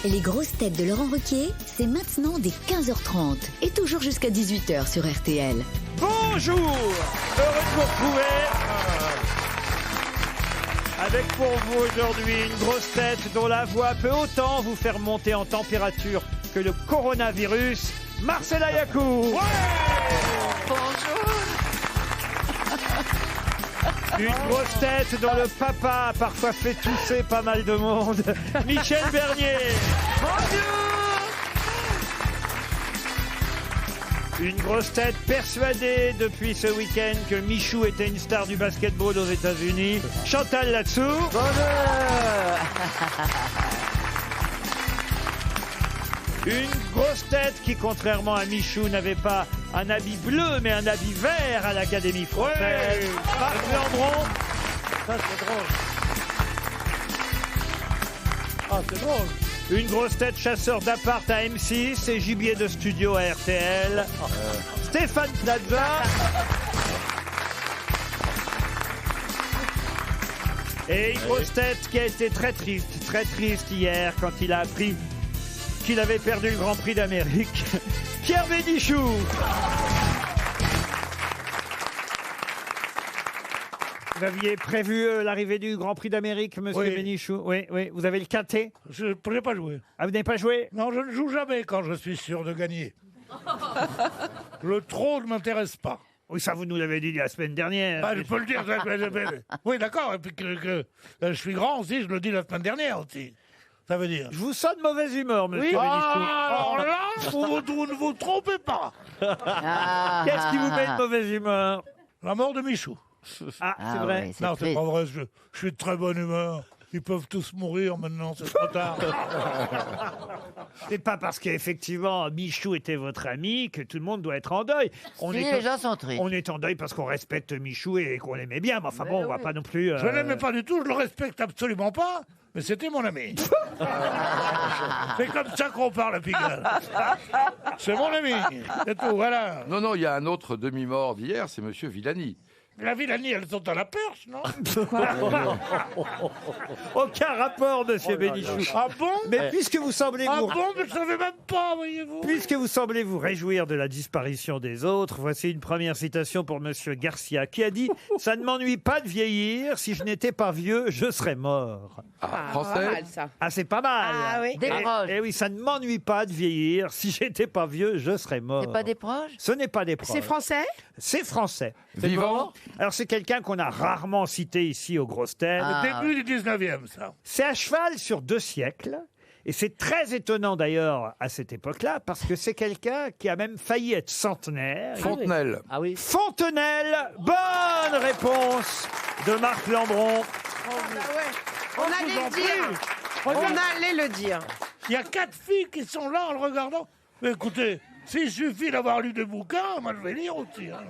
Les grosses têtes de Laurent Ruquier, c'est maintenant dès 15h30 et toujours jusqu'à 18h sur RTL. Bonjour, heureux de vous retrouver. Avec pour vous aujourd'hui une grosse tête dont la voix peut autant vous faire monter en température que le coronavirus, Marcella Yacoub. Bonjour. Une grosse tête dont le papa a parfois fait tousser pas mal de monde, Michel Bernier. Une grosse tête persuadée depuis ce week-end que Michou était une star du basketball aux États-Unis, Chantal Latsou. Une grosse tête qui, contrairement à Michou, n'avait pas un habit bleu mais un habit vert à l'Académie française. Marc Lambron. Ça, c'est drôle. Ah, c'est drôle. Une grosse tête chasseur d'appart à M6 et gibier de studio à RTL. Stéphane Plaza. Et une grosse tête qui a été très triste hier quand il a appris qu'il avait perdu le Grand Prix d'Amérique. Pierre Bénichou. Vous aviez prévu l'arrivée du Grand Prix d'Amérique, monsieur Bénichou? Oui, oui. Vous avez le quintet? Je ne pourrais pas jouer. Ah, vous n'avez pas joué? Non, je ne joue jamais quand je suis sûr de gagner. Le trot ne m'intéresse pas. Oui, ça, vous nous l'avez dit la semaine dernière. Ah, je peux le dire. Oui, d'accord. Et puis que je suis grand aussi, je le dis la semaine dernière aussi. Ça veut dire. Je vous sens de mauvaise humeur, monsieur Bénichou. Alors là, vous ne vous trompez pas. Qu'est-ce qui vous met de mauvaise humeur? La mort de Michou. Ah, c'est vrai. Oui, Non, c'est triste. pas vrai. Je suis de très bonne humeur. Ils peuvent tous mourir maintenant, c'est trop tard. C'est pas parce qu'effectivement Michou était votre ami que tout le monde doit être en deuil. Les gens sont tristes. On est en deuil parce qu'on respecte Michou et qu'on l'aimait bien. Mais enfin bon, on va pas non plus. Je ne l'aimais pas du tout, je le respecte absolument pas, mais c'était mon ami. C'est comme ça qu'on parle à Pigalle. C'est mon ami, c'est tout, voilà. Non, il y a un autre demi-mort d'hier, c'est monsieur Villani. La Villani, elles sont à la perche, non? Aucun rapport, monsieur Bénichou. Ah bon? Mais puisque vous semblez Ah vous. bon, mais je savais même pas, voyez-vous. Puisque vous semblez vous réjouir de la disparition des autres, voici une première citation pour monsieur Garcia qui a dit « Ça ne m'ennuie pas de vieillir, si je n'étais pas vieux, je serais mort. Ah, français. ça. » Ah, c'est pas mal. Ah oui. Des proches. Et oui, ça ne m'ennuie pas de vieillir, si j'étais pas vieux, je serais mort. C'est pas des proches? Ce n'est pas des proches. C'est français? C'est français. Vivant. Alors c'est quelqu'un qu'on a rarement cité ici aux grosses têtes. Ah. Début du 19e, ça. C'est à cheval sur 2 siècles. Et c'est très étonnant d'ailleurs à cette époque-là, parce que c'est quelqu'un qui a même failli être centenaire. Fontenelle. Ah oui. Fontenelle, bonne réponse de Marc Lambron. On allait le dire. On allait le dire. Il y a 4 filles qui sont là en le regardant. Mais écoutez, s'il suffit d'avoir lu des bouquins, moi je vais lire aussi. Hein.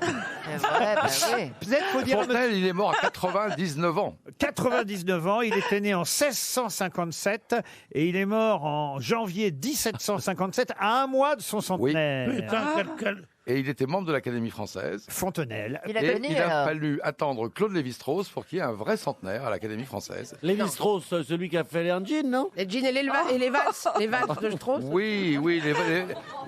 C'est vrai, bah oui. Peut-être faut dire Fontenelle, il est mort à 99 ans. 99 ans, il était né en 1657 et il est mort en janvier 1757, à un mois de son centenaire. Putain, Et il était membre de l'Académie française. Fontenelle. Il a Et connu il a alors. fallu attendre Claude Lévi-Strauss pour qu'il y ait un vrai centenaire à l'Académie française. Lévi-Strauss, celui qui a fait les jeans, non? Les jeans et les valses. Les valses de Strauss. Oui,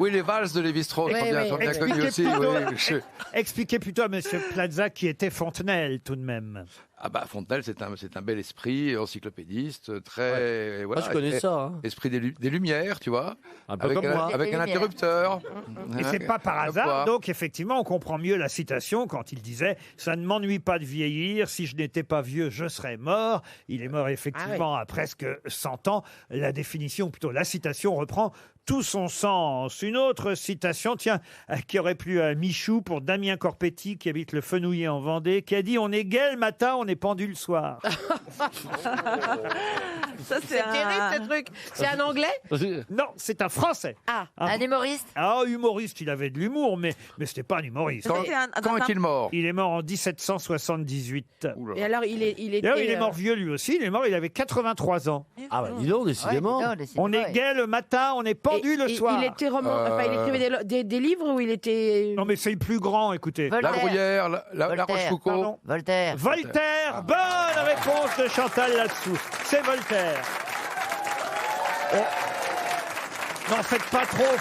les valses de Lévi-Strauss sont bien Expliquez connus aussi. plutôt- Oui. Expliquez plutôt à monsieur Plaza qui était Fontenelle tout de même. Ah bah Fontenelle, c'est un bel esprit, encyclopédiste, très... Voilà, Moi, je connais ça. Hein. Esprit des Lumières, tu vois, Un peu comme moi. avec Des un Lumières. interrupteur. Et c'est pas par Comme hasard, quoi. donc effectivement, on comprend mieux la citation quand il disait « Ça ne m'ennuie pas de vieillir, si je n'étais pas vieux, je serais mort ». Il est mort effectivement à presque 100 ans. La définition, ou plutôt la citation, reprend tout son sens. Une autre citation, tiens, qui aurait plu à Michou pour Damien Corpetti, qui habite le Fenouillet en Vendée, qui a dit « On est gai le matin, on est pendu le soir ». Ça, c'est terrible, ce truc. C'est un anglais? Non, c'est un Français. Ah. Un humoriste? Ah, humoriste, il avait de l'humour, mais c'était pas un humoriste. Quand est-il mort? Il est mort en 1778. Oula. Et alors, il était... D'ailleurs, il est mort vieux lui aussi. Il est mort, il avait 83 ans. Ah bah dis donc, décidément. Ouais, non, décidément, On est ouais. gai le matin, on est pendu le soir. Il était enfin, il écrivait des livres où il était... Non, mais c'est le plus grand, écoutez. Voltaire. La Bruyère, la Voltaire. Rochefoucauld. Pardon. Voltaire. Voltaire, bonne réponse de Chantal là-dessous. C'est Voltaire. N'en faites pas trop.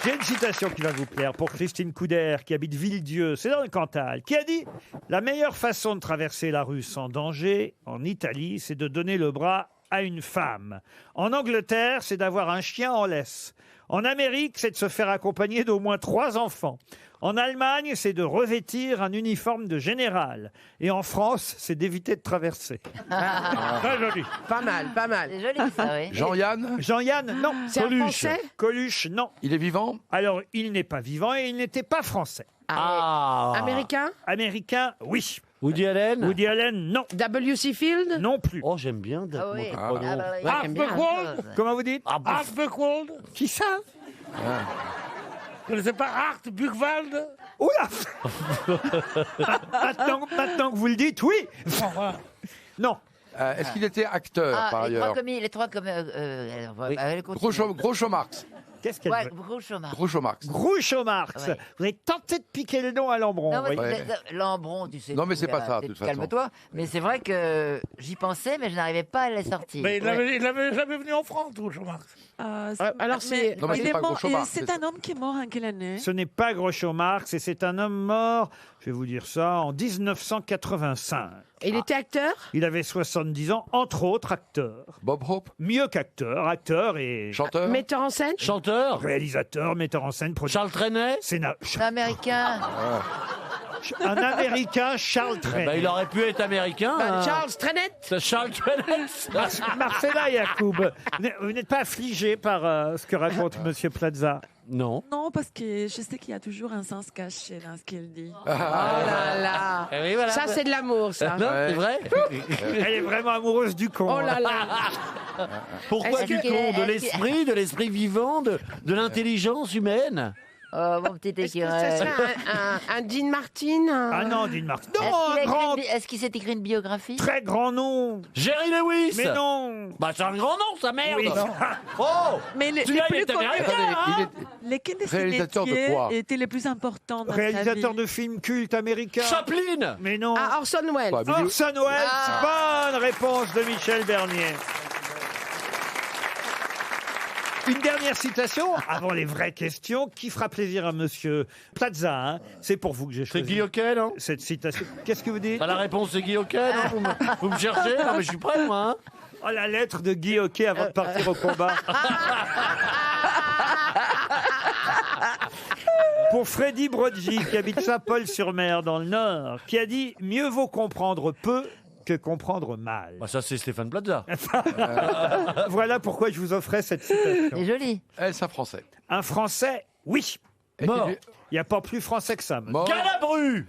J'ai une citation qui va vous plaire pour Christine Couder, qui habite Villedieu, c'est dans le Cantal, qui a dit « La meilleure façon de traverser la rue sans danger, en Italie, c'est de donner le bras à une femme. En Angleterre, c'est d'avoir un chien en laisse. En Amérique, c'est de se faire accompagner d'au moins 3 enfants. En Allemagne, c'est de revêtir un uniforme de général. Et en France, c'est d'éviter de traverser. » Très joli. Pas mal, pas mal. C'est joli, ça, oui. Jean-Yann, Jean-Yann, non. C'est un Français Coluche, non. il est vivant? Alors, il n'est pas vivant et il n'était pas français. Ah. Américain Américain, oui. Woody Allen. Woody Allen, non. W.C. Field Non plus. Oh, j'aime bien. Ah oui. Mon prénom. Ah bah oui. Ouais, Art j'aime bien. Buchwald. Comment vous dites Art Buchwald. Qui ça Vous connaissez pas Art Buchwald? Oula maintenant que vous le dites, oui. Non. Est-ce qu'il était acteur, par ailleurs? Les trois comme. Groucho Marx. Qu'est-ce qu'elle Ouais, veut Groucho Marx. Groucho Marx. Groucho Marx. Ouais. Vous avez tenté de piquer le nom à Lambron. Non, mais vous voyez. Lambron, tu sais. Non, mais tout, c'est pas là, ça, de toute façon. Calme-toi. Mais c'est vrai que j'y pensais, mais je n'arrivais pas à les sortir. Mais Ouais. il avait jamais venu en France, Groucho Marx. alors c'est- Non, mais il c'est est pas mort, Groucho et Marx, c'est c'est un homme qui est mort en quelle année? Ce n'est pas Groucho Marx et c'est un homme mort, je vais vous dire ça, en 1985. Il était acteur Il avait 70 ans, entre autres acteur. Bob Hope, Mieux qu'acteur, acteur et chanteur. Metteur en scène Chanteur. réalisateur, metteur en scène, producteur. Charles Trenet. Un Américain. Un Américain, Charles Trenet. Bah, il aurait pu être américain. hein. Charles Trenet C'est Charles Trenet. Marcella Yacoub, vous n'êtes pas affligé par ce que raconte Monsieur Plaza? Non. Non, parce que je sais qu'il y a toujours un sens caché dans ce qu'il dit. Oh là là Eh oui, voilà. Ça, c'est de l'amour, ça. Non, Ouais. c'est vrai. Elle est vraiment amoureuse du con. Oh là là Pourquoi Est-ce du qu'il con? est- De est-ce qu'il- l'esprit vivant, de l'intelligence humaine. Oh, mon petit Est-ce que écureuil. ça serait un Dean Martin Ah non, Dean Martin. Est-ce Non, qu'il a un écrit grand, est-ce qu'il s'est écrit une biographie? très grand nom. Jerry Lewis. Mais non. Bah, c'est un grand nom, sa merde. Oui. Oh. Mais les Celui-là, il plus est connus, américain, Attendez, hein. il est lesquels de ces Réalisateur de métiers quoi étaient les plus importants dans sa Réalisateur vie? de films cultes américains. Chaplin. Mais non. Ah, Orson Welles. Bah, Orson Welles. Bonne réponse de Michel Bernier. Une dernière citation, avant les vraies questions, qui fera plaisir à Monsieur Plaza. Hein. C'est pour vous que j'ai C'est choisi Guy Hockey, non? cette citation. Qu'est-ce que vous dites? Bah, la réponse, c'est Guy Hockey, non? Vous me cherchez? Non, mais je suis prêt, moi. Hein. Oh, la lettre de Guy Hockey avant de partir au combat. Pour Freddy Brodji, qui habite Saint-Paul-sur-Mer, dans le Nord, qui a dit « Mieux vaut comprendre peu que comprendre mal Bah, ça, c'est Stéphane Plaza. ». Voilà pourquoi je vous offrais cette citation. C'est joli. Est-ce un Français? Un Français, oui. Mort. Il n'y a pas plus français que ça. Mort. Galabru.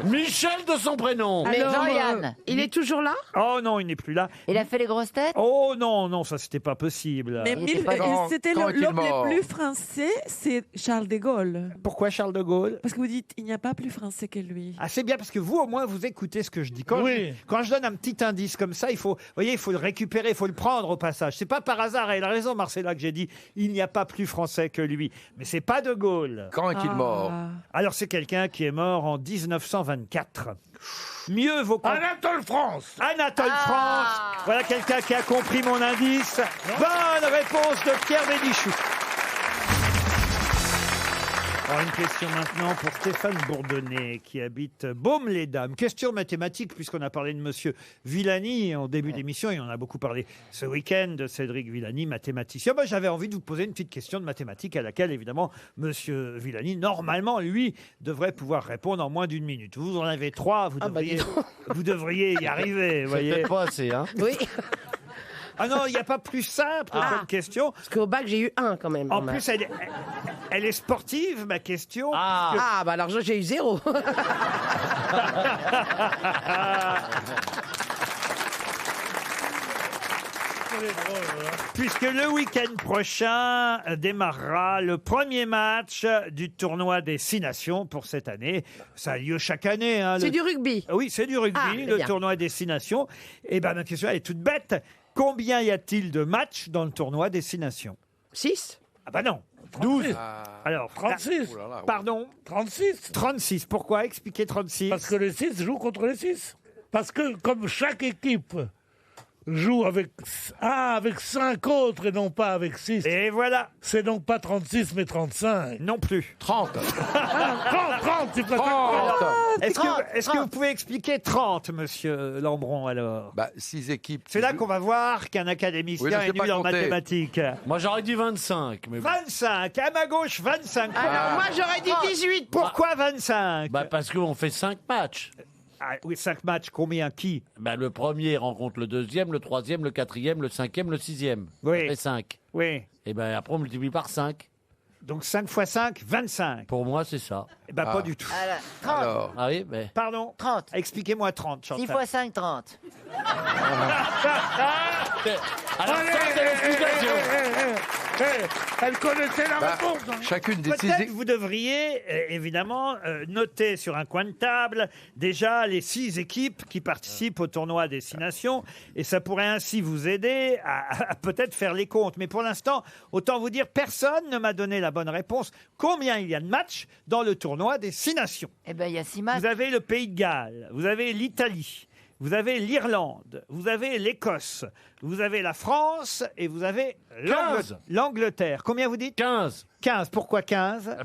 Michel de son prénom. Mais Jean-Yann. il est toujours là Oh non, il n'est plus là. Il a fait les grosses têtes? Oh non, non, ça c'était pas possible. Mais Il était pas grand. c'était Quand est-il l'homme mort le plus français, c'est Charles de Gaulle. Pourquoi Charles de Gaulle? Parce que vous dites, il n'y a pas plus français que lui. Ah, c'est bien parce que vous, au moins, vous écoutez ce que je dis. Quand, Oui. quand je donne un petit indice comme ça, il faut, vous voyez, il faut le récupérer, il faut le prendre au passage. C'est pas par hasard, elle a raison, Marcella, que j'ai dit il n'y a pas plus français que lui. Mais c'est pas de Gaulle. Quand est-il mort? Ah. Alors, c'est quelqu'un qui est mort en 1924. Mieux vaut qu'on... Anatole France. Anatole France. Voilà quelqu'un qui a compris mon indice. Bonne réponse de Pierre Bénichou. Alors, une question maintenant pour Stéphane Bourdonnet qui habite Baume-les-Dames. Question mathématique puisqu'on a parlé de Monsieur Villani en début d'émission et on a beaucoup parlé ce week-end de Cédric Villani, mathématicien. Moi, j'avais envie de vous poser une petite question de mathématiques à laquelle évidemment Monsieur Villani, normalement, lui, devrait pouvoir répondre en moins d'une minute. Vous en avez 3, vous devriez y arriver, vous C'est voyez. peut-être pas assez, hein. Oui. Ah non, il n'y a pas plus simple comme question. Parce qu'au bac, j'ai eu 1 quand même. En plus, elle est sportive, ma question. Ah, bah alors j'ai eu 0. Puisque le week-end prochain démarrera le premier match du tournoi des 6 nations pour cette année. Ça a lieu chaque année. Hein, C'est du rugby. Oui, c'est du rugby, Ah, c'est le bien. tournoi des 6 nations. Et ben ma question elle est toute bête. Combien y a-t-il de matchs dans le tournoi des 6 nations? 6 Ah bah non. 12. Alors, 36. Oh là là, ouais. pardon, 36. 36. Pourquoi? Expliquez 36. Parce que les 6 jouent contre les 6. Parce que comme chaque équipe joue avec 5 autres et non pas avec 6. Et voilà. C'est donc pas 36 mais 35. Non plus. 30. 30, c'est pas 30. Est-ce que vous pouvez expliquer 30, monsieur Lambron, alors? 6 équipes. C'est là qu'on va voir qu'un académicien Oui, je sais est nul pas en compter. mathématiques. Moi, j'aurais dit 25. Mais bon. 25, à ma gauche, 25. Alors, moi, j'aurais dit 18. Pourquoi 25? Parce qu'on fait 5 matchs. Ah, oui, 5 matchs, combien, qui? Le premier rencontre le deuxième, le troisième, le quatrième, le cinquième, le sixième. Oui. Ça fait 5. Oui. Et après, on multiplie par 5. Donc 5 fois 5, 25. Pour moi, c'est ça. Eh ben, pas du tout. Alors, 30. Alors, Ah oui, mais... Pardon? 30. Expliquez-moi 30, 6 Chantal. fois 5, 30. Alors ça, c'est l'explication. Elle connaissait la réponse. hein. chacune des 6 Peut-être vous devriez, évidemment, noter sur un coin de table déjà les 6 équipes qui participent au tournoi Destination. Et ça pourrait ainsi vous aider à peut-être faire les comptes. Mais pour l'instant, autant vous dire, personne ne m'a donné la bonne réponse. Combien il y a de matchs dans le tournoi Destination? Eh bien, il y a 6 matchs. Vous avez le Pays de Galles, vous avez l'Italie, vous avez l'Irlande, vous avez l'Écosse, vous avez la France et vous avez 15. l'Angleterre. Combien vous dites? 15. 15. Pourquoi 15?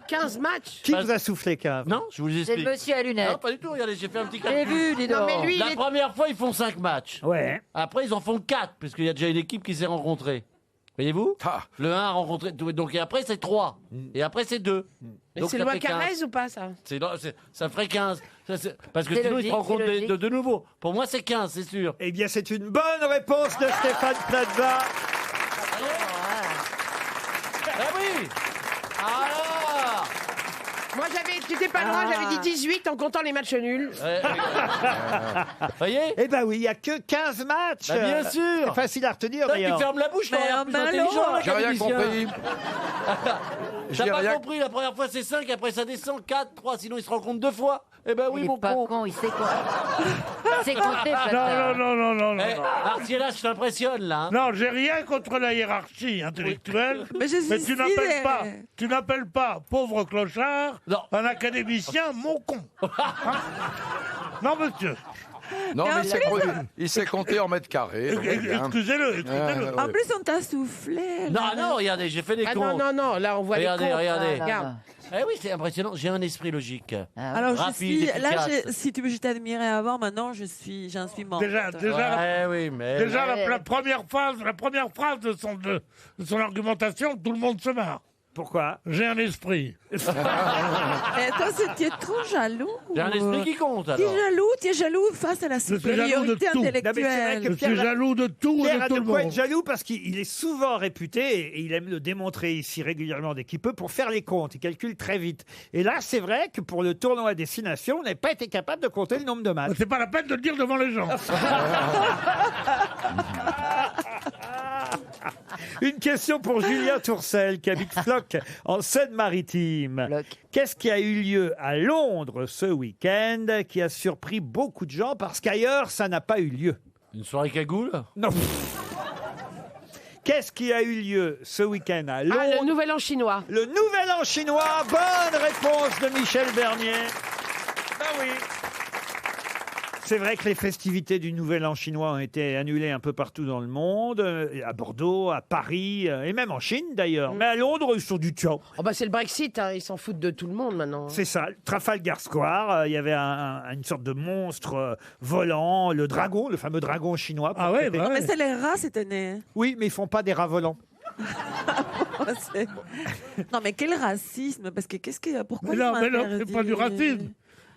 15 matchs. Qui vous a soufflé 15? Non, je vous C'est explique. le monsieur à lunettes. Non, pas du tout. Regardez, j'ai fait un petit J'ai calcul. vu, dis Non, donc. mais lui, La première fois, ils font 5 matchs. Ouais. Après, ils en font 4, puisqu'il y a déjà une équipe qui s'est rencontrée. Voyez-vous? Ah. Le 1 a rencontré. Donc, et après, c'est 3. Et après, c'est 2. Mais Donc, c'est ça loi fait 15. Carrez ou pas, ça? Ça ferait 15. Parce que C'est sinon, logique, ils se rencontrent c'est logique. de nouveau. Pour moi, c'est 15, c'est sûr. Eh bien, c'est une bonne réponse de Stéphane Plaza. Ah oui! Ah! Moi, j'étais pas loin, j'avais dit 18 en comptant les matchs nuls. Voyez? Eh ben oui, il n'y a que 15 matchs. Bah, bien sûr. C'est facile à retenir, Toi, tu d'ailleurs. fermes la bouche, Mais t'as l'air un plus ballon. intelligent, J'ai rien l'académicien. compris. T'as J'ai pas rien- compris, la première fois c'est 5, après ça descend, 4, 3, sinon ils se rencontrent 2 fois. Eh ben oui, Il mon est pas con. con, il sait quoi. Il sait compter, Plaza. Non. Eh, Artiela, je t'impressionne là. Hein. Non, j'ai rien contre la hiérarchie intellectuelle. Mais je suis tu n'appelles pas, pauvre clochard, Non. un académicien mon con. Hein? Non, monsieur. Non, mais il sait compter en mètres carrés. donc, c'est bien. Excusez-le. En plus, on t'a soufflé. Non, regardez, j'ai fait les Ah comptes. non, là, on voit Regardez, les comptes. regardez. Regarde. Eh oui, c'est impressionnant, j'ai un esprit logique. Alors, Rapide, efficace. si tu veux, je t'admirais avant, maintenant, j'en suis morte. Déjà, Oui, mais... la première phrase de son argumentation, tout le monde se marre. Pourquoi? J'ai un esprit. Et toi, tu es trop jaloux. J'ai un esprit qui compte, Tu alors. es jaloux face à la suis jaloux de supériorité tout. Non, mais c'est vrai intellectuelle. que Je suis jaloux de tout et Pierre de a tout de le quoi être monde. jaloux parce qu'il est souvent réputé, et il aime le démontrer ici régulièrement dès qu'il peut, pour faire les comptes. Il calcule très vite. Et là, c'est vrai que pour le tournoi à destination, on n'a pas été capable de compter le nombre de matchs. C'est pas la peine de le dire devant les gens. Une question pour Julien Tourcel, qui habite Floc, en Seine-Maritime. Floc. Qu'est-ce qui a eu lieu à Londres ce week-end qui a surpris beaucoup de gens parce qu'ailleurs, ça n'a pas eu lieu? Une soirée cagoule? Non. Qu'est-ce qui a eu lieu ce week-end à Londres? Ah, le nouvel an chinois. Le Nouvel An chinois. Bonne réponse de Michel Bernier. Ben oui. C'est vrai que les festivités du Nouvel An chinois ont été annulées un peu partout dans le monde, à Bordeaux, à Paris, et même en Chine d'ailleurs. Mais à Londres, ils sont du tiens. Oh bah c'est le Brexit, hein, ils s'en foutent de tout le monde maintenant. C'est ça, Trafalgar Square, il y avait une sorte de monstre volant, le dragon, le fameux dragon chinois. Ah ouais, Mais c'est les rats cette année. Oui, mais ils font pas des rats volants. Non, mais quel racisme. Parce que pourquoi Mais ils non, m'ont c'est interdit pas du racisme.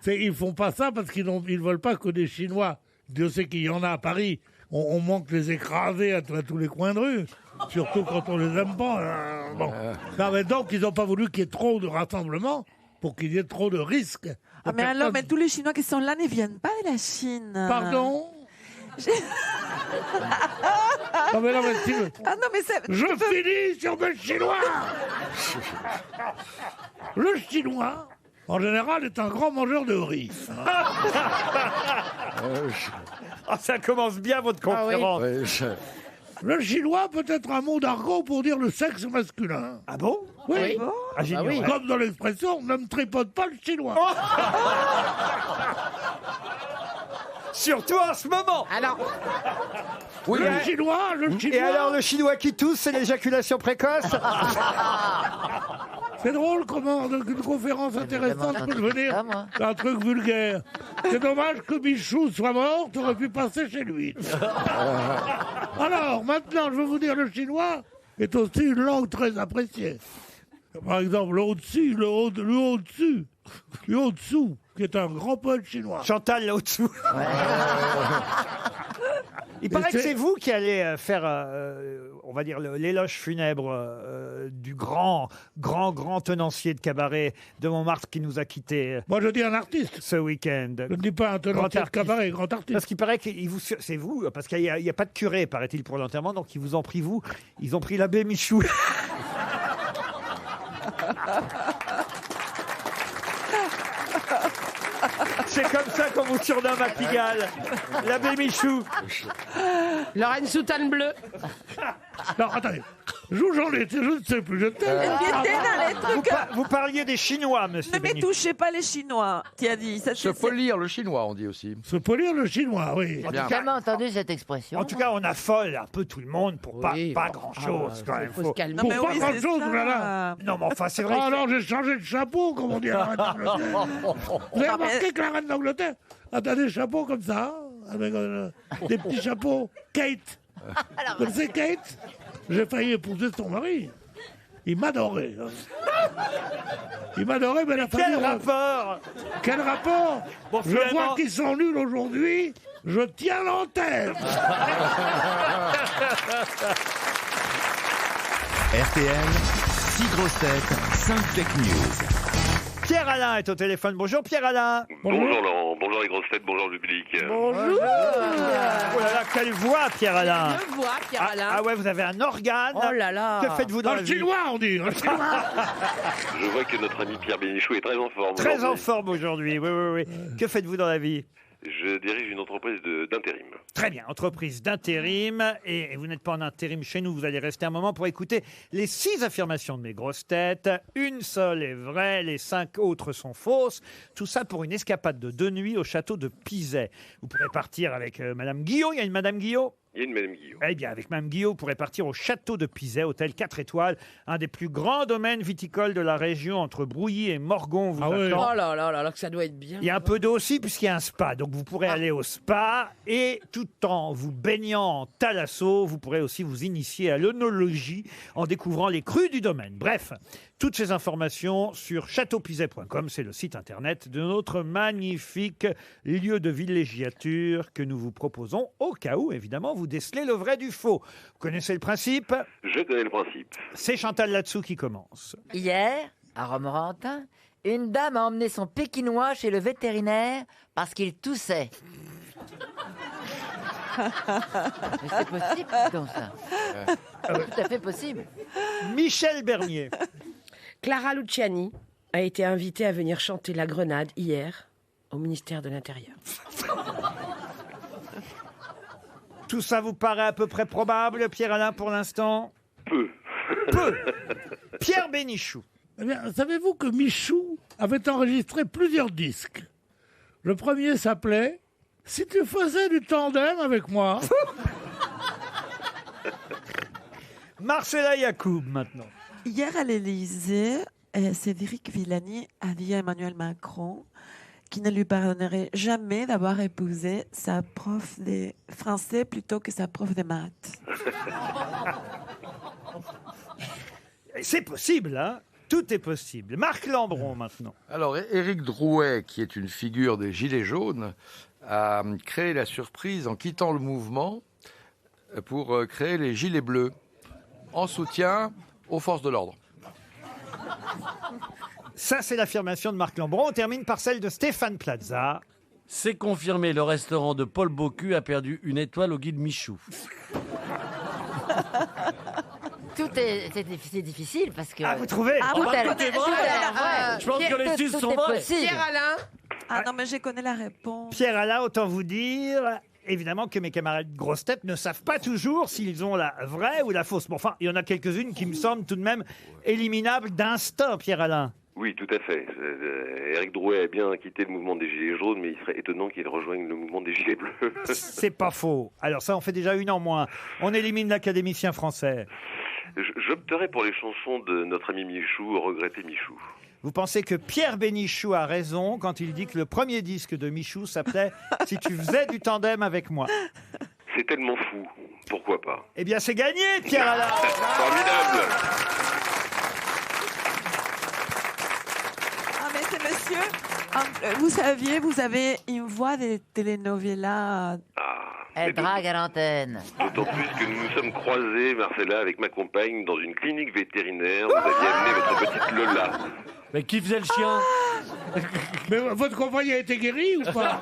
Ils font pas ça parce qu'ils ne veulent pas que des Chinois, Dieu sait qu'il y en a à Paris, on manque les écraser à tous les coins de rue, surtout quand on les aime pas. Bon. Non, mais donc, ils n'ont pas voulu qu'il y ait trop de rassemblements pour qu'il y ait trop de risques. Ah, mais alors, mais tous les Chinois qui sont là ne viennent pas de la Chine. Pardon Non, mais non, mais si- Ah non, mais c'est... Je finis sur le Chinois. Le Chinois, en général, est un grand mangeur de riz. Ah, ça commence bien votre conférence. Ouais, Le Chinois peut être un mot d'argot pour dire le sexe masculin. Ah bon? Oui. Ah, j'ignorais. Comme dans l'expression, ne me tripote pas le Chinois. Surtout en ce moment. Alors, Oui, Le mais- chinois, Et alors, le chinois qui tousse, c'est l'éjaculation précoce? C'est drôle comment une conférence intéressante peut devenir ça, moi. un truc vulgaire. C'est dommage que Michou soit mort, t'aurais pu passer chez lui. Alors, maintenant, je veux vous dire, le chinois est aussi une langue très appréciée. Par exemple, le au-dessus, le au-dessous, qui est un grand poète chinois. Chantal, là au-dessous. Il paraît que c'est vous qui allez faire, on va dire, l'éloge funèbre du grand tenancier de cabaret de Montmartre qui nous a quittés Moi, je dis un artiste. ce week-end. Je ne dis pas un tenancier de artiste. cabaret, grand Parce artiste. qu'il paraît que c'est vous, parce qu'il n'y a pas de curé, paraît-il, pour l'enterrement, donc ils vous ont pris vous. Ils ont pris l'abbé Michou. C'est comme ça qu'on vous surnomme à Pigalle, l'abbé Michou. Lorraine Soutane Bleue. Non, attendez. J'en étais, je ne sais plus. Il était dans les trucs. Vous parliez des Chinois, monsieur Ne me Bénichou. touchez pas les Chinois, tu as dit. Ça, Se c'est- polir le chinois, on dit aussi. Se polir le chinois, oui. J'ai Bien. jamais entendu cette expression. En tout cas, on affole un peu tout le monde pour Oui, pas bon. grand-chose, quand même. Faut Faut- se calmer. Non, mais Pour oui, pas c'est grand-chose, ça. voilà. Non, mais enfin, c'est vrai. Ah que- non, j'ai changé de chapeau, comme on dit à la reine d'Angleterre. Vous avez remarqué que la reine d'Angleterre a des chapeaux comme ça, hein, avec des petits chapeaux. Kate. Vous connaissez Kate? J'ai failli épouser son mari. Il m'adorait. Hein. Il m'adorait, mais la famille... Quel rapport? Quel rapport? Bon, Je finalement- vois qu'ils sont nuls aujourd'hui. Je tiens l'antenne. RTL, 6 grosses têtes, 5 fake news. Pierre Alain est au téléphone. Bonjour Pierre Alain. Bonjour Laurent, bonjour les grosses têtes, bonjour le public. Bonjour. Oh là là, quelle voix Pierre Alain. Je vois, Pierre Alain. Ah ouais, vous avez un organe. Oh là là. Que faites-vous dans Un la vie? chinois, on dit. Un chinois. Je vois que notre ami Pierre Bénichou est très en forme. Très en aujourd'hui. forme aujourd'hui. Oui, oui, oui. Que faites-vous dans la vie? Je dirige une entreprise d'intérim. Très bien, entreprise d'intérim. Et vous n'êtes pas en intérim chez nous, vous allez rester un moment pour écouter les 6 affirmations de mes grosses têtes. Une seule est vraie, les 5 autres sont fausses. Tout ça pour une escapade de 2 nuits au château de Pizet. Vous pourrez partir avec Madame Guillot. Il y a une Madame Guillot? Il y a une Madame Guillaume. Eh bien, avec Mme Guillot, vous pourrez partir au château de Pizet, hôtel 4 étoiles, un des plus grands domaines viticoles de la région, entre Brouilly et Morgon. Vous Ah oui. attend. Oh là là là là, que ça doit être bien. Il y a un peu d'eau aussi, puisqu'il y a un spa. Donc, vous pourrez aller au spa et tout en vous baignant en thalasso, vous pourrez aussi vous initier à l'œnologie en découvrant les crus du domaine. Bref, toutes ces informations sur châteaupizet.com, c'est le site internet de notre magnifique lieu de villégiature que nous vous proposons au cas où, évidemment, vous décelez le vrai du faux. Vous connaissez le principe? Je connais le principe. C'est Chantal là-dessous qui commence. Hier, à Romorantin, une dame a emmené son pékinois chez le vétérinaire parce qu'il toussait. Mais c'est possible, donc ça. Tout à fait possible. Michel Bernier. Clara Luciani a été invitée à venir chanter La Grenade hier au ministère de l'Intérieur. Tout ça vous paraît à peu près probable, Pierre-Alain, pour l'instant? Peu. Peu. Pierre Bénichou. Eh bien, savez-vous que Michou avait enregistré plusieurs disques? Le premier s'appelait « Si tu faisais du tandem avec moi ». Marcella Yacoub, maintenant. Hier à l'Élysée, Cédric Villani a dit à Emmanuel Macron qu'il ne lui pardonnerait jamais d'avoir épousé sa prof de français plutôt que sa prof de maths. C'est possible, hein? Tout est possible. Marc Lambron, maintenant. Alors, Éric Drouet, qui est une figure des Gilets jaunes, a créé la surprise en quittant le mouvement pour créer les Gilets bleus, en soutien aux forces de l'ordre. Ça, c'est l'affirmation de Marc Lambron. On termine par celle de Stéphane Plaza. C'est confirmé, le restaurant de Paul Bocuse a perdu une étoile au guide Michou. C'est difficile parce que. Ah, vous trouvez? Tout bah, est- tout est tout vrai. est vrai. Je pense que les six Tout sont est vrais. possible. Pierre Alain. Ah non, mais je connais la réponse. Pierre-Alain, autant vous dire, évidemment, que mes camarades grosses têtes ne savent pas toujours s'ils ont la vraie ou la fausse. Bon, enfin, il y en a quelques-unes qui me semblent tout de même éliminables d'instinct, Pierre-Alain. Oui, tout à fait. Éric Drouet a bien quitté le mouvement des Gilets jaunes, mais il serait étonnant qu'il rejoigne le mouvement des Gilets bleus. C'est pas faux. Alors ça, on fait déjà une en moins. On élimine l'académicien français. J'opterais pour les chansons de notre ami Michou, Regretter Michou. Vous pensez que Pierre Bénichou a raison quand il dit que le premier disque de Michou s'appelait « Si tu faisais du tandem avec moi ». C'est tellement fou. Pourquoi pas? Eh bien, c'est gagné, Pierre Alain. Formidable. Ah, mais c'est monsieur. Vous saviez, vous avez une voix des telenovelas. Elle drague à l'antenne. D'autant plus que nous nous sommes croisés, Marcella, avec ma compagne, dans une clinique vétérinaire. Vous aviez amené votre petite Lola. Mais qui faisait le chien? Mais votre compagnie a été guérie ou pas?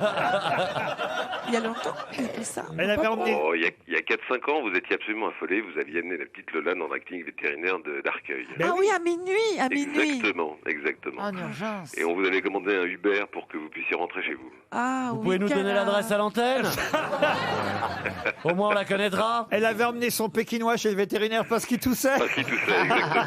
Il y a longtemps que ça. Elle avait emmené... Oh, il y a 4-5 ans, vous étiez absolument affolé. Vous aviez amené la petite Lola dans la clinique vétérinaire d'Arcueil. Ah oui, à minuit, à minuit. Exactement. En urgence. Et on vous avait commandé un Uber pour que vous puissiez rentrer chez vous. Ah Vous oui, pouvez nous donner l'adresse à l'antenne? Au moins on la connaîtra. Elle avait emmené son pékinois chez le vétérinaire parce qu'il toussait. Parce qu'il toussait, exactement.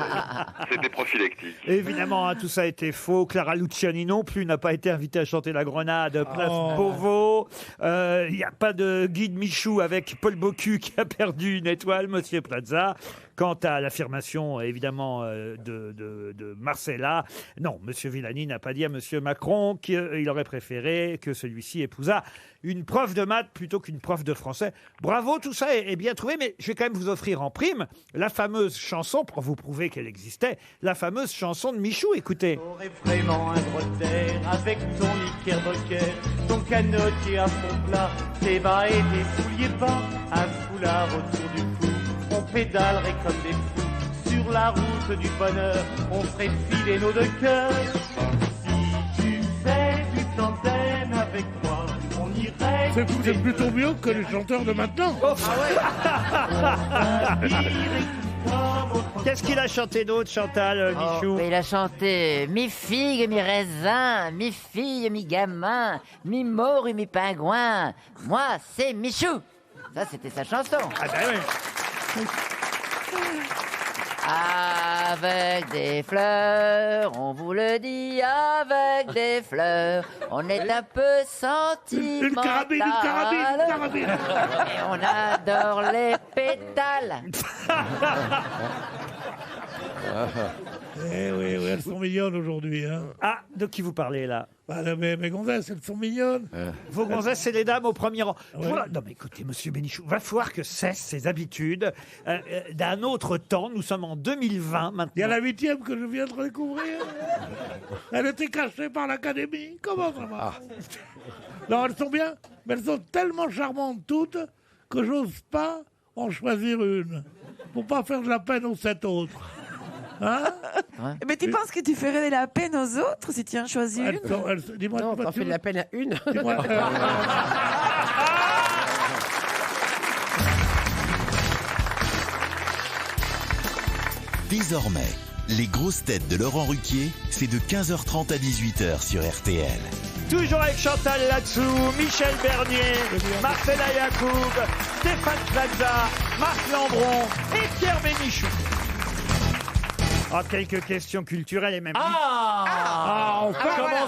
C'était prophylactique. Évidemment, hein, tout ça a été faux. Clara Luciani non plus n'a pas été invitée à chanter la Grenade, place Beauvau. Il n'y a pas de guide Michou avec Paul Bocuse qui a perdu une étoile, Monsieur Plaza. Quant à l'affirmation, évidemment, de Marcella, non, Monsieur Villani n'a pas dit à Monsieur Macron qu'il aurait préféré que celui-ci épousât une prof de maths plutôt qu'une prof de français. Bravo, tout ça est bien trouvé, mais je vais quand même vous offrir en prime la fameuse chanson, pour vous prouver qu'elle existait, la fameuse chanson de Michou, écoutez. T'aurais vraiment un bretter avec ton knickerbocker, ton canotier à fond plat, tes bas et tes souliers bas, un foulard autour du cou. On pédalerait comme des fous sur la route du bonheur, on ferait filer nos deux cœurs. Si tu fais du tandem avec moi, on irait... C'est plutôt mieux que les chanteurs de maintenant. Qu'est-ce qu'il a chanté d'autre, Chantal, Michou? Il a chanté mi-figue, mi-raisin, mi-fille, mi-gamin, mi-mort et mi-pingouin. Moi, c'est Michou. Ça, c'était sa chanson. Ah ben oui. Avec des fleurs, on vous le dit, avec des fleurs, on est un peu sentimental. Une carabine. Et on adore les pétales. Eh oui, elles sont mignonnes aujourd'hui. Hein. Ah, de qui vous parlez là? Mes gonzesses, elles sont mignonnes. Vos gonzesses, c'est les dames au premier rang. Ouais. Non mais écoutez, Monsieur Bénichou, va falloir que cessent ces habitudes d'un autre temps. Nous sommes en 2020 maintenant. Il y a la 8e que je viens de redécouvrir. Elle était cachée par l'Académie. Comment ça va? Non, elles sont bien, mais elles sont tellement charmantes toutes que j'ose pas en choisir une. Pour pas faire de la peine aux 7 autres. Hein? Mais tu penses que tu ferais de la peine aux autres si tu en choisis une? Dis-moi, Non, t'en fais de la peine à une. Dis-moi, Désormais, les grosses têtes de Laurent Ruquier, c'est de 15h30 à 18h sur RTL. Toujours avec Chantal Latsou, Michel Bernier, Marcella Yacoub, Stéphane Plaza, Marc Lambron et Pierre Bénichou. Ah, quelques questions culturelles et même... Comment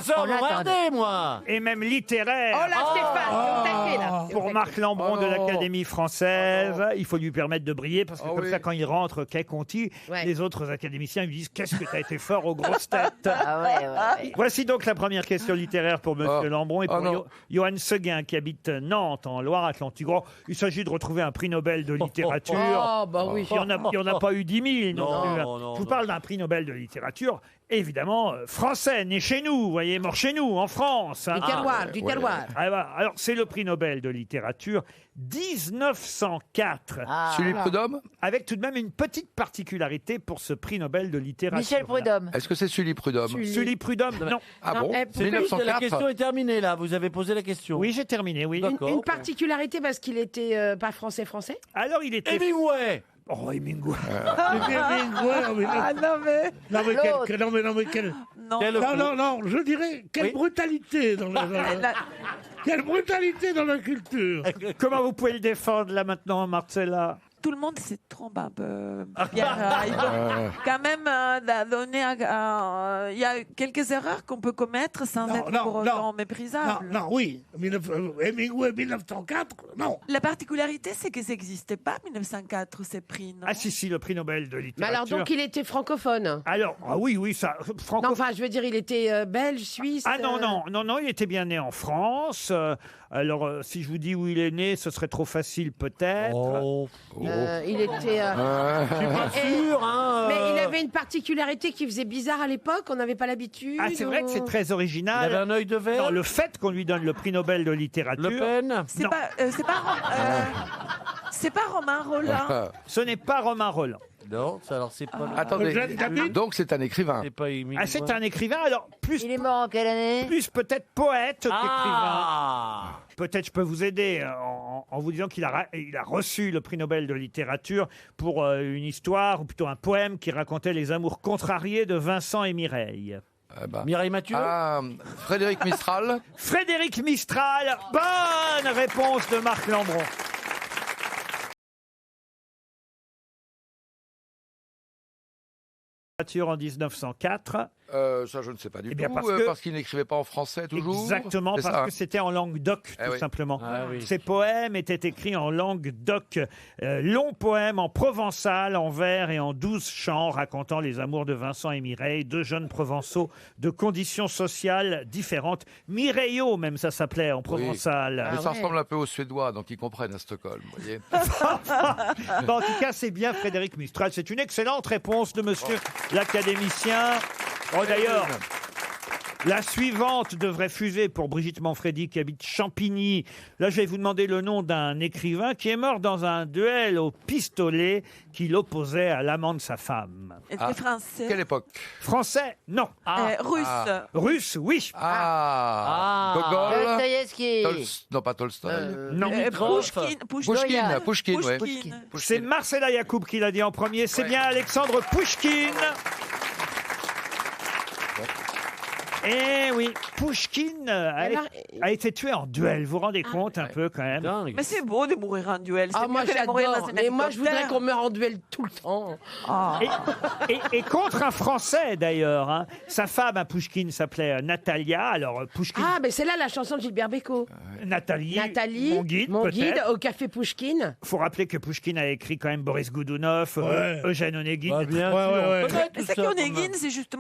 ça, on m'a regardé, moi? Et même littéraires. Oh là, Stéphane, on t'a fait là. Pour Marc Lambron de l'Académie française, il faut lui permettre de briller parce que comme ça, quand il rentre, qu'est Conti, les autres académiciens lui disent qu'est-ce que t'as été fort aux grosses têtes. Voici donc la première question littéraire pour Monsieur Lambron et pour Johan Seguin qui habite Nantes en Loire-Atlantique. Oh, il s'agit de retrouver un prix Nobel de littérature. Oh, bah oui. Il n'y en a pas eu 10 000 non plus. Non, Je vous parle d'un prix Nobel de littérature, évidemment français, né chez nous, vous voyez, mort chez nous, en France. Du terroir, du terroir. Alors, c'est le prix Nobel de littérature 1904. Sully Prudhomme? Avec tout de même une petite particularité pour ce prix Nobel de littérature. Michel Prudhomme. Est-ce que c'est Sully Prudhomme? Sully Prudhomme, non. Ah bon? La 1904. question est terminée, là. Vous avez posé la question. Oui, j'ai terminé, oui. Une particularité parce qu'il était pas français. Alors, il était... Hemingway. Oh, Hemingway. Ah non mais... Non, je dirais, quelle brutalité dans Quelle brutalité dans la culture. Comment vous pouvez le défendre, là, maintenant, Marcella? tout le monde se trompe un peu. Pierre. Il faut quand même donner. Il y a quelques erreurs qu'on peut commettre sans être pour autant méprisable. Non, oui. Hemingway 1904, non. La particularité, c'est que ça n'existait pas 1904, ces prix. Non Ah si, le prix Nobel de Mais littérature. alors, donc, il était francophone. Alors, oui, ça. Non, enfin, je veux dire, il était belge, suisse. Ah non, il était bien né en France. Alors, si je vous dis où il est né, ce serait trop facile peut-être. Il était. Je suis pas sûr, hein. Mais il avait une particularité qui faisait bizarre à l'époque, on n'avait pas l'habitude. Ah, c'est vrai que c'est très original. Il avait un œil de verre. Non, le fait qu'on lui donne le prix Nobel de littérature. Le Pen. C'est pas Romain Roland. Ce n'est pas Romain Roland. Non, alors c'est pas. Attendez, donc c'est un écrivain. C'est pas Émile Ah, c'est Loin. un écrivain, alors plus. Il est mort en quelle année? Plus peut-être poète qu'écrivain. Ah. Peut-être je peux vous aider en vous disant qu'il a reçu le prix Nobel de littérature pour une histoire, ou plutôt un poème qui racontait les amours contrariés de Vincent et Mireille. Mireille Mathieu. Frédéric Mistral. Frédéric Mistral, bonne réponse de Marc Lambron. En 1904. Ça, je ne sais pas du Eh bien, tout. parce que- qu'il n'écrivait pas en français toujours. Exactement, C'est parce ça, que c'était en langue doc, tout oui. simplement. Ah oui. Ces poèmes étaient écrits en langue doc. Longs poèmes en provençal, en vers et en 12 chants racontant les amours de Vincent et Mireille, deux jeunes Provençaux de conditions sociales différentes. Mireillot, même ça s'appelait en provençal. Mais ça ressemble un peu aux Suédois, donc ils comprennent à Stockholm. Vous voyez. Bon, en tout cas, c'est bien Frédéric Mistral. C'est une excellente réponse de monsieur l'académicien. Oh, d'ailleurs, la suivante devrait fuser pour Brigitte Manfredi qui habite Champigny. Là, je vais vous demander le nom d'un écrivain qui est mort dans un duel au pistolet qui l'opposait à l'amant de sa femme. Était français. Quelle époque? Français, non. Russe. Russe, oui. Gogol. Dostoïevski. Non, pas Tolstoï. Non. Pouchkine, ouais. C'est Marcella Yacoub qui l'a dit en premier. C'est bien Alexandre Pouchkine. Eh oui, Pouchkine a été tué en duel. Vous vous rendez compte un peu quand même? Mais c'est beau de mourir en duel. Ah, moi j'adore. Mais moi je voudrais qu'on meure en duel tout le temps. Et contre un Français d'ailleurs. Hein. Sa femme à Pouchkine s'appelait Natalia. Alors Pouchkine. Ah, mais c'est là la chanson de Gilbert Bécaud. Nathalie, mon guide peut-être. au café Pouchkine. Faut rappeler que Pouchkine a écrit quand même Boris Goudounov, Eugène Onegin. Bah, bien sûr. Mais c'est qu'Onegin,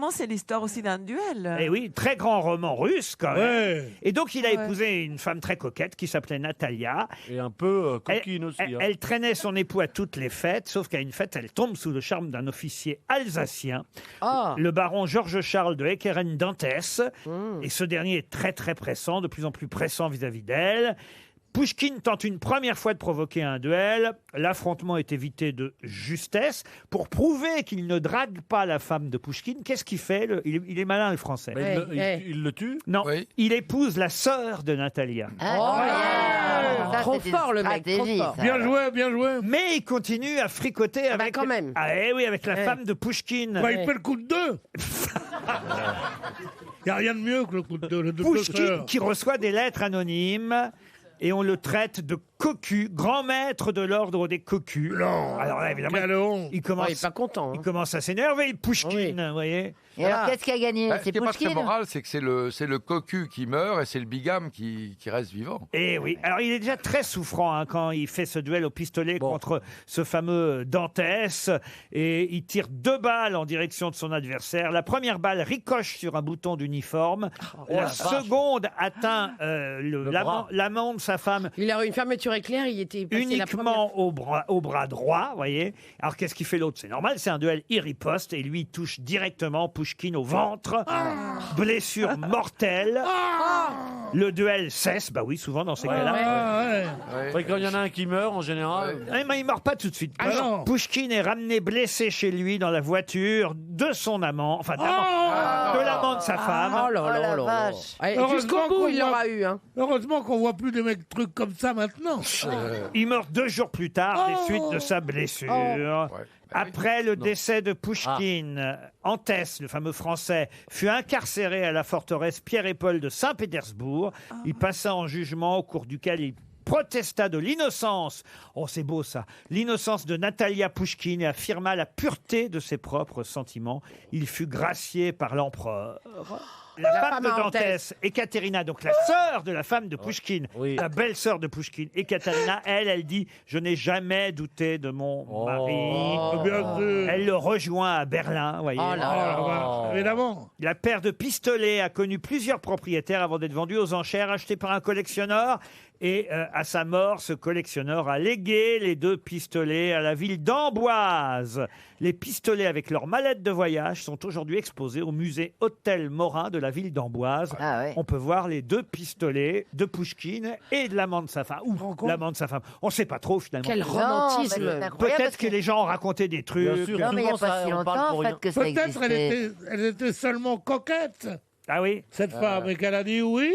c'est l'histoire aussi d'un duel. Et oui, très grand roman russe quand même. Ouais. Et donc il a épousé une femme très coquette qui s'appelait Natalia. Et un peu coquine aussi. hein. Elle traînait son époux à toutes les fêtes, sauf qu'à une fête, elle tombe sous le charme d'un officier alsacien, le baron Georges Charles de Équerenne-Dantès. Et ce dernier est très très pressant, de plus en plus pressant vis-à-vis d'elle. Pouchkine tente une première fois de provoquer un duel. L'affrontement est évité de justesse. Pour prouver qu'il ne drague pas la femme de Pouchkine, qu'est-ce qu'il fait il est malin, le Français. Il le tue? Non, il épouse la sœur de Natalia. Trop fort le mec, trop fort. Bien joué, bien joué. Mais il continue à fricoter avec, quand même. avec la femme de Pouchkine. Bah, il fait le coup de deux. Il n'y a rien de mieux que le coup de deux. Le Pouchkine qui reçoit des lettres anonymes. Et on le traite de cocu, grand maître de l'ordre des cocus. Non. Alors là, évidemment, il commence, il est pas content. il commence à s'énerver, le Pouchkine, vous voyez. Et alors, qu'est-ce qui a gagné? Ce C'est qui n'est pas très Pouchkine? moral, c'est que c'est le cocu qui meurt et c'est le bigame qui reste vivant. Et oui, alors il est déjà très souffrant hein, quand il fait ce duel au pistolet contre ce fameux Dantès. Et il tire 2 balles en direction de son adversaire. La première balle ricoche sur un bouton d'uniforme. La seconde atteint l'amant de sa femme. Il a eu une fermeture éclair, il était passé Uniquement au bras droit, vous voyez. Alors qu'est-ce qu'il fait l'autre? C'est normal, c'est un duel, il riposte et lui il touche directement Pouchkine au ventre. Blessure mortelle. Le duel cesse, bah oui, souvent dans ces cas-là. Quand il y en a un qui meurt, en général. Mais il meurt pas tout de suite. Pouchkine est ramené blessé chez lui dans la voiture de son amant, enfin de l'amant de sa femme. Oh là là. Jusqu'au bout, il l'aura eu. Hein. Heureusement qu'on voit plus des mecs trucs comme ça maintenant. Il meurt 2 jours plus tard des suites de sa blessure. Après le décès de Pouchkine, Antès, le fameux Français, fut incarcéré à la forteresse Pierre et Paul de Saint-Pétersbourg. Il passa en jugement au cours duquel il protesta de l'innocence. Oh, c'est beau ça. L'innocence de Natalia Pouchkine et affirma la pureté de ses propres sentiments. Il fut gracié par l'empereur. La femme de Dantès, Ekaterina, donc la sœur de la femme de Pouchkine, la belle-sœur de Pouchkine, Ekaterina, elle dit « Je n'ai jamais douté de mon mari. Bien sûr. Elle le rejoint à Berlin, vous voyez. Évidemment. La paire de pistolets a connu plusieurs propriétaires avant d'être vendue aux enchères, achetée par un collectionneur. Et à sa mort, ce collectionneur a légué les 2 pistolets à la ville d'Amboise. Les pistolets avec leurs mallettes de voyage sont aujourd'hui exposés au musée Hôtel Morin de la ville d'Amboise. On peut voir les 2 pistolets de Pouchkine et de l'amant de sa femme. Ou l'amant de sa femme. On ne sait pas trop finalement. Quel romantisme. Peut-être que les gens ont raconté des trucs. Bien sûr, Non, mais il n'y a pas si longtemps, en fait, que ça Peut-être existait. elle était seulement coquette, Ah oui. cette femme, et qu'elle a dit oui.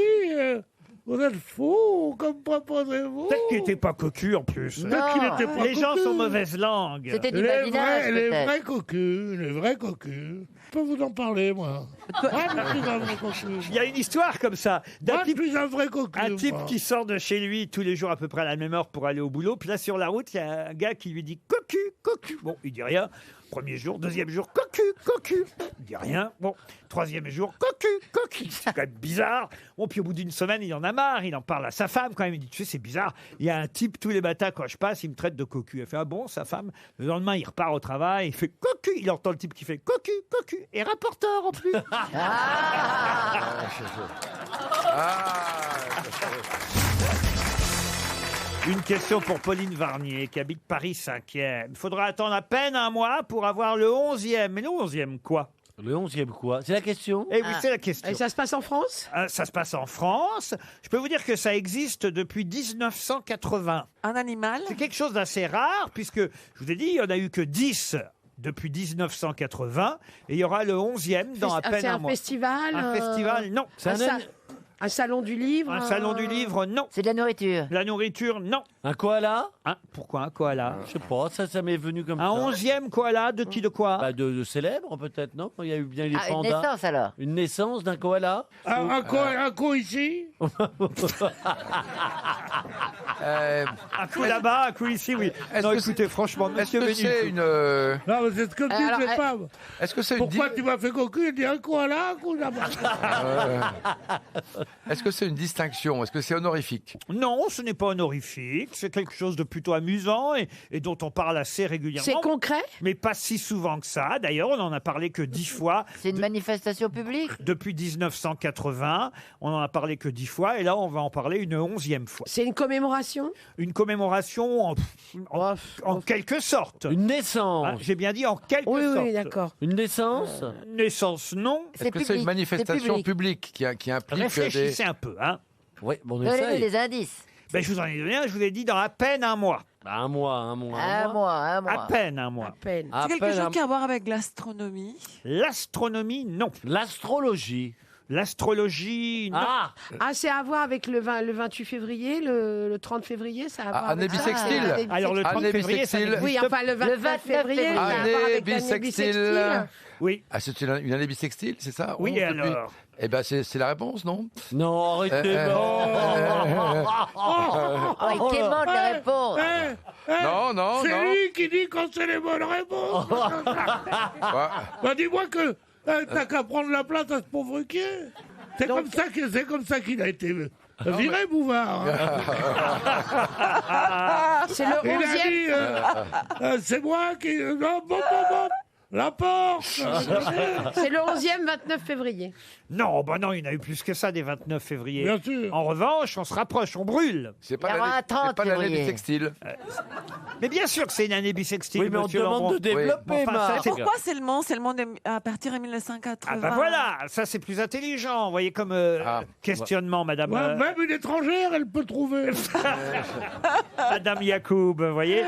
Vous êtes fou, comme proposez-vous. Peut-être qu'il n'était pas cocu en plus. Peut-être qu'il n'était pas Les gens cocu. sont mauvaise langue. C'était du Les badinage, vrais peut-être. cocus, les vrais cocus. Je peux vous en parler, moi. Moi, je suis un vrai cocu. Il y a une histoire comme ça. Moi, je suis un vrai cocu. Un type moi. qui sort de chez lui tous les jours à peu près à la même heure pour aller au boulot. Puis là, sur la route, il y a un gars qui lui dit « Cocu, cocu ». Bon, il dit rien. Premier jour, deuxième jour, cocu, cocu. Il dit rien. Bon, troisième jour, cocu, cocu. C'est quand même bizarre. Bon, puis au bout d'une semaine, il en a marre. Il en parle à sa femme quand même. Il dit, tu sais, c'est bizarre. Il y a un type tous les matins quand je passe, il me traite de cocu. Elle fait, ah bon, sa femme. Le lendemain, il repart au travail. Il fait cocu. Il entend le type qui fait cocu, cocu. Et rapporteur en plus. Une question pour Pauline Varnier, qui habite Paris 5e. Il faudra attendre à peine un mois pour avoir le 11e. Mais le 11e quoi? Le 11e quoi? C'est la question? Eh oui, c'est la question. Et ça se passe en France? Ça se passe en France. Je peux vous dire que ça existe depuis 1980. Un animal? C'est quelque chose d'assez rare, puisque, je vous ai dit, il n'y en a eu que 10 depuis 1980. Et il y aura le 11e dans à peine C'est un un mois. festival? Un festival, non. Un salon du livre? Un salon du livre, non. C'est de la nourriture. La nourriture, non. Un koala? Pourquoi un koala? Je sais pas, ça m'est venu comme Un ça. 11e koala, de qui, de quoi? Bah de célèbre peut-être, non? Il y a eu bien les Ah, une pandas. naissance alors? Une naissance d'un koala? Un co ici? Un coup là-bas, un coup ici, oui. Non, écoutez, franchement, Est-ce monsieur que c'est Bénichou. une... Non, mais c'est ce que Alors, dit les femmes. Est-ce que c'est une... Pourquoi tu m'as fait cocu? Il dit un koala, un coup là-bas. Est-ce que c'est une distinction? Est-ce que c'est honorifique? Non, ce n'est pas honorifique. C'est quelque chose de plutôt amusant et dont on parle assez régulièrement. C'est concret? Mais pas si souvent que ça. D'ailleurs, on en a parlé que 10 fois. C'est une manifestation publique? Depuis 1980, on en a parlé que 10 fois. Et là, on va en parler une 11e fois. C'est une commémoration? Une commémoration en quelque sorte. Une naissance? J'ai bien dit en quelque Oui, sorte. oui, d'accord. Une naissance? Naissance, non. Est-ce que c'est une manifestation publique qui implique Réfléchissez un peu, hein. Oui, bon, on Donnez-nous essaye. des indices. Ben, je vous en ai donné un, je vous ai dit dans à peine un mois. Un mois, un mois. Un mois. À peine un mois. Peine. À C'est quelque peine chose un- qui a à voir avec l'astronomie. L'astronomie, non. L'astrologie. L'astrologie, non. Ah, c'est à voir avec le 28 février, le 30 février, ça a à voir Année avec ça? bissextile. Alors le 30 Année février, ça bissextile. n'existe Oui, enfin le 29 février, ça a à voir Année avec l'année bissextile. bissextile. Oui. Ah, c'est une année bissextile, c'est ça? Oui, 11 depuis- alors. Eh ben, c'est la réponse, non? Non, arrêtez. Oh, il quémande les réponses. Non, non, C'est non. lui qui dit quand c'est les bonnes réponses. Bah, dis-moi que t'as qu'à prendre la place à ce pauvre Ruquier. C'est comme ça qu'il a été viré, Bouvard. C'est le Il a 11e. dit, c'est moi qui... Non, bon, la porte. C'est le 11e 29 février. Non, bah non, il y en a eu plus que ça des 29 février. Bien sûr. En revanche, on se rapproche, on brûle. C'est Il y aura un 30 pas l'année février. bissextile. Mais bien sûr que c'est une année bissextile, Oui, mais on monsieur demande Lambron. de développer, Oui. Enfin, ça, Marc. c'est- Pourquoi c'est le monde? C'est le monde à partir de 1980. Ah bah voilà, ça c'est plus intelligent, vous voyez, comme questionnement, madame, Ouais, même une étrangère, elle peut trouver. madame Yacoub, vous voyez.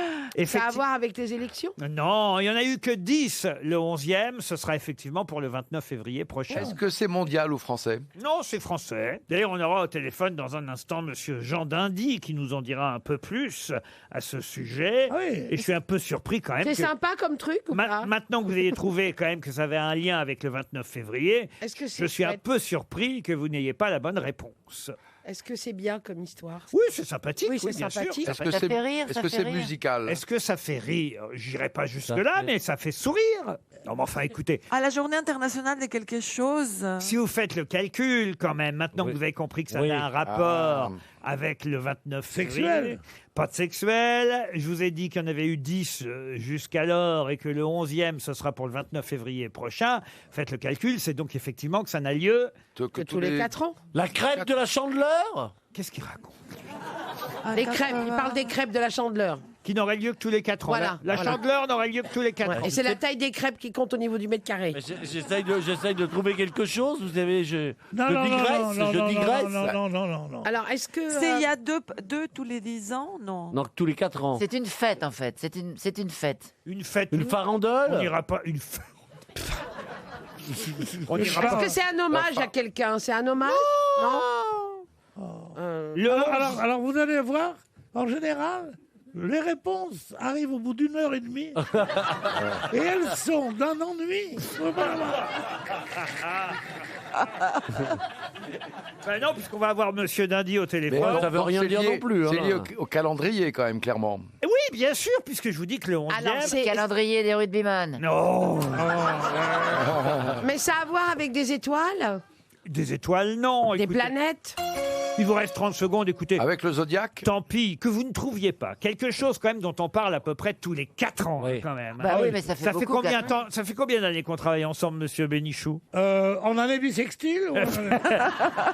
Ça a à voir avec les élections? Non, il n'y en a eu que 10 le 11e, ce sera effectivement pour le 29 février prochain. Est-ce que c'est mondial ou français? Non, c'est français. D'ailleurs, on aura au téléphone dans un instant monsieur Jean Dindy qui nous en dira un peu plus à ce sujet. Et je suis un peu surpris quand même. C'est que- sympa comme truc ou pas? Maintenant que vous ayez trouvé quand même que ça avait un lien avec le 29 février, Est-ce que c'est je suis un chouette? peu surpris que vous n'ayez pas la bonne réponse. Est-ce que c'est bien comme histoire? Oui, c'est sympathique. Oui, c'est bien sûr. sympathique. Est-ce que c'est musical? Est-ce que ça fait rire? J'irai pas jusque-là, mais ça fait sourire. Non, mais enfin, écoutez, À la journée internationale de quelque chose. si vous faites le calcul quand même, maintenant que vous avez compris que ça Oui. a un rapport avec le 29 Sexuel. février, pas de sexuel. Je vous ai dit qu'il y en avait eu 10 jusqu'alors et que le 11e, ce sera pour le 29 février prochain. Faites le calcul, c'est donc effectivement que ça n'a lieu Que tous les 4 ans. La crêpe de la Chandeleur? Qu'est-ce qu'il raconte? Les crêpes, il parle des crêpes de la Chandeleur. Qui n'aurait lieu que tous les 4 ans. Voilà, La voilà. Chandeleur n'aurait lieu que tous les 4 ans. Et c'est la taille des crêpes qui compte au niveau du mètre carré. Mais J'essaye de trouver quelque chose, vous savez, je Non, digresse. non. Alors, est-ce que... C'est il y a deux tous les 10 ans, non? Non, tous les 4 ans. C'est une fête en fait. C'est une fête. Une fête. Une On farandole? n'ira pas une fête. On n'ira Est-ce pas. que c'est un hommage à quelqu'un? C'est un hommage? Non. Alors, vous allez voir, en général, les réponses arrivent au bout d'une heure et demie. Et elles sont d'un ennui. Ben non, puisqu'on va avoir Monsieur Dindy au téléphone. Mais ça veut rien dire non plus. C'est hein. lié au calendrier, quand même, clairement. Oui, bien sûr, puisque je vous dis que le 11e... Alors, c'est- Calendrier des rugbyman. Non. Mais ça a à voir avec des étoiles? Des étoiles, non. Des Écoutez, planètes? il vous reste 30 secondes, écoutez. Avec le zodiaque? Tant pis que vous ne trouviez pas. Quelque chose quand même dont on parle à peu près tous les 4 ans, Oui. quand même. Bah oui, mais ça fait beaucoup, combien 4 ans. Ça fait combien d'années qu'on travaille ensemble, Monsieur Bénichou? En année bissextile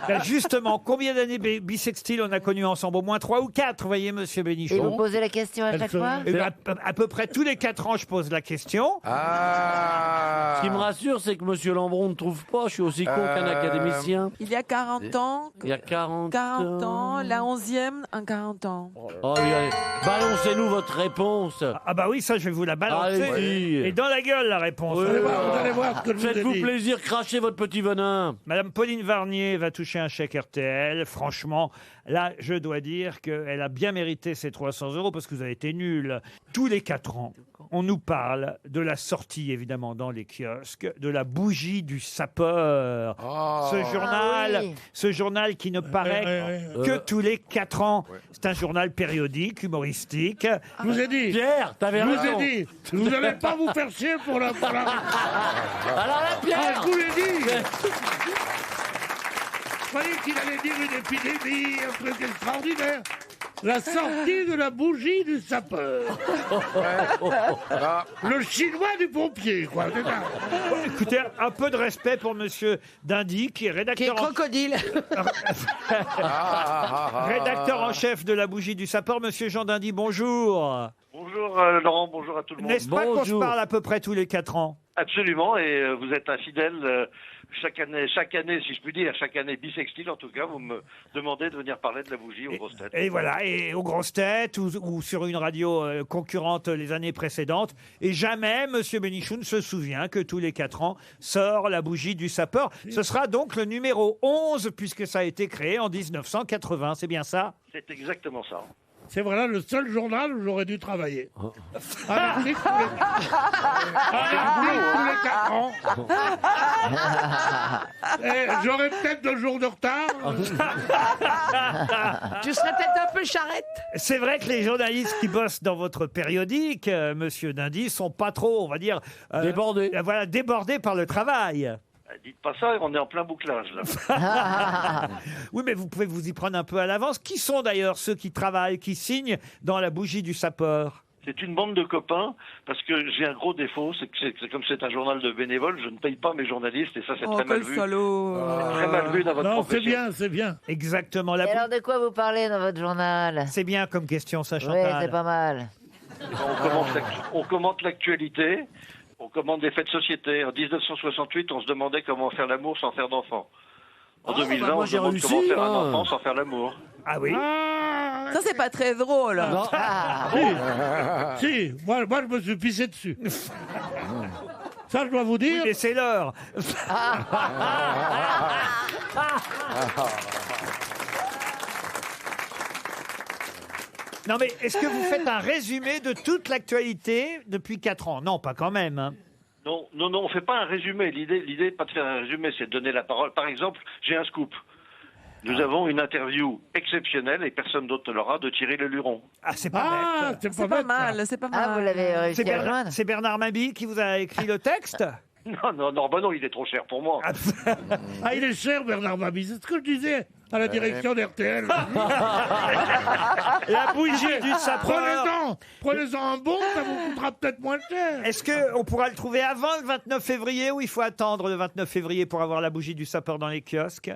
Ben justement, combien d'années bissextiles on a connu ensemble? Au moins 3 ou 4, voyez, Monsieur Et Bénichou. vous posez la question à chaque fois? Eh ben, à peu près tous les 4 ans, je pose la question. Ah. Ce qui me rassure, c'est que Monsieur Lambron ne trouve pas. Je suis aussi con qu'un académicien. Il y a 40 ans. Il y a 40 ans, la 11e en 40 ans. Oh, oui, allez. Balancez-nous votre réponse. Ah bah oui, ça, je vais vous la balancer. Allez-y. Et dans la gueule, la réponse. Oui. Vous allez voir ce que je vous ai Faites-vous dit. plaisir, crachez votre petit venin. Madame Pauline Varnier va toucher un chèque RTL. Franchement, là, je dois dire qu'elle a bien mérité ses 300 € parce que vous avez été nuls. Tous les 4 ans, on nous parle de la sortie, évidemment, dans les kiosques, de la bougie du sapeur. Oh. Ce journal qui ne paraît que tous les 4 ans. C'est un journal périodique, humoristique. Je vous ai dit. Pierre, t'avais Je vous raison. ai dit. Vous n'allez pas vous faire chier pour la... Alors là, Pierre. Ah, je vous l'ai dit. Je croyais qu'il allait dire une épidémie, un truc extraordinaire. La sortie de la bougie du sapeur. Le chinois du pompier, quoi. C'est ça. Écoutez, un peu de respect pour Monsieur Dindy, qui est Qui est rédacteur, crocodile. rédacteur en chef de la bougie du sapeur. Monsieur Jean Dindy, bonjour. Bonjour Laurent, bonjour à tout le monde. N'est-ce pas qu'on se Bonjour. parle à peu près tous les 4 ans? Absolument, et vous êtes un fidèle chaque année, si je puis dire, chaque année bissextile en tout cas, vous me demandez de venir parler de la bougie aux grosses têtes. Et voilà, et aux grosses têtes ou sur une radio concurrente les années précédentes. Et jamais Monsieur Bénichou ne se souvient que tous les 4 ans sort la bougie du sapeur. Ce sera donc le numéro 11 puisque ça a été créé en 1980, c'est bien ça? C'est exactement ça. C'est voilà le seul journal où j'aurais dû travailler. Un article tous les 4 ans. Et j'aurais peut-être 2 jours de retard. Tu serais peut-être un peu charrette. C'est vrai que les journalistes qui bossent dans votre périodique, Monsieur Dindy, sont pas trop, on va dire... Débordés. Voilà, débordés par le travail. Dites pas ça, on est en plein bouclage là. Oui, mais vous pouvez vous y prendre un peu à l'avance. Qui sont d'ailleurs ceux qui travaillent, qui signent dans la bougie du sapeur? C'est une bande de copains, parce que j'ai un gros défaut, c'est que c'est comme c'est un journal de bénévoles, je ne paye pas mes journalistes, et ça c'est très mal vu. Très mal vu dans votre Non, c'est profession. bien, c'est bien. Exactement. Et alors de quoi vous parlez dans votre journal? C'est bien comme question, ça, Oui, Chantal. c'est pas mal. On commente l'actualité, on commente des faits de société. En 1968, on se demandait comment faire l'amour sans faire d'enfant. En 2020, moi, on se j'ai demande réussi, comment faire hein. un enfant sans faire l'amour. Ah oui. Ça, c'est pas très drôle. Non. Si, moi je me suis pissé dessus. Ça, je dois vous Oui, dire. mais c'est l'heure. Non, mais est-ce que vous faites un résumé de toute l'actualité depuis 4 ans? Non, pas quand même. Hein. Non, on fait pas un résumé. L'idée n'est pas de faire un résumé, c'est de donner la parole. Par exemple, j'ai un scoop. Nous avons une interview exceptionnelle, et personne d'autre ne l'aura, de Thierry Leluron. Ah, c'est pas bête. c'est C'est pas mal, c'est pas mal. Ah, vous l'avez réussi C'est à joindre. c'est Bernard Mabille qui vous a écrit le texte? Non, il est trop cher pour moi. Ah, il est cher, Bernard Mabille. C'est ce que je disais à la direction d'RTL. La bougie du sapeur. Prenez-en un bon, ça vous coûtera peut-être moins cher. Est-ce qu'on pourra le trouver avant le 29 février ou il faut attendre le 29 février pour avoir la bougie du sapeur dans les kiosques?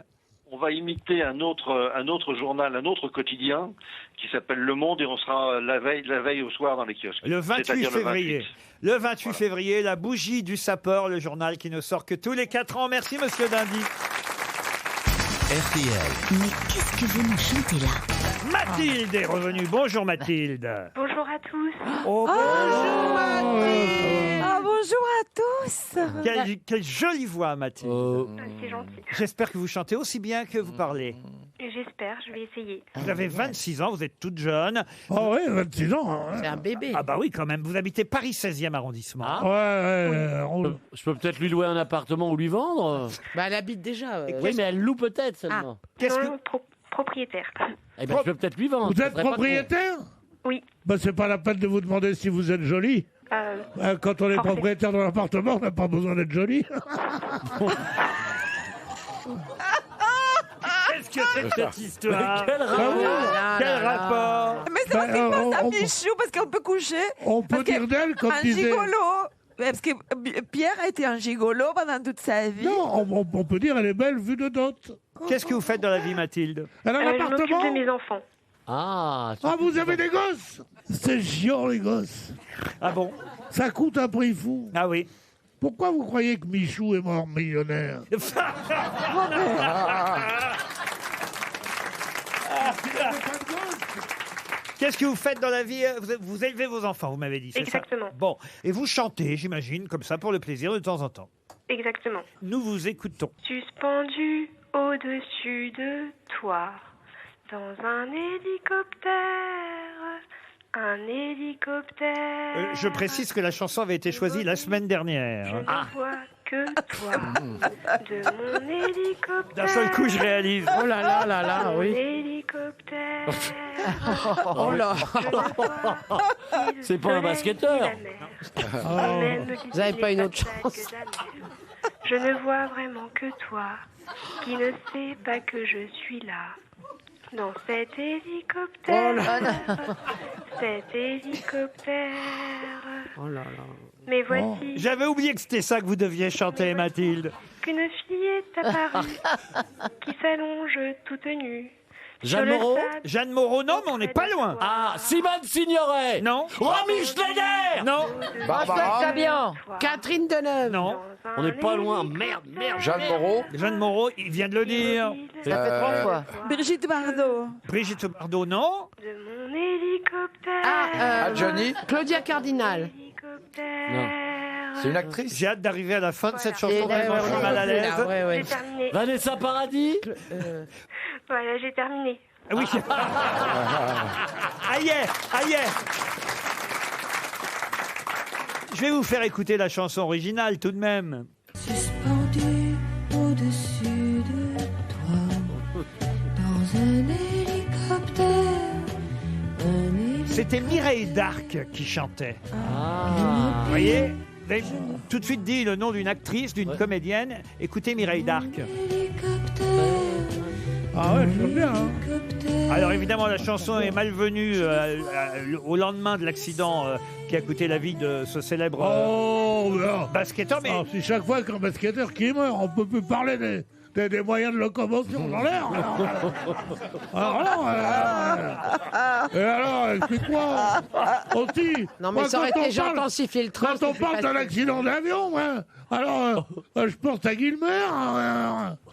On va imiter un autre journal, un autre quotidien qui s'appelle Le Monde, et on sera la veille au soir dans les kiosques. Le 28 C'est-à-dire février. Le 28 février, la bougie du sapeur, le journal qui ne sort que tous les 4 ans. Merci, monsieur Dindy. RTL. Mais qu'est-ce que vous nous chantez là? Mathilde est revenue. Bonjour, Mathilde. Bonjour à tous. Oh, bonjour Mathilde. Ah, bonjour à tous. Quelle jolie voix, Mathilde. C'est gentil. J'espère que vous chantez aussi bien que vous parlez. J'espère, je vais essayer. Vous avez 26 ans, vous êtes toute jeune. Oh oui, 26 ans. C'est un bébé. Ah bah oui, quand même. Vous habitez Paris 16e arrondissement. Je peux peut-être lui louer un appartement ou lui vendre. Bah, elle habite déjà. Oui, mais elle loue peut-être seulement. Non, propriétaire. Eh ben, je peux peut-être lui vendre. Vous êtes propriétaire? Oui. Bah, c'est pas la peine de vous demander si vous êtes jolie. Quand on est propriétaire d'un appartement, on n'a pas besoin d'être jolie. Qu'est-ce que c'est que cette histoire? Quel rapport? Quel rapport? Mais c'est parce qu'il pense à Michou, parce qu'on peut coucher. On peut dire d'elle comme un disait... gigolo. Parce que Pierre a été un gigolo pendant toute sa vie. Non, on peut dire elle est belle vue de dot. Qu'est-ce que vous faites dans la vie, Mathilde? Elle a un Je m'occupe appartement? de mes enfants. Ah, vous avez des gosses? C'est chiant, les gosses. Ah bon? Ça coûte un prix fou. Ah oui. Pourquoi vous croyez que Michou est mort millionnaire? Qu'est-ce que vous faites dans la vie? Vous élevez vos enfants, vous m'avez dit, c'est ça? Exactement. Bon, et vous chantez, j'imagine, comme ça, pour le plaisir de temps en temps. Exactement. Nous vous écoutons. Suspendu au-dessus de toi, dans un hélicoptère, Je précise que la chanson avait été choisie la semaine dernière. Je ne vois que toi, de mon hélicoptère. D'un seul coup, je réalise. Oh là là là là, oui. Hélicoptère. Oh là. c'est pas un basketteur. Vous n'avez pas une autre chance. Je ne vois vraiment que toi, qui ne sais pas que je suis là. Dans cet hélicoptère, cet hélicoptère. Oh là là. Mais voici J'avais oublié que c'était ça que vous deviez chanter, Mathilde. qu'une fille est apparue, qui s'allonge toute nue. Jeanne Moreau? Jeanne Moreau, non, mais on n'est pas loin. Ah, Simone Signoret? Non. Romy Schneider? Non. François Sabian? Catherine Deneuve? Non. On n'est pas loin. Merde. Jeanne Moreau. Jeanne Moreau, il vient de le dire. Ça fait 3 fois. Brigitte Bardot. Brigitte Bardot, non. De mon hélicoptère. Johnny. Claudia Cardinal. C'est une actrice. J'ai hâte d'arriver à la fin de cette chanson. Et Vraiment, je suis mal à l'aise. J'ai terminé. Vanessa Paradis? Voilà, j'ai terminé. Ah oui. Aïe, aïe. Je vais vous faire écouter la chanson originale tout de même. Suspendu au-dessus de toi, dans un hélicoptère. C'était Mireille d'Arc qui chantait. Ah. Vous voyez, vous avez tout de suite dit le nom d'une actrice, d'une comédienne. Écoutez Mireille d'Arc. Ah ouais, je l'aime bien. Hein. Alors évidemment, la chanson est malvenue au lendemain de l'accident qui a coûté la vie de ce célèbre basketteur. Mais si chaque fois qu'un basketteur qui meurt, on peut plus parler des moyens de locomotion dans l'air. Et alors, explique-moi aussi. Non, mais ça aurait été intensifié le train. Quand on parle d'un accident d'avion, alors je pense à Guilmer.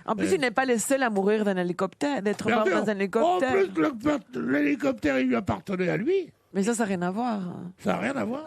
En plus, il n'est pas le seul à mourir d'un hélicoptère, d'être mort dans un hélicoptère. En plus, l'hélicoptère, il lui appartenait à lui. Mais ça n'a rien à voir. Ça n'a rien à voir.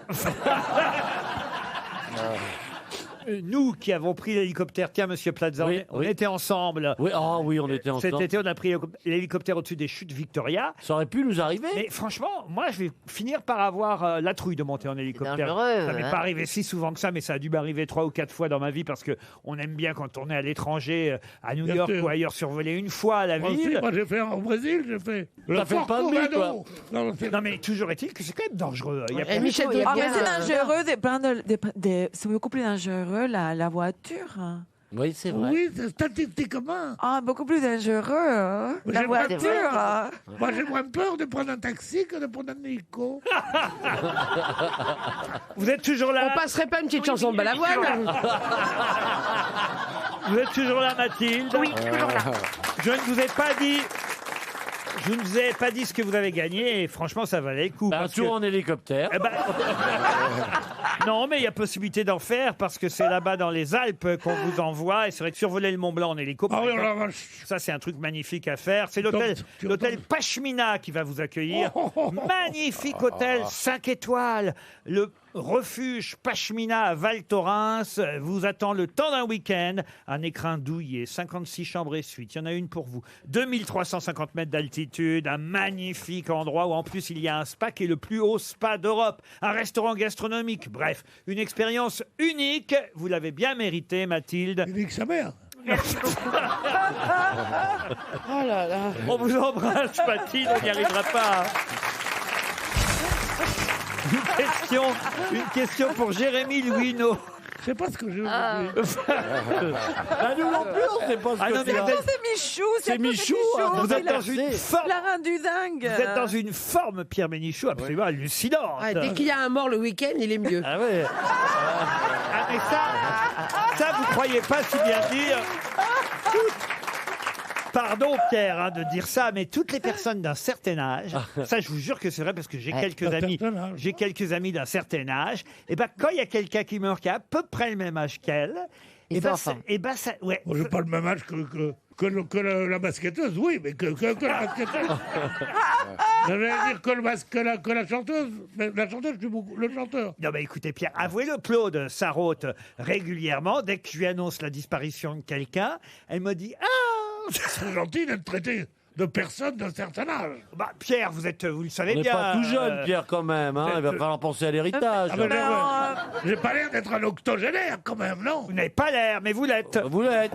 Nous qui avons pris l'hélicoptère, tiens, monsieur Plaza, Oui, on oui. était ensemble. Oui, oui, on était ensemble. Cet été, on a pris l'hélicoptère au-dessus des chutes Victoria. Ça aurait pu nous arriver. Mais franchement, moi, je vais finir par avoir la trouille de monter en hélicoptère. dangereux, Ça m'est hein. pas arrivé si souvent que ça, mais ça a dû m'arriver 3 ou 4 fois dans ma vie parce que on aime bien quand on est à l'étranger, à New Bien York sûr. ou ailleurs, survoler une fois la Moi aussi, ville. moi j'ai fait au Brésil, j'ai fait le fait Fort pas de nuit, Corrado. Non, Non, mais toujours est-il que c'est quand même dangereux. Il y a Et Michel Ah, mais Drucker, c'est dangereux de prendre c'est beaucoup plus dangereux la voiture. Hein. Oui, c'est vrai. Oui, c'est statistiquement. Ah, beaucoup plus dangereux hein, Mais la j'ai pas voiture. peur. Hein. Moi j'ai moins peur de prendre un taxi que de prendre un hélico. Vous êtes toujours là? On passerait pas une petite chanson de Balavoine? Vous êtes toujours là, Mathilde? Oui, toujours là. Je ne vous ai pas dit. Je ne vous ai pas dit ce que vous avez gagné et franchement, ça valait le coup. Un parce tour que- en hélicoptère. Eh ben, non, mais il y a possibilité d'en faire parce que c'est là-bas dans les Alpes qu'on vous envoie. Et c'est vrai que survoler le Mont Blanc en hélico, par Ah oui, oh la exemple, vache. ça c'est un truc magnifique à faire. C'est l'hôtel Pashmina qui va vous accueillir. Magnifique hôtel 5 étoiles. Le refuge Pashmina à Val Thorens vous attend le temps d'un week-end. Un écrin douillet, 56 chambres et suites. Il y en a une pour vous. 2350 mètres d'altitude, un magnifique endroit où en plus il y a un spa qui est le plus haut spa d'Europe. Un restaurant gastronomique. Bref, une expérience unique. Vous l'avez bien mérité, Mathilde. Il dit que sa mère. Oh là là. On vous embrasse, Mathilde, on n'y arrivera pas. Une question pour Jérémy Louineau. Je sais pas ce que j'ai oublié. Ah, nous non plus, on sait pas ce Ah que non, mais c'est. vous êtes- C'est Michou, C'est Michou, hein, Vous êtes dans Il une forme. l'a rendu dingue. Vous êtes dans une forme, Pierre Bénichou, absolument hallucinante. Ah, dès qu'il y a un mort le week-end, il est mieux. Ah ouais. Ah, mais ça, vous croyez pas si bien dire. Pardon, Pierre, hein, de dire ça, mais toutes les personnes d'un certain âge, ça, je vous jure que c'est vrai parce que j'ai quelques D'un amis, certain âge. j'ai quelques amis d'un certain âge. Et ben, quand il y a quelqu'un qui meurt qui a à peu près le même âge qu'elle, Ils et ben, sont ça, ensemble. et ben, ça, ouais. Moi, j'ai pas le même âge que la basketteuse, oui, mais que la basketteuse. J'allais dire que la chanteuse. Mais la chanteuse, je suis beaucoup le chanteur. Non, mais écoutez, Pierre, avouez-le, Claude Sarraute, régulièrement, dès que je lui annonce la disparition de quelqu'un, elle me dit: ah! C'est gentil d'être traité de personnes d'un certain âge. Bah, Pierre, vous le savez On n'est bien. pas tout jeune, Pierre, quand même. Hein. Il va falloir penser à l'héritage. Ah, mais j'ai pas l'air d'être un octogénaire, quand même, non? Vous n'avez pas l'air, mais vous l'êtes. Vous l'êtes.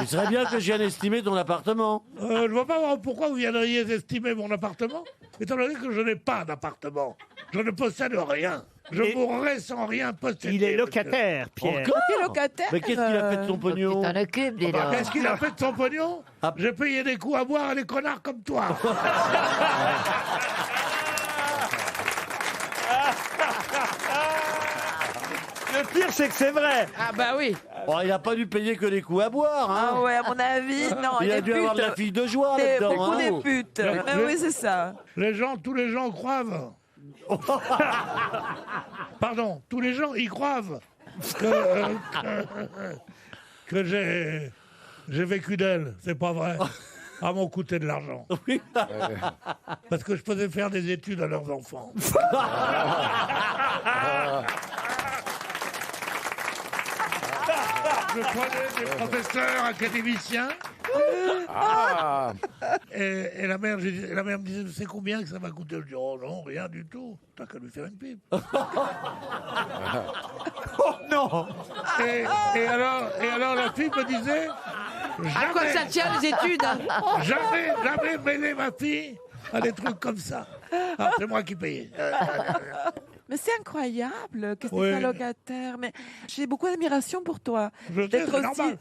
Il serait bien que je vienne estimer ton appartement. Je ne vois pas pourquoi vous viendriez estimer mon appartement, étant donné que je n'ai pas d'appartement. Je ne possède rien. Je mourrai sans rien posséder. Il est locataire, Pierre. Encore T'es locataire. Mais qu'est-ce qu'il a fait de son pognon? T'en occupes, dis donc. Qu'est-ce qu'il a fait de son pognon? J'ai payé des coups à boire à des connards comme toi. Le pire, c'est que c'est vrai. Ah bah oui. Oh, il n'a pas dû payer que des coups à boire. Hein. Ah ouais, à mon avis, non. Il a des dû avoir de la putes. fille de joie Des- là-dedans. Beaucoup hein. des putes. Mais oui, c'est ça. Tous les gens croient. Pardon, tous les gens y croient que j'ai vécu d'elle. C'est pas vrai. À m'ont coûté de l'argent. Parce que je faisais faire des études à leurs enfants. Je prenais des professeurs académiciens. Et la mère me disait: tu sais combien que ça va coûter? Je dis: oh non, rien du tout. T'as qu'à lui faire une pipe. Oh non. Et alors la fille me disait: À quoi ça tient les études? jamais mêlé ma fille à des trucs comme ça. Alors c'est moi qui payais. Mais c'est incroyable que tu Oui. sois locataire. Mais j'ai beaucoup d'admiration pour toi. Je sais, D'être c'est normal.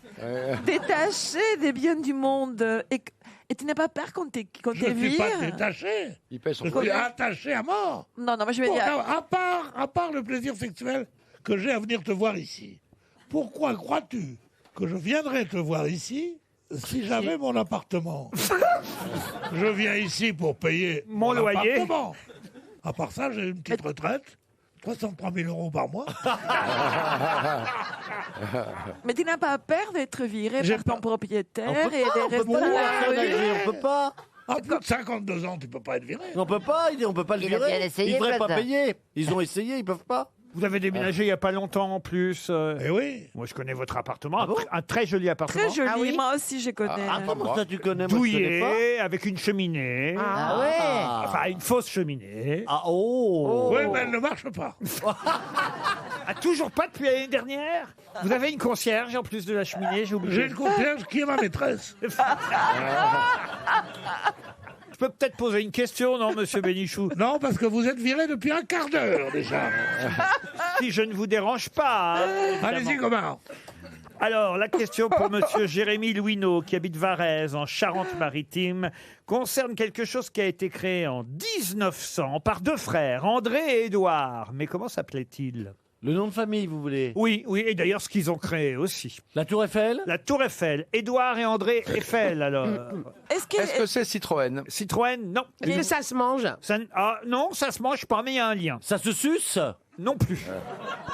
détaché des biens du monde. Et tu n'as pas peur qu'on Je te ne suis pas vire. détaché. Il paie son Je suis attaché à mort. Non, mais je vais dire. À part le plaisir sexuel que j'ai à venir te voir ici, pourquoi crois-tu que je viendrais te voir ici si j'avais mon appartement? Je viens ici pour payer Mon loyer. appartement. À part ça, j'ai une petite retraite, 303 000 euros par mois. Mais tu n'as pas peur d'être viré J'ai par ton propriétaire et des On peut pas, restaurants. on peut pas. À plus de 52 ans, tu peux pas être viré. On peut pas le Il a virer. bien essayé, Ils devraient pas Plaza. payer. Ils ont essayé, ils peuvent pas. Vous avez déménagé il n'y a pas longtemps en plus. Eh oui. Moi, je connais votre appartement. Un très joli appartement. Très joli, Ah oui moi aussi je connais. Comment ça tu connais? Moi, je connais pas. Douillet, avec une cheminée. Ah ouais. Enfin, une fausse cheminée. Ah oh. Oui, mais elle ne marche pas. Ah, toujours pas depuis l'année dernière. Vous avez une concierge en plus de la cheminée, j'ai oublié. J'ai une concierge qui est ma maîtresse. Je peux peut-être poser une question, non, monsieur Bénichou? Non, parce que vous êtes viré depuis un quart d'heure déjà. Si je ne vous dérange pas. Hein, Allez-y, Gomard. Alors, la question pour monsieur Jérémy Louineau, qui habite Varèse, en Charente-Maritime, concerne quelque chose qui a été créé en 1900 par deux frères, André et Édouard. Mais comment s'appelait-il? Le nom de famille, vous voulez? Oui, oui, et d'ailleurs ce qu'ils ont créé aussi. La Tour Eiffel? La Tour Eiffel. Édouard et André Eiffel, alors. Est-ce Est-ce que c'est Citroën? Citroën, non. Est-ce que ça se mange? Non, ça se mange pas, mais il y a un lien. Ça se suce? Non plus.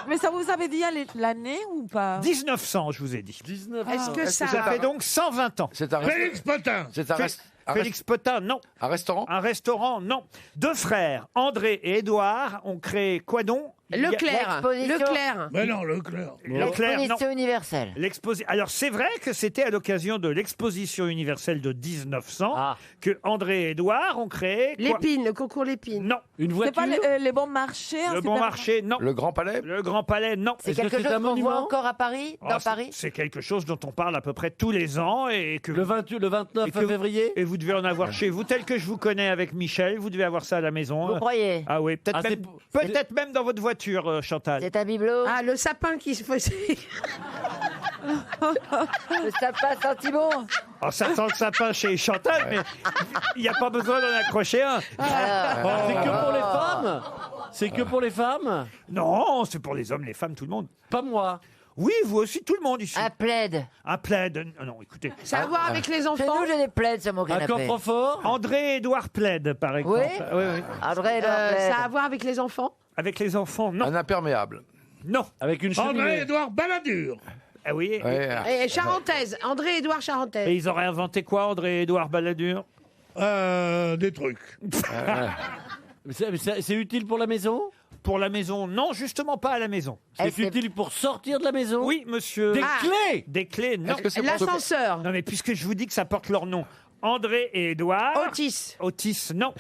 Mais ça vous avait dit l'année ou pas? 1900, je vous ai dit. 19. Est-ce que ça... Ça fait donc 120 ans. C'est un Félix Potin. C'est un Félix Potin, non. Un restaurant? Un restaurant, non. Deux frères, André et Édouard, ont créé quoi donc? Leclerc. Leclerc. Mais non, Leclerc. Leclerc, non. L'exposition universelle. Alors c'est vrai que c'était à l'occasion de l'exposition universelle de 1900 que André et Édouard ont créé quoi? L'épine, le concours l'épine. Non. Une C'est voiture? pas les bons marchés? Le bon marché, non. Le Grand Palais? Le Grand Palais, non. C'est Est-ce que quelque c'est chose un qu'on monument voit encore à Paris, dans Paris. C'est quelque chose dont on parle à peu près tous les ans et que Le 29 et que- février? et vous devez en avoir chez vous, tel que je vous connais avec Michel, vous devez avoir ça à la maison. Vous croyez? Ah oui, peut-être Ah, même, peut-être même dans votre voiture, Chantal. C'est un bibelot. Ah, le sapin qui se faisait... Le sapin sentiment. Oh, ça sent le sapin chez Chantal, mais il n'y a pas besoin d'en accrocher un. C'est que pour les femmes? C'est que pour les femmes? Non, c'est pour les hommes, les femmes, tout le monde. Pas moi. Oui, vous aussi, tout le monde ici. Un plaid. Un plaid. Non, écoutez. Ça a à voir avec les Chez enfants? nous, j'ai des plaids sur mon Un canapé. coffre-fort? André et Édouard plaid, par exemple. Oui. Oui. André, Édouard plaid. Ça a à voir avec les enfants? Avec les enfants, non. Un imperméable. Non. Avec une cheminée? André-Édouard Balladur. Ah oui. Ouais. Et Charentaise. André-Édouard Et Charentaise. ils auraient inventé quoi, André et Édouard Balladur? Des trucs. C'est utile pour la maison? Pour la maison, non, justement pas à la maison. C'est utile pour sortir de la maison? Oui, monsieur. Des clés? Des clés, non. Est-ce que c'est pour L'ascenseur. Non, mais puisque je vous dis que ça porte leur nom, André et Édouard. Otis. Otis, non.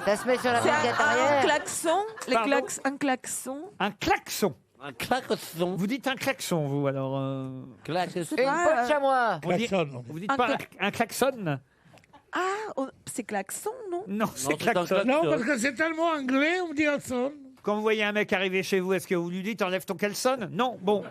Ça se met sur la C'est banquette un arrière. klaxon? Pardon Un klaxon? Un klaxon. Un klaxon. Vous dites un klaxon, vous, alors. Klaxon. Une peau de chamois. On dit- Klaxon. Vous dites Un pas cla- un klaxon? C'est klaxon, non? Non, c'est c'est un klaxon. klaxon. Non, parce que c'est tellement anglais, on me dit Hudson. Quand vous voyez un mec arriver chez vous, est-ce que vous lui dites enlève ton caleçon? Non, bon.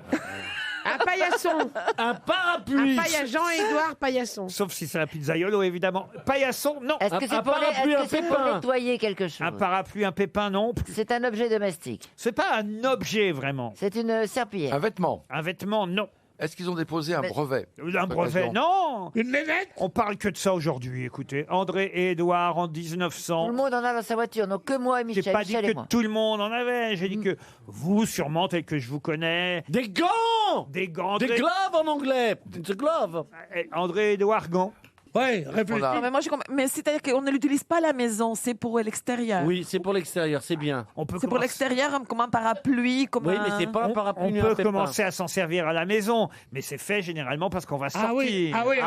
Un paillasson. Un parapluie. Jean-Édouard Paillasson. Sauf si c'est un pizzaiolo, évidemment. Paillasson, non. Est-ce que Un c'est pour, parapluie, un est-ce que c'est pour pépin. nettoyer quelque chose? Un parapluie, un pépin, non. C'est un objet domestique. C'est pas un objet, vraiment. C'est une serpillière. Un vêtement. Un vêtement, non. Est-ce qu'ils ont déposé un brevet? Un brevet, non. Une nénette? On parle que de ça aujourd'hui, écoutez. André et Édouard en Tout 1900. le monde en a dans sa voiture, donc que moi et J'ai Michel. pas dit Michel et que moi. tout le monde en avait. J'ai dit que vous, sûrement, tel que je vous connais. Des gants! Des gants. Des gloves en anglais. Des gloves. André et Édouard gants. Ouais, réfléchis. Non, mais moi, mais c'est-à-dire qu'on ne l'utilise pas à la maison, c'est pour l'extérieur. Oui, c'est pour l'extérieur, c'est bien. On peut C'est pour l'extérieur comme un parapluie, comme Oui, un... mais c'est pas un parapluie. On mais un peut pépin. commencer à s'en servir à la maison, mais c'est fait généralement parce qu'on va sortir. Ah oui,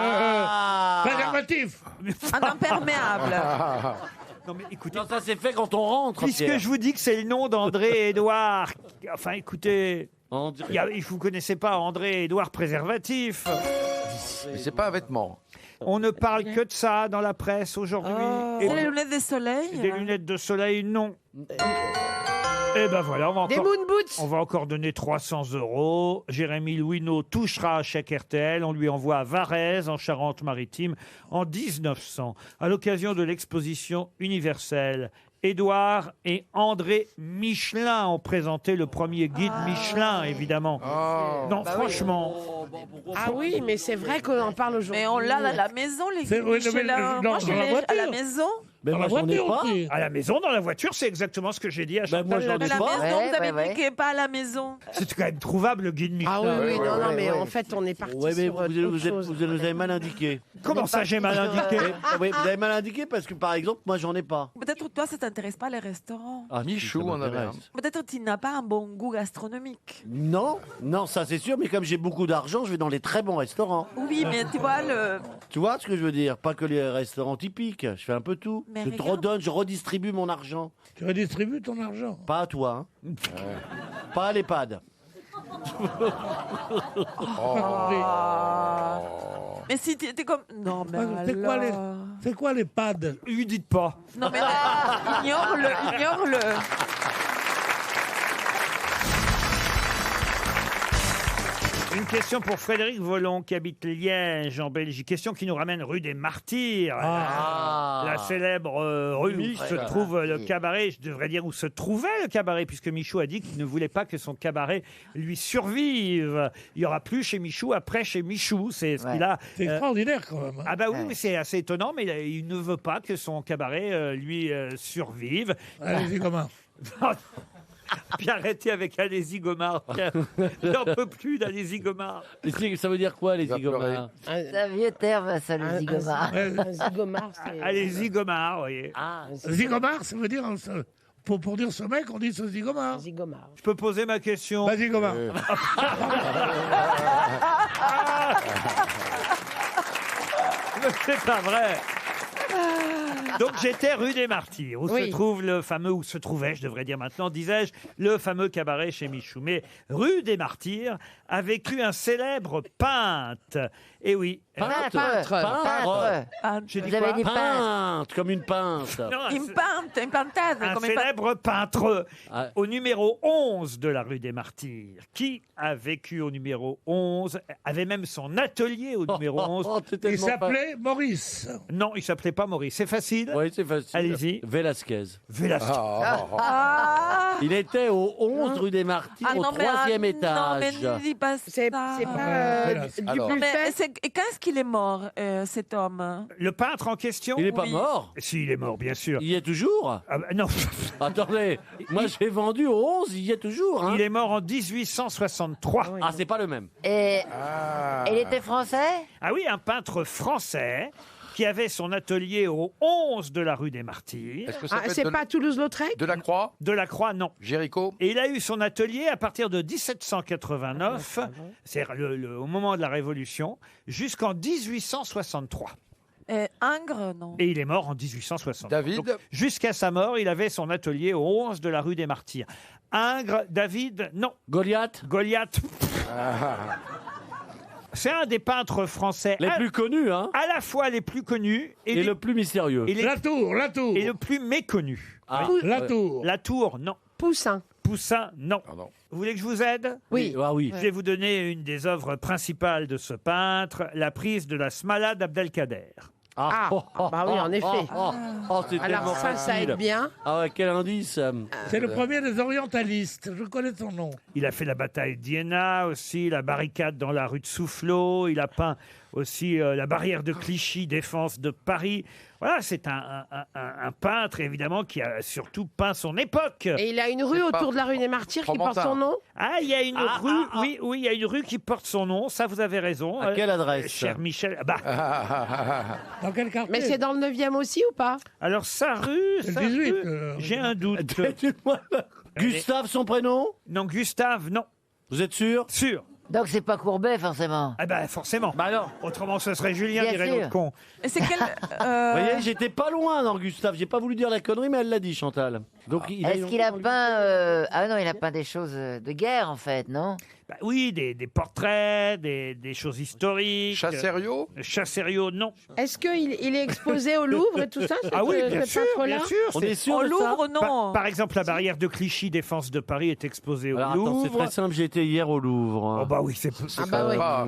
préservatif. Un imperméable. Non, mais écoutez, Non, ça c'est fait quand on rentre. puisque Pierre. je vous dis que c'est le nom d'André et Édouard, enfin écoutez, On dirait- vous ne connaissez pas André et Édouard préservatif. Mais c'est pas un vêtement. On ne parle que de ça dans la presse aujourd'hui. Et C'est les lunettes de soleil. des lunettes de soleil, non. Et ben voilà, Des moon boots. on va encore donner 300 €. Jérémy Louineau touchera un chèque RTL. On lui envoie à Varèse, en Charente-Maritime, en 1900, à l'occasion de l'exposition universelle. Édouard et André Michelin ont présenté le premier guide Michelin, évidemment. Non, franchement. Ah oui, mais c'est vrai qu'on en parle aujourd'hui. Mais on l'a à la maison, les C'est- oui, Michelin. non, Moi, dans je la l'ai à la voiture. maison. Mais Dans moi la j'en ai voiture pas. aussi. À la maison, dans la voiture, c'est exactement ce que j'ai dit à Ben, moi, Chantal. j'en ai À la pas. maison, Ouais, vous avez ouais, dit ouais. qu'il n'est pas à la maison. C'est quand même trouvable, le guide Michelin. Ah oui, oui, ouais, non, non, ouais, mais ouais. en fait, on est parti Ouais, mais sur vous, autre chose. vous avez mal indiqué. Comment ça, j'ai mal indiqué? Oui, vous avez mal indiqué parce que par exemple, moi j'en ai pas. Peut-être peut-être toi, ça t'intéresse pas les restaurants. Ah, Michou ça en avait un. m'intéresse. Peut-être tu n'as pas un bon goût gastronomique. Non, non, ça c'est sûr, mais comme j'ai beaucoup d'argent, je vais dans les très bons restaurants. Oui, mais tu vois, Tu vois ce que je veux dire? Pas que les restaurants typiques, je fais un peu tout. Mais Je te regarde. redonne, je redistribue mon argent. Tu redistribues ton argent. Pas à toi, hein. Pas à l'EHPAD. Mais si t'es comme... Non, mais C'est quoi les pads? Lui dites pas. Non, mais ignore-le, ignore-le. Une question pour Frédéric Volon qui habite Liège en Belgique. Question qui nous ramène rue des Martyrs. La célèbre rue où se trouve le cabaret. Je devrais dire où se trouvait le cabaret puisque Michou a dit qu'il ne voulait pas que son cabaret lui survive. Il n'y aura plus chez Michou après chez Michou. C'est ce qu'il a. C'est extraordinaire quand même. Ah bah oui, mais c'est assez étonnant, mais il ne veut pas que son cabaret lui survive. Allez-y, comment? Puis arrêtez avec Allez-y Gomard. J'en peux plus d'Allez-y Gomard. Ça veut dire quoi, les zigomards? C'est un vieux terme, ça, le zigomard. Un zigomard, c'est... Allez-y Gomard, vous voyez. Zigomard, ça veut dire... Pour dire ce mec, on dit ce zigomard. Zigomard. Je peux poser ma question? Vas-y, Gomard. C'est pas vrai. Donc j'étais rue des Martyrs, où se trouve le fameux, où se trouvait, je devrais dire maintenant, disais-je, le fameux cabaret chez Michou. Mais rue des Martyrs a vécu un célèbre peintre. Et oui. Peintre. J'ai dit Vous avez quoi? dit Peintre, comme une pince. Non, Une pinte, une pintade. un comme célèbre peintre Ah. au numéro 11 de la rue des Martyrs. Qui a vécu au numéro 11, avait même son atelier au numéro 11. Il s'appelait Maurice. Non, il s'appelait pas Maurice. C'est facile? Oui, c'est facile. Allez-y. Velasquez. Velasquez. Il était au 11 rue des Martyrs, au 3e étage. Non, mais ne dis pas ça. C'est pas du Non, mais buffet. quand est-ce qu'il est mort, cet homme? Le peintre en question? Il n'est pas mort? Si, il est mort, bien sûr. Il y est toujours? Ah bah, non. Attendez, moi j'ai vendu au 11, il y est toujours. Hein. Il est mort en 1863. Ah, c'est pas le même. Et il était français? Ah oui, un peintre français qui avait son atelier au 11 de la rue des Martyrs. Est-ce que ça peut être c'est pas Toulouse-Lautrec? de la Croix? De la Croix, non. Géricault? Et il a eu son atelier à partir de 1789, c'est-à-dire au moment de la Révolution, jusqu'en 1863. Ingres, non. Et il est mort en 1860. David? Donc, jusqu'à sa mort, il avait son atelier au 11 de la rue des Martyrs. Ingres, David, non. Goliath? Goliath. C'est un des peintres français Les plus connus, hein? à la fois les plus connus Et le plus mystérieux. et, les- Latour. et le plus méconnu. Ah, Latour. Latour, non. Poussin. Poussin, non. Pardon. Vous voulez que je vous aide? Oui. Ah oui. Je vais vous donner une des œuvres principales de ce peintre, la prise de la Smala d'Abdelkader. Ah, bah oui, en effet. C'est Alors tellement ça facile. aide bien. Ah ouais, quel indice. C'est le premier des orientalistes. Je connais son nom. Il a fait la bataille d'Iéna aussi, la barricade dans la rue de Soufflot. Il a peint aussi la barrière de Clichy, défense de Paris. Voilà, c'est un peintre, évidemment, qui a surtout peint son époque. Et il a une rue autour de la rue des Martyrs qui porte son nom? Ah, il y a une rue, oui, il y a une rue qui porte son nom, ça vous avez raison. À quelle adresse? Cher Michel. Bah, Dans quel quartier? Mais c'est dans le 9e aussi ou pas? alors, sa rue, C'est sa le 18, rue, j'ai un doute. Gustave, son prénom? Non, Gustave, non. Vous êtes sûr? Sûr. Donc c'est pas Courbet, forcément. Ah ben, forcément. Bah non. Autrement, ce serait Julien, Bien dirait sûr. l'autre con. Et c'est quel... Vous voyez, j'étais pas loin dans Gustave. J'ai pas voulu dire la connerie, mais elle l'a dit, Chantal. Donc, Est-ce qu'il a peint... Ah non, il a peint des choses de guerre, en fait, non? Bah oui, des portraits, des choses historiques. Chassériau? Chassériau, non. Est-ce qu'il est exposé au Louvre et tout ça? Ah oui, ce bien sûr, peintre-là bien sûr. On est sûr Au de ça? Louvre, non. Par exemple, la barrière de Clichy, défense de Paris, est exposée au Alors, attends, Louvre. c'est très simple. J'ai été hier au Louvre. Oh bah oui, c'est Ah bah oui. Pas-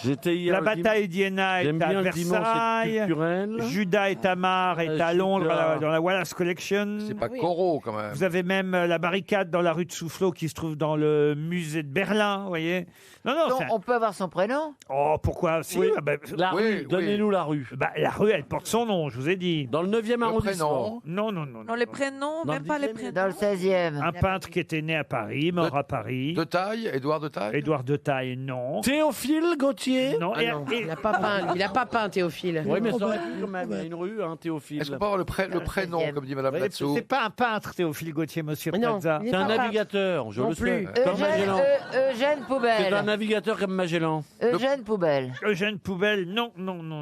J'étais hier. La au bataille d'Iéna est J'aime à bien le dimanche, c'est Versailles. culturel. Judas et Tamar est à Londres, Judas. dans la Wallace Collection. C'est pas Corot, quand même. Vous avez même la barricade dans la rue de Soufflot qui se trouve dans le musée de Berlin, vous voyez. Non, Donc, on peut avoir son prénom? Oh, pourquoi? Si, Oui. ah ben, La rue, donnez-nous la rue. bah, la rue, elle porte son nom, je vous ai dit. Dans le 9e arrondissement. Non. Non, les prénoms, Dans même le pas les 10e. prénoms. Dans le 16e. Un peintre qui était né à Paris, mort à Paris. De Taille, Édouard de Taille. Édouard de Taille, non. Théophile Gautier. Non. Ah non, il n'a pas peint, Théophile. Oui, mais ça aurait pu quand même. Il y a une rue, hein, Théophile. Est-ce qu'on peut avoir le prénom, comme dit Madame Latsou? C'est pas un peintre, Théophile Gautier, monsieur Non, Plaza. il est C'est un pas navigateur, je Non le plus. sais. Comme Magellan. Eugène C'est un Poubelle. navigateur comme Magellan. Eugène Poubelle. Eugène Poubelle, non.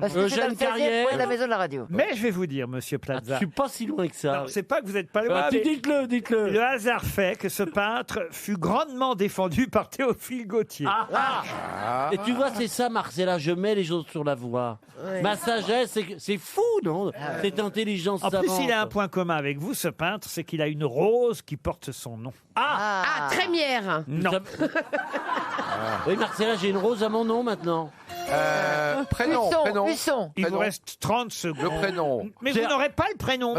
Parce que c'est dans le 16e Carrière. près de la maison de la radio. Mais je vais vous dire, monsieur Je Plaza. suis pas si loin que ça. Non, c'est pas que vous n'êtes pas loin. mais Dites-le. le hasard fait que ce peintre fut grandement défendu par Théophile Gautier. Et tu vois, c'est ça, Marcella, je mets les choses sur la voie. Ouais. Ma sagesse, c'est fou, non? Cette intelligence En plus, savante. il a un point commun avec vous, ce peintre, c'est qu'il a une rose qui porte son nom. Ah, Trémière. Non. Oui, Marcella, j'ai une rose à mon nom maintenant. Prénom. Il vous reste 30 secondes. Le prénom. Mais vous n'aurez pas le prénom.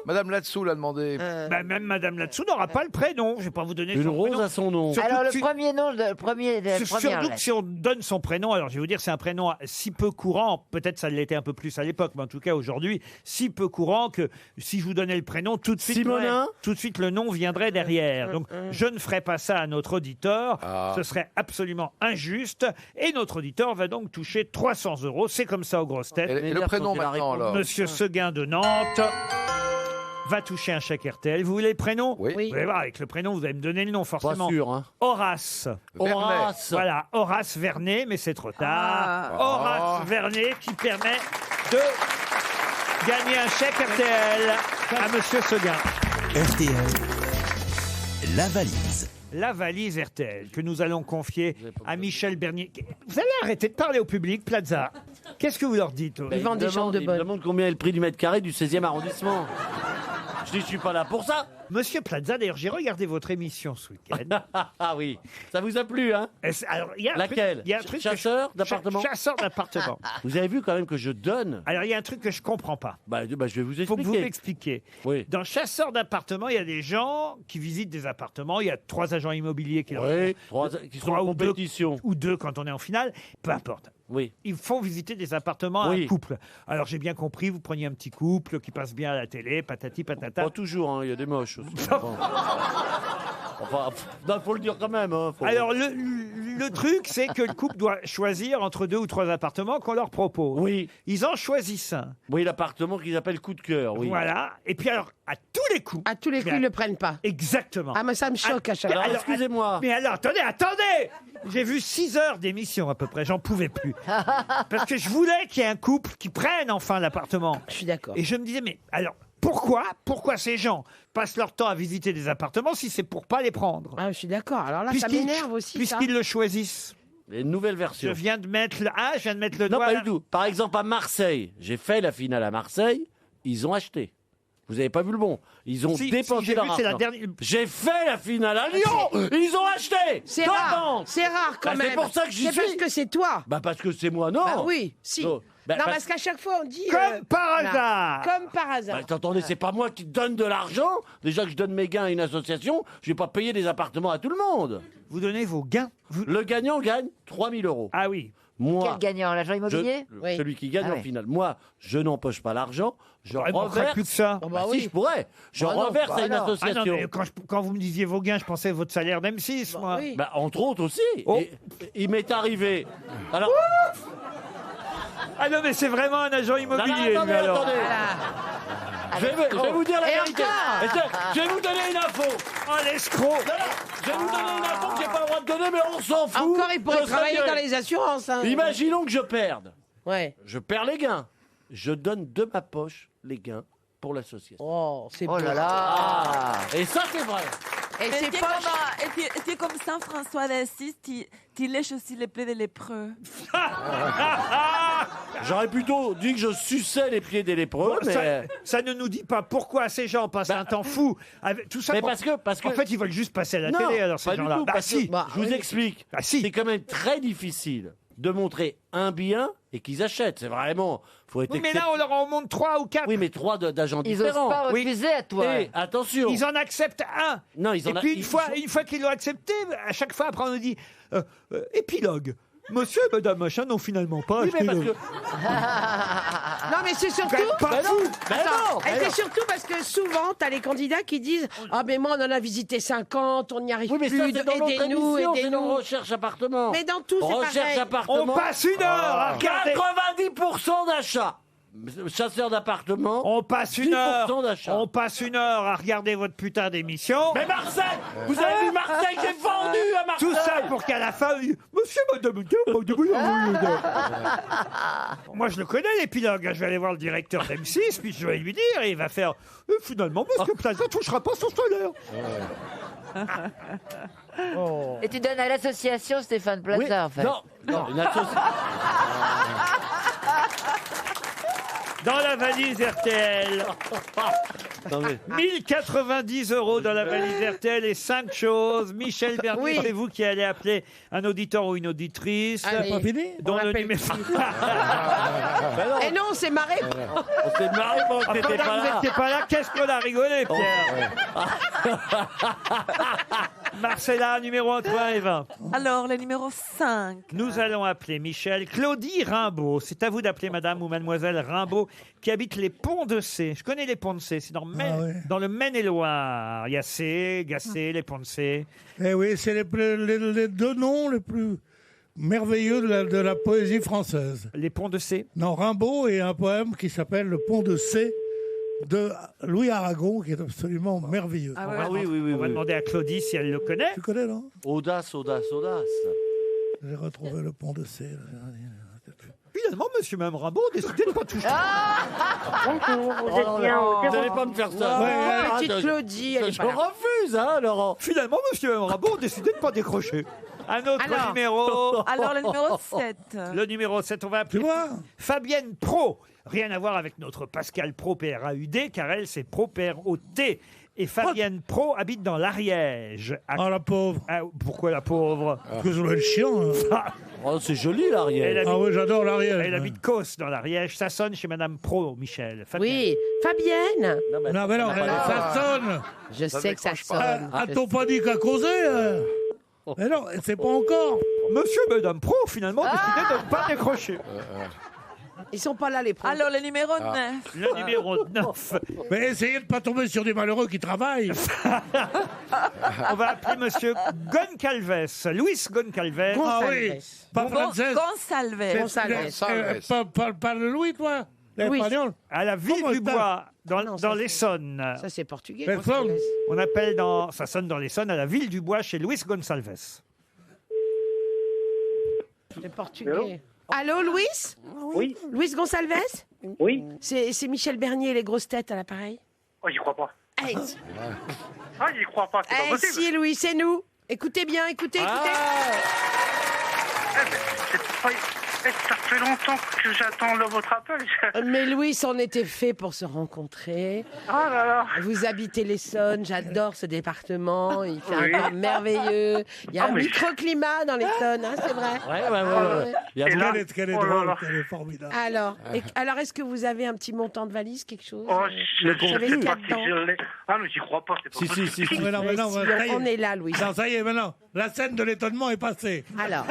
Madame Latsou l'a demandé. Bah, même Madame Latsou n'aura pas le prénom. Je ne vais pas vous donner Une son rose prénom. à son nom. Surtout Alors, que le premier nom, le premier. Surtout que si on donne son prénom, alors je vais vous dire, c'est un prénom si peu courant, peut-être ça l'était un peu plus à l'époque, mais en tout cas aujourd'hui, si peu courant que si je vous donnais le prénom, tout de suite, Simonin tout de suite le nom viendrait derrière. Donc je ne ferai pas ça à notre auditeur, ce serait absolument injuste, et notre auditeur va donc toucher 300 €. C'est comme ça aux grosses têtes. Et le prénom maintenant, alors? Monsieur Seguin de Nantes va toucher un chèque RTL. Vous voulez le prénom? Oui. Vous allez voir, avec le prénom, vous allez me donner le nom forcément. Pas sûr, hein. Horace. Horace. Voilà, Horace Vernet, mais c'est trop tard. Horace Vernet qui permet de gagner un chèque RTL à Monsieur Seguin. RTL, la valise. La valise RTL que nous allons confier à Michel Bernier. Vous allez arrêter de parler au public, Plaza. Qu'est-ce que vous leur dites? Ils vendent des jambes de bonne. Ils me demandent combien est le prix du mètre carré du 16e arrondissement. Je dis, je suis pas là pour ça. Monsieur Plaza, d'ailleurs, j'ai regardé votre émission ce week-end. Ah oui, ça vous a plu, hein? Alors, il y a un Laquelle? truc, il y a un truc Chasseur d'appartement? Chasseur d'appartement. Vous avez vu quand même que je donne. Alors, il y a un truc que je comprends pas. Bah, je vais vous expliquer. Il faut que vous m'expliquiez. Oui. Dans Chasseur d'appartements, il y a des gens qui visitent des appartements. Il y a 3 agents immobiliers qui, Oui, qui sont en compétition. Ou 2 quand on est en finale. Peu importe. Oui. Ils font visiter des appartements à un couple. Alors j'ai bien compris, vous preniez un petit couple qui passe bien à la télé, patati patata. Pas toujours, hein, il y a des moches aussi. Enfin, il faut le dire quand même. Hein, Alors le truc, c'est que le couple doit choisir entre 2 ou 3 appartements qu'on leur propose. Oui. Ils en choisissent un. Oui, l'appartement qu'ils appellent coup de cœur. Oui. Voilà. Et puis alors, à tous les coups. À tous les coups, ils ne le prennent pas. Exactement. Ah, mais ça me choque à chaque fois. Alors, excusez-moi. Mais alors, attendez J'ai vu 6 heures d'émission à peu près, j'en pouvais plus. Parce que je voulais qu'il y ait un couple qui prenne enfin l'appartement. Je suis d'accord. Et je me disais, mais alors, pourquoi ces gens passent leur temps à visiter des appartements si c'est pour pas les prendre? Ah, je suis d'accord. Alors là, ça Puisqu'ils- m'énerve aussi. Puisqu'ils le choisissent. Les nouvelles versions. Je viens de mettre le Non, doigt pas là. du tout. Par exemple, à Marseille, j'ai fait la finale à Marseille, ils ont acheté. Vous n'avez pas vu le bon. Ils ont Si, dépensé j'ai leur vu, c'est la argent. dernière- J'ai fait la finale à Lyon. Ils ont acheté. C'est Dans rare. la banque. C'est rare quand Bah, même. c'est pour ça que j'y C'est parce suis. que c'est toi. Bah parce que c'est moi, non. Bah oui, si. Non, bah, non, parce- parce qu'à chaque fois, on dit. Comme par voilà. hasard. Comme par hasard. Bah, attendez, c'est pas moi qui donne de l'argent. Déjà que je donne mes gains à une association, je vais pas payer des appartements à tout le monde. Vous donnez vos gains. Le gagnant gagne 3 000 €. Ah oui. Moi, Quel gagnant? L'agent immobilier? Oui. celui qui gagne Ah en oui. finale. Moi, je n'empoche pas l'argent. Je Il manquerait reverse. plus que ça. Oh, Bah, bah si, oui. je pourrais. Je Bah non, reverse bah à une alors. Ah non, association. mais quand vous me disiez vos gains, je pensais à votre salaire d'M6, moi. Oui. Bah, entre autres aussi. Oh. Et il m'est arrivé. Alors, Ah non, mais c'est vraiment un agent immobilier. attendez, lui, alors. attendez. Je vais vous dire la Et vérité. encore. Et je vais vous donner une info. Oh, l'escroc. Je vais vous donner une info que j'ai pas le droit de donner, mais on s'en fout. Encore, il pourrait Je serais travailler mieux. dans les assurances. Hein. Imaginons que je perde. Ouais. Je perds les gains. Je donne de ma poche les gains pour l'association. Oh, c'est Oh beau. là là. Ah. Et ça, c'est vrai. Et c'est pas. Et comme Saint François d'Assise, tu lèches aussi les plaies des lépreux. J'aurais plutôt dit que je suçais les pieds des lépreux, Bon, mais... ça ne nous dit pas pourquoi ces gens passent un temps fou avec tout ça. Mais pour- parce que... En fait, ils veulent juste passer à la Non, télé, alors, ces pas du gens-là. tout, Bah, parce que- si. je vous explique. Ah, si. C'est quand même très difficile de montrer un bien et qu'ils achètent. C'est vraiment... Faut être Oui, mais là, on leur en montre 3 ou 4. Oui, mais 3 d'agents Ils différents. osent pas refuser à toi. Et attention. Ils en acceptent un. Non, ils en Et puis, une fois qu'ils l'ont accepté, à chaque fois, après, on nous dit épilogue. Monsieur et madame machin n'ont finalement pas acheté le... Non, mais c'est surtout. Pas fou. Attends, et c'est surtout parce que souvent, t'as les candidats qui disent ah, mais moi, on en a visité 50, on n'y arrive Oui, mais plus, ça, c'est dans l'autre aidez-nous, émission, c'est dans aidez-nous. recherche appartement. Mais dans tout, c'est Recherche pareil. appartement. On passe 1 heure à regarder. 90% d'achats. Chasseurs d'appartements. On passe 1 heure. 10% d'achats. On passe 1 heure à regarder votre putain d'émission. Mais Marseille, vous avez vu Marseille, j'ai vendu à Marseille. Tout ça pour qu'à la fin, il dit, monsieur, madame, moi je le connais l'épilogue. Je vais aller voir le directeur d'M6, puis je vais lui dire, et il va faire finalement, monsieur Plaza touchera pas son salaire. Et tu donnes à l'association Stéphane Plaza, en fait. Non, une association. Dans la valise RTL. 1090 € dans la valise RTL et 5 choses. Michel Bernier, Oui. c'est vous qui allez appeler un auditeur ou une auditrice. Allez. Pas fini Dont On le l'appelle numéro... Et non, c'est marré. On s'est marré pendant que t'étais pas Vous là. n'étiez pas là, qu'est-ce qu'on a rigolé, Pierre? Marcella, numéro entre 1 et 20. Alors, le numéro 5. Nous allons appeler Michel. Claudie Rimbaud, c'est à vous d'appeler madame ou mademoiselle Rimbaud, qui habite les Ponts de C. Je connais les Ponts de C, c'est dans, dans le Maine-et-Loire. Il y a C, Gacé, les Ponts de C. Eh oui, c'est les 2 noms les plus merveilleux de la poésie française. Les Ponts de C. Non, Rimbaud et un poème qui s'appelle Le Pont de C de Louis Aragon, qui est absolument merveilleux. On va demander à Claudie si elle le connaît. Tu connais, non? Audace, audace, audace. J'ai retrouvé le Pont de C. Finalement, monsieur même Rimbaud a décidé de ne pas toucher. Bonjour, vous êtes bien au Vous n'allez pas me faire ça. Petite Claudie, elle est Je pas là. refuse, hein, Laurent. Finalement, monsieur même Rimbaud a décidé de ne pas décrocher. Un autre Alors. numéro. Alors, le numéro 7. Le numéro 7, on va appeler Fabienne Pro. Rien à voir avec notre Pascal Pro, PRAUD, car elle, c'est Pro, PROT. Et Fabienne Pro habite dans l'Ariège. Ah, la pauvre. Ah, pourquoi la pauvre? Parce que je dois être chiant. Hein. Oh, c'est joli, l'Ariège. Ah oui, j'adore l'Ariège. Elle habite Causse, dans l'Ariège. Ça sonne chez Madame Pro, Michel. Fabienne. Oui, Fabienne. Non, mais non, ça sonne. Je sais que ça sonne. A-t-on pas dit qu'à causer Mais non, c'est pas encore. Monsieur et Madame Pro, finalement, décidé de ne pas décrocher. Ils sont pas là, les pros. Alors, le numéro 9. Le numéro 9. Mais essayez de pas tomber sur des malheureux qui travaillent. On va appeler Monsieur Goncalves. Luis Goncalves. Ah oui, pas française. Gonsalves. Pas le Louis, toi, l'espagnol. À la ville du Bois, dans l'Essonne. Ça, c'est portugais. L'Essonne. On appelle ça sonne dans l'Essonne, à la ville du Bois, chez Luis Gonçalves. C'est portugais. Allô, Louis? Oui. Louis Gonsalves? Oui. C'est Michel Bernier et les grosses têtes à l'appareil? Oh, j'y crois pas. Hey. Ah, j'y crois pas, c'est pas possible. Si, Louis, c'est nous. Écoutez bien, écoutez. Ça fait longtemps que j'attends votre appel. Mais Louis, on était fait pour se rencontrer. Ah là là. Vous habitez l'Essonne, j'adore ce département. Il fait un temps merveilleux. Il y a un microclimat dans l'Essonne, hein, c'est vrai. Ouais. Qu'elle est drôle, qu'elle est formidable. Alors, est-ce que vous avez un petit montant de valise, quelque chose? Oh, je Vous savez sais ce qu'il y a pas si dedans? je l'ai. Ah, mais j'y crois pas, c'est pas possible. Mais non, ça y On est là, Louis. Non, ça y est, maintenant, la scène de l'étonnement est passée. Alors.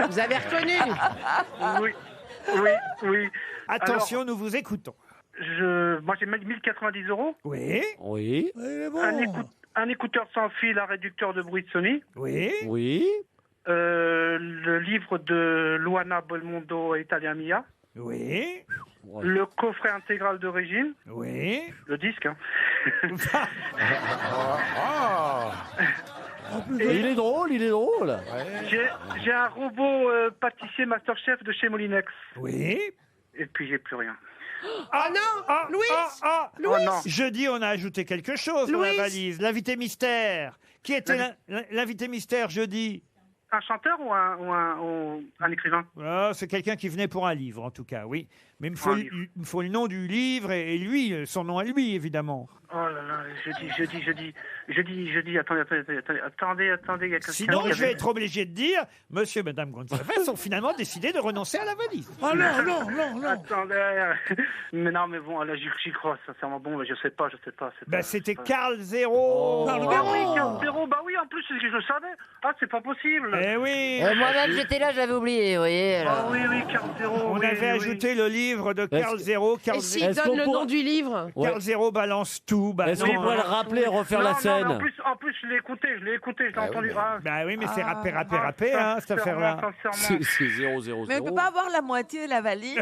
Vous avez reconnu? Oui. Attention, Alors, nous vous écoutons. Moi, j'ai mis 1090 €. Oui. Oui. Un écouteur sans fil, un réducteur de bruit de Sony. Oui. Oui. Le livre de Luana Belmondo et Italia Mia. Oui. Le coffret intégral de Régine. Oui. Le disque. Hein. Il est drôle. J'ai un robot pâtissier Masterchef de chez Molinex. Oui. Et puis j'ai plus rien. Ah non, Louis. Oh non. Jeudi, on a ajouté quelque chose dans la Louis. valise. L'invité mystère. Qui était l'invité mystère jeudi? Un chanteur ou un écrivain? C'est quelqu'un qui venait pour un livre, en tout cas, oui. Mais il me faut le nom du livre et lui, son nom à lui, évidemment. Oh là là, jeudi. Attendez, il y a quelqu'un. Sinon, qui je vais avait- être obligé de dire, monsieur et madame Gonçalves ont finalement décidé de renoncer à la valise. Ah non. Attendez, mais non, mais bon, là, j'y crois, sincèrement. Bon, je sais pas. Ben, c'était Carl Zéro. Ah oui, 15-0, bah oui, en plus, je le savais. Ah, c'est pas possible. Eh oui. Moi-même, j'étais là, j'avais oublié, vous voyez. alors. Ah oui, 15-0. On avait ajouté le livre de Carl Zéro. Et s'il donne le nom du livre Carl Zéro balance tout. Bah Est-ce non, qu'on pourrait le rappeler et refaire la Non, scène mais en plus, je l'ai écouté, je l'ai entendu. Bah oui, mais c'est rappé, hein, cette affaire-là. C'est 0-0-0. Mais on peut pas avoir la moitié de la valise.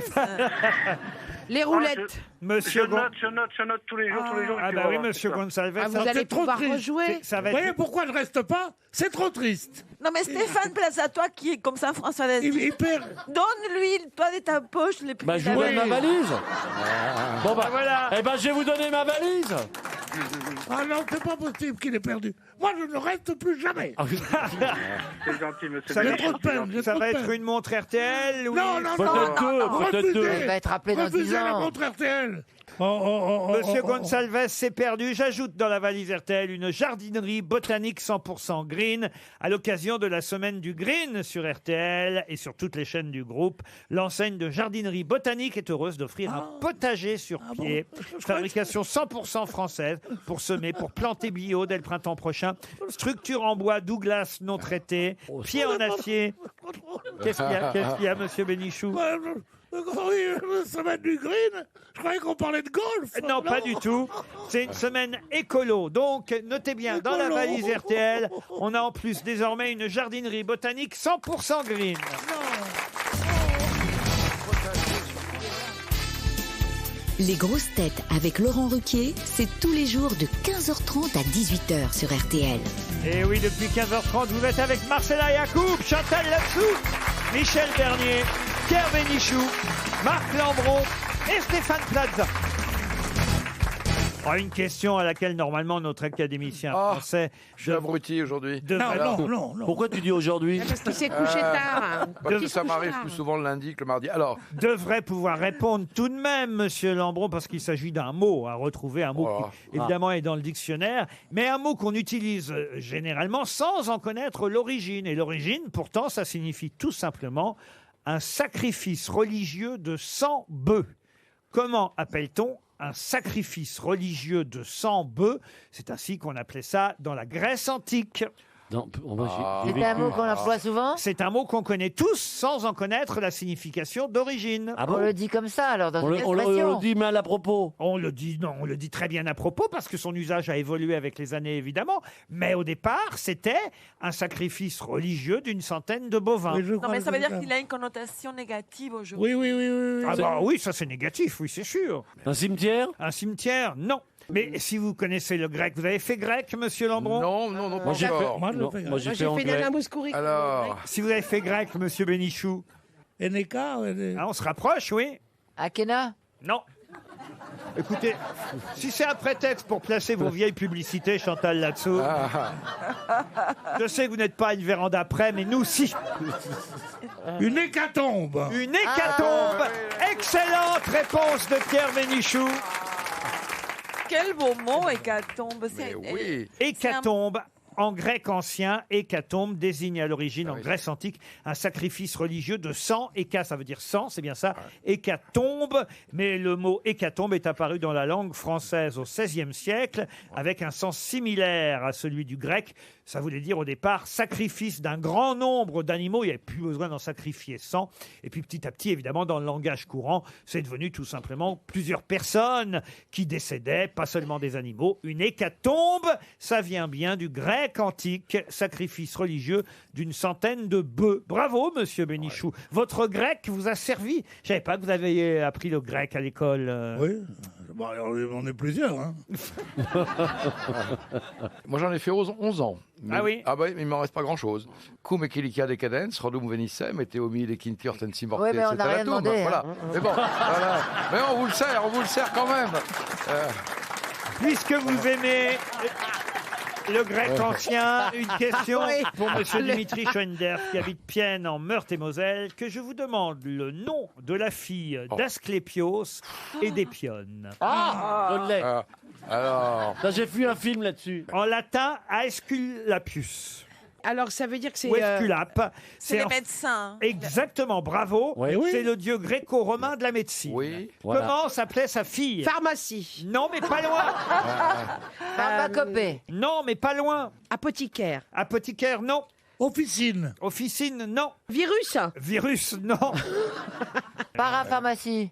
Les roulettes. Monsieur Je note tous les jours. Ah tu bah vas oui, voir, monsieur c'est ça. Gonçalves. Ah, vous allez C'est trop pouvoir triste. rejouer. Ça va Vous voyez être... pourquoi elle ne reste pas? C'est trop triste. Non, mais Stéphane, place à toi qui est comme ça, François Il perd. Donne-lui, toi, de ta poche, les prix. Bah, je vous donne ma valise. Bon, bah, voilà. Eh ben, je vais vous donner ma valise. Ah non, c'est pas possible qu'il ait perdu. Moi, je ne reste plus jamais. C'est gentil, monsieur. Ça va, J'ai trop de peine, j'ai ça trop va de être peine. une montre RTL ou... Non, non, Peut-être non. deux, peut-être deux. Il va être rappelé dans 10 Refusez la ans. montre RTL. Monsieur Gonçalves s'est perdu. J'ajoute dans la valise RTL une jardinerie botanique 100% green à l'occasion de la semaine du green sur RTL et sur toutes les chaînes du groupe. L'enseigne de jardinerie botanique est heureuse d'offrir un potager sur pied. Fabrication 100% française pour semer, pour planter bio dès le printemps prochain. Structure en bois Douglas non traité. Pied en acier. Qu'est-ce qu'il y a, monsieur Bénichou? Oui, la semaine du green. Je croyais qu'on parlait de golf. Non, pas du tout. C'est une semaine écolo. Donc, notez bien, dans la Écolo. valise RTL, on a en plus désormais une jardinerie botanique 100% green. Les grosses têtes avec Laurent Ruquier, c'est tous les jours de 15h30 à 18h sur RTL. Et oui, depuis 15h30, vous êtes avec Marcella Yacoub, Chantal Latsou, Michel Bernier, Pierre Bénichou, Marc Lambron et Stéphane Plaza. Oh, une question à laquelle normalement notre académicien français... Je suis abruti aujourd'hui. Non. Pourquoi tu dis aujourd'hui? Parce qu'il s'est couché tard. Parce que ça m'arrive plus souvent le lundi que le mardi. Alors, devrait pouvoir répondre tout de même, monsieur Lambron, parce qu'il s'agit d'un mot, à retrouver un mot qui, évidemment, est dans le dictionnaire, mais un mot qu'on utilise généralement sans en connaître l'origine. Et l'origine, pourtant, ça signifie tout simplement un sacrifice religieux de 100 bœufs. Comment appelle-t-on un sacrifice religieux de 100 bœufs? C'est ainsi qu'on appelait ça dans la Grèce antique. Non, C'est un mot qu'on emploie souvent. C'est un mot qu'on connaît tous sans en connaître la signification d'origine. Ah bon? On le dit comme ça, alors, dans On une le expression. dit mal à propos. On le dit, non, on le dit très bien à propos parce que son usage a évolué avec les années, évidemment. Mais au départ, c'était un sacrifice religieux d'une centaine de bovins. Non, mais ça veut dire qu'il a une connotation négative aujourd'hui. Oui. Ah bah oui, ça c'est négatif, oui, c'est sûr. Un cimetière? Un cimetière, non. Mais si vous connaissez le grec, vous avez fait grec, monsieur Lambron? non, Moi, j'ai fait, Moi, je non, fais grec. moi, j'ai Moi, fait j'ai fait anglais. Nana Mouskouri. alors, Si vous avez fait grec, monsieur Bénichou? Eneka, Ah, on se rapproche, oui? Akena. Non. Écoutez, si c'est un prétexte pour placer vos vieilles publicités, Chantal Latsou, je sais que vous n'êtes pas à une véranda près, mais nous, si. une hécatombe. Une hécatombe. Excellente réponse de Pierre Bénichou. Quel beau mot, hécatombe. mais oui. Hécatombe. En grec ancien, hécatombe désigne à l'origine, en Grèce antique, un sacrifice religieux de sang. Héca, ça veut dire sang, c'est bien ça. Hécatombe, mais le mot hécatombe est apparu dans la langue française au XVIe siècle, avec un sens similaire à celui du grec. Ça voulait dire au départ sacrifice d'un grand nombre d'animaux. Il n'y avait plus besoin d'en sacrifier 100. Et puis petit à petit, évidemment, dans le langage courant, c'est devenu tout simplement plusieurs personnes qui décédaient, pas seulement des animaux. Une hécatombe, ça vient bien du grec antique, sacrifice religieux d'une centaine de bœufs. Bravo, monsieur Bénichou. Votre grec vous a servi. Je savais pas que vous avez appris le grec à l'école. Oui. Bon, alors, on est plusieurs. Hein. Moi, j'en ai fait 11 ans. Ah oui? Ah bah, il m'en reste pas grand-chose. Cum et Kilikia decadens, rodum venissem, et Théomi les quinti hortensi morte, Ouais, mais on etc. n'a rien demandé, Voilà. hein. Mais bon, voilà. Mais on vous le sert quand même. Puisque vous aimez le grec ancien, une question pour monsieur Dimitri Schoender qui habite Pienne en Meurthe-et-Moselle, que je vous demande le nom de la fille d'Asclépios et d'Épionne. Je l'ai. Alors, Ça, j'ai vu un film là-dessus. En latin, Aesculapius. Alors, ça veut dire que c'est... Ou Esculape. C'est les en- médecins. Exactement, bravo. Oui. C'est le dieu gréco-romain de la médecine. oui. Voilà. Comment s'appelait sa fille Pharmacie. Non, mais pas loin. Pharmacopée. Non, mais pas loin. Apothicaire. Apothicaire, non. Officine. Officine, non. Virus. Virus, non. Parapharmacie.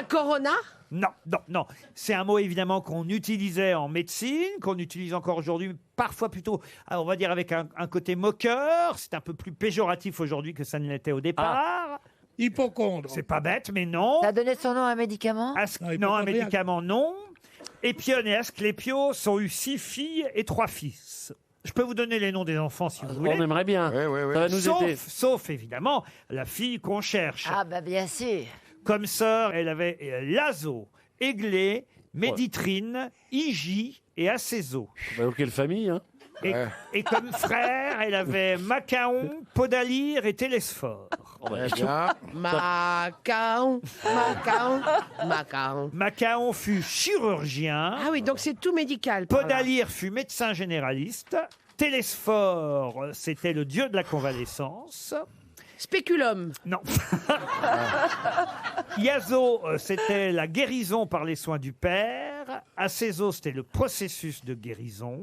Corona. Non, non, non. C'est un mot évidemment qu'on utilisait en médecine, qu'on utilise encore aujourd'hui, parfois plutôt, on va dire avec un côté moqueur. C'est un peu plus péjoratif aujourd'hui que ça ne l'était au départ. Hypocondre. C'est pas bête, mais non. Ça a donné son nom à un médicament Non, un hypochondriaque. médicament, non. Épione et Asclépios ont eu 6 filles et 3 fils. Je peux vous donner les noms des enfants si vous voulez. On aimerait bien. Oui, oui, oui. Ça va nous aider. Sauf évidemment la fille qu'on cherche. Ah bah bien sûr. Comme sœur, elle avait Lazo, Églé, Méditrine, Hygie et Acéso. Bah, quelle famille, hein. Et comme frère, elle avait Macaon, Podalyre et Télesphore. Bien. Macaon. Macaon fut chirurgien. Ah oui, donc c'est tout médical. Podalyre fut médecin généraliste. Télesphore, c'était le dieu de la convalescence. Spéculum. Non. Iaso, c'était la guérison par les soins du père. Acéso, c'était le processus de guérison.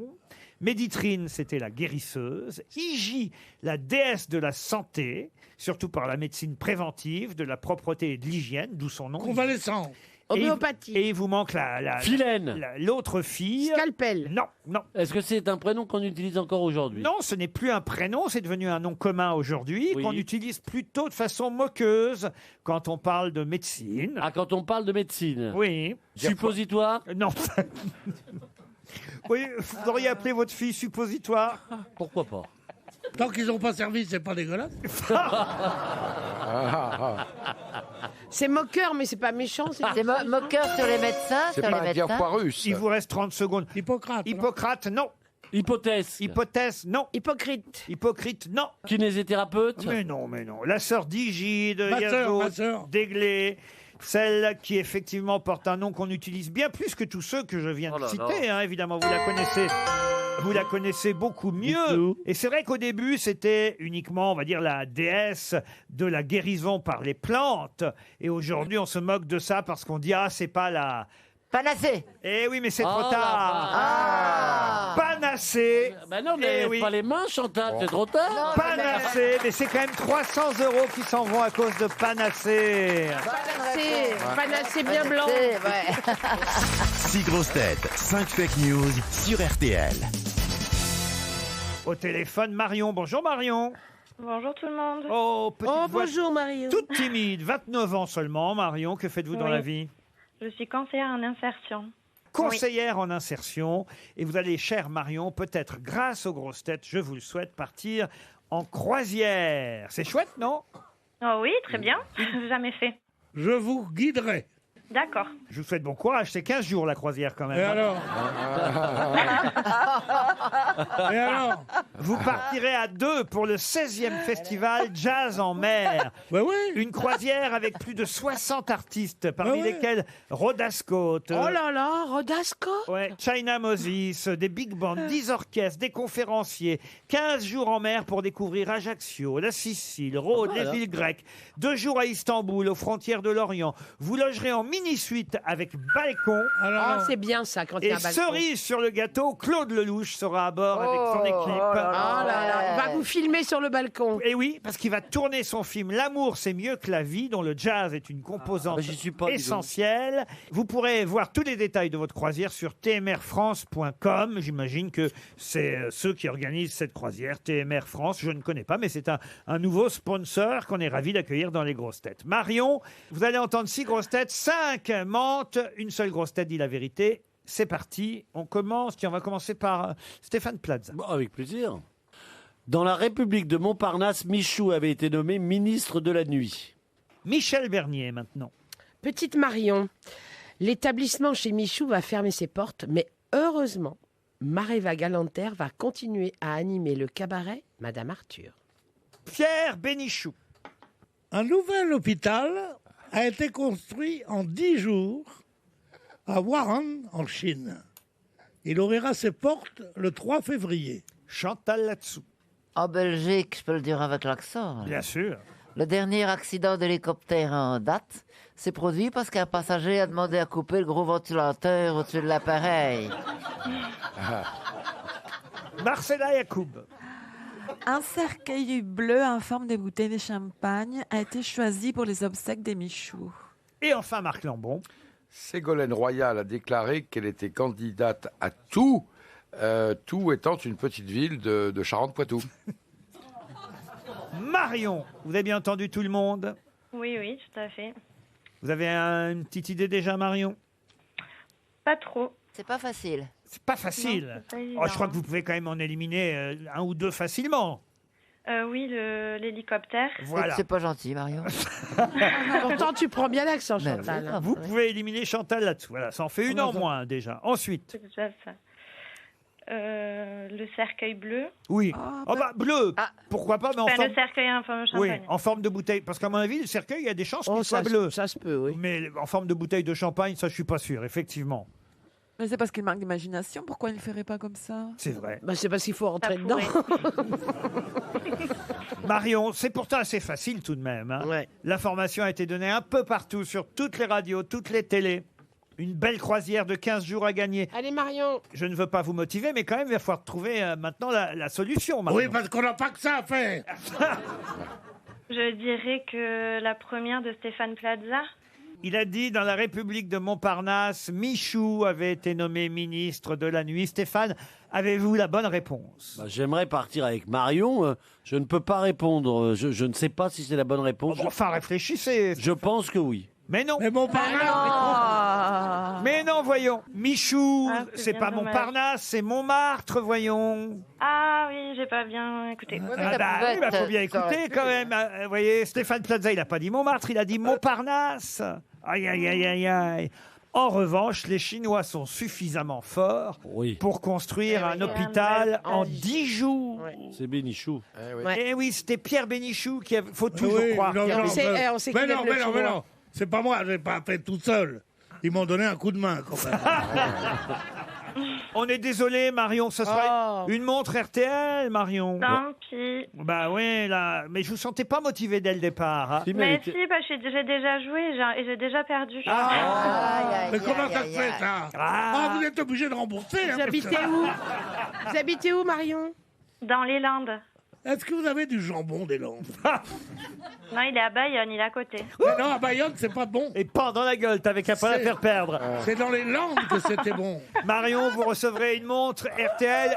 Méditrine, c'était la guérisseuse. Hygie, la déesse de la santé, surtout par la médecine préventive, de la propreté et de l'hygiène, d'où son nom. Convalescent. Homéopathie. Et il vous manque Philène. l'autre fille. Scalpel. Non, non. Est-ce que c'est un prénom qu'on utilise encore aujourd'hui? Non, ce n'est plus un prénom, c'est devenu un nom commun aujourd'hui, Oui. qu'on utilise plutôt de façon moqueuse quand on parle de médecine. Ah, quand on parle de médecine. Oui. Suppositoire? Non. Oui, vous auriez appelé votre fille suppositoire. Pourquoi pas? Tant qu'ils n'ont pas servi, c'est pas dégueulasse. C'est moqueur, mais c'est pas méchant. C'est moqueur sur les médecins. C'est sur pas les un médecins. Diafoirus. Il vous reste 30 secondes. Hippocrate. Hippocrate, non. Hypothèse. Hypothèse, non. Hypocrite. Hypocrite, non. Kinésithérapeute? Mais non, mais non. La sœur d'Hygide, Ma Iaso, sœur. d'Églé, celle qui effectivement porte un nom qu'on utilise bien plus que tous ceux que je viens Oh de là citer. là. Hein, évidemment, vous la connaissez. Vous la connaissez beaucoup mieux. Et c'est vrai qu'au début, c'était uniquement, on va dire, la déesse de la guérison par les plantes. Et aujourd'hui, on se moque de ça parce qu'on dit, ah, c'est pas la... Panacée. Eh oui, mais c'est Oh trop là tard. Ah. Panacée. Bah non, mais Eh oui. pas les mains, Chantal, c'est trop tard. Panacée. Mais c'est quand même 300 € qui s'en vont à cause de Panacée. Panacée bien blanc. Panacée, ouais. 6 grosses têtes, 5 fake news sur RTL. Au téléphone, Marion. Bonjour Marion. Bonjour tout le monde. Oh, petite voix Bonjour Mario. toute timide, 29 ans seulement. Marion, que faites-vous dans Oui. la vie? Je suis conseillère en insertion. Conseillère en insertion. Et vous allez, chère Marion, peut-être grâce aux grosses têtes, je vous le souhaite, partir en croisière. C'est chouette, non? Oh oui, très bien. Jamais fait. Je vous guiderai. D'accord. Je vous souhaite bon courage. C'est 15 jours la croisière quand même. Et hein. alors Et alors Vous partirez à 2 pour le 16e festival Jazz en mer. Ben oui. Une croisière avec plus de 60 artistes, parmi Ah ouais. lesquels Rhoda Scott. Oh là là, Rodasco. Ouais, China Moses, des big bands, 10 orchestres, des conférenciers, 15 jours en mer pour découvrir Ajaccio, la Sicile, Rhodes, Voilà. les îles grecques, 2 jours à Istanbul, aux frontières de l'Orient. Vous logerez en mini-suite avec balcon. Ah, c'est bien ça quand il y Et a un balcon. cerise sur le gâteau, Claude Lelouch sera à bord avec son équipe. Oh là là, il va vous filmer sur le balcon. Et oui, parce qu'il va tourner son film L'amour, c'est mieux que la vie, dont le jazz est une composante j'y suis pas, dis donc. essentielle. Vous pourrez voir tous les détails de votre croisière sur tmrfrance.com. J'imagine que c'est ceux qui organisent cette croisière, TMR France. Je ne connais pas, mais c'est un nouveau sponsor qu'on est ravi d'accueillir dans les grosses têtes. Marion, vous allez entendre 6 grosses têtes, 5 mentent, une seule grosse tête dit la vérité. C'est parti, on commence. Tiens, on va commencer par Stéphane Plaza. Bon, avec plaisir. Dans la République de Montparnasse, Michou avait été nommé ministre de la Nuit. Michel Bernier, maintenant. Petite Marion, l'établissement chez Michou va fermer ses portes, mais heureusement, Maréva Galanter va continuer à animer le cabaret Madame Arthur. Pierre Bénichou. Un nouvel hôpital a été construit en 10 jours à Wuhan, en Chine. Il ouvrira ses portes le 3 février. Chantal là-dessous. En Belgique, je peux le dire avec l'accent. Bien sûr. Le dernier accident d'hélicoptère en date s'est produit parce qu'un passager a demandé à couper le gros ventilateur au-dessus de l'appareil. Marcella Yacoub. Un cercueil bleu en forme de bouteille de champagne a été choisi pour les obsèques des Michou. Et enfin, Marc Lambron. Ségolène Royal a déclaré qu'elle était candidate à Tout, Tout étant une petite ville de Charente-Poitou. Marion, vous avez bien entendu tout le monde? Oui, tout à fait. Vous avez une petite idée déjà, Marion? Pas trop. C'est pas facile. C'est pas facile. Non, c'est pas évident. Je crois que vous pouvez quand même en éliminer un ou deux facilement. Oui, l'hélicoptère. Voilà. C'est pas gentil, Marion. Pourtant, tu prends bien l'accent, Chantal. Vous pouvez éliminer Chantal là-dessous. Voilà, ça en fait une en moins déjà. Ensuite. C'est déjà ça. Le cercueil bleu. Oui. Bleu. Pourquoi pas, mais en Enfin, forme... le cercueil en forme de Oui, champagne. en forme de bouteille. Parce qu'à mon avis, le cercueil, il y a des chances qu'il soit ça bleu. Ça se peut, oui. Mais en forme de bouteille de champagne, ça, je suis pas sûr, effectivement. Mais c'est parce qu'il manque d'imagination. Pourquoi il ne ferait pas comme ça? C'est vrai. C'est parce qu'il faut rentrer dedans. Marion, c'est pourtant assez facile tout de même. Hein. Ouais. L'information a été donnée un peu partout, sur toutes les radios, toutes les télés. Une belle croisière de 15 jours à gagner. Allez, Marion. Je ne veux pas vous motiver, mais quand même, il va falloir trouver maintenant la solution. Marion. Oui, parce qu'on n'a pas que ça à faire. Je dirais que la première de Stéphane Plaza. Il a dit dans la République de Montparnasse, Michou avait été nommé ministre de la Nuit. Stéphane, avez-vous la bonne réponse? J'aimerais partir avec Marion. Je ne peux pas répondre. Je ne sais pas si c'est la bonne réponse. Enfin, réfléchissez. Je pense que oui. Mais non. Mais Montparnasse, Mais non, voyons. Michou, c'est bien pas dommage. Montparnasse, c'est Montmartre, voyons. Ah oui, j'ai pas bien écouté. Faut bien écouter quand même. Vous voyez, Stéphane Plaza, il n'a pas dit Montmartre, il a dit Montparnasse. Aïe, aïe, aïe, aïe, aïe. En revanche, les Chinois sont suffisamment forts pour construire un hôpital en 10 jours. C'est Bénichou. Et oui, c'était Pierre Bénichou qui faut toujours croire. Non, qu'il non, avait- mais non. C'est pas moi, je l'ai pas fait tout seul. Ils m'ont donné un coup de main, quand même. On est désolé, Marion, ce sera une montre RTL, Marion. Tant pis. Bah oui, là, mais je vous sentais pas motivé dès le départ. Hein. Mais si, j'ai déjà joué et j'ai déjà perdu. Mais comment ça se fait, ça? Vous êtes obligé de rembourser. Vous habitez où? Vous habitez où, Marion? Dans les Landes. Est-ce que vous avez du jambon des Landes? Non, il est à Bayonne, il est à côté. Mais non, à Bayonne, c'est pas bon. Et pas dans la gueule, t'avais qu'à pas la faire perdre. C'est dans les Landes que c'était bon. Marion, vous recevrez une montre RTL.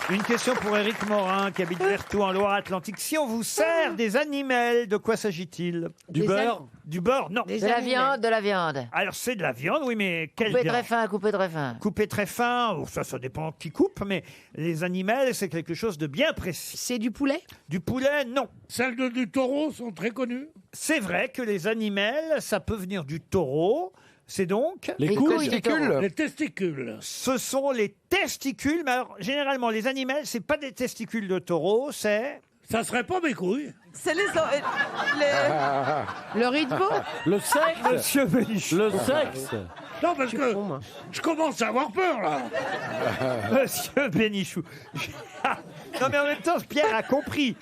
Une question pour Éric Morin, qui habite Vertou en Loire-Atlantique. Si on vous sert des animaux, de quoi s'agit-il? Du beurre? Du beurre, non. De la viande, de la viande. Alors c'est de la viande, oui, mais quelle Coupé viande? très fin, coupé très fin. Coupé très fin, ça dépend qui coupe, mais les animaux, c'est quelque chose de bien précis. C'est du poulet? Du poulet, non. Celles du taureau sont très connues. C'est vrai que les animaux, ça peut venir du taureau. C'est donc Les couilles du taureau. Les testicules. Ce sont les testicules, mais alors généralement les animaux, c'est pas des testicules de taureau, c'est... Ça serait pas mes couilles. C'est les... Le riz de veau? Le sexe. Monsieur Bénichou. Le sexe. Non, parce que je commence à avoir peur, là. Monsieur Bénichou. Non, mais en même temps, Pierre a compris.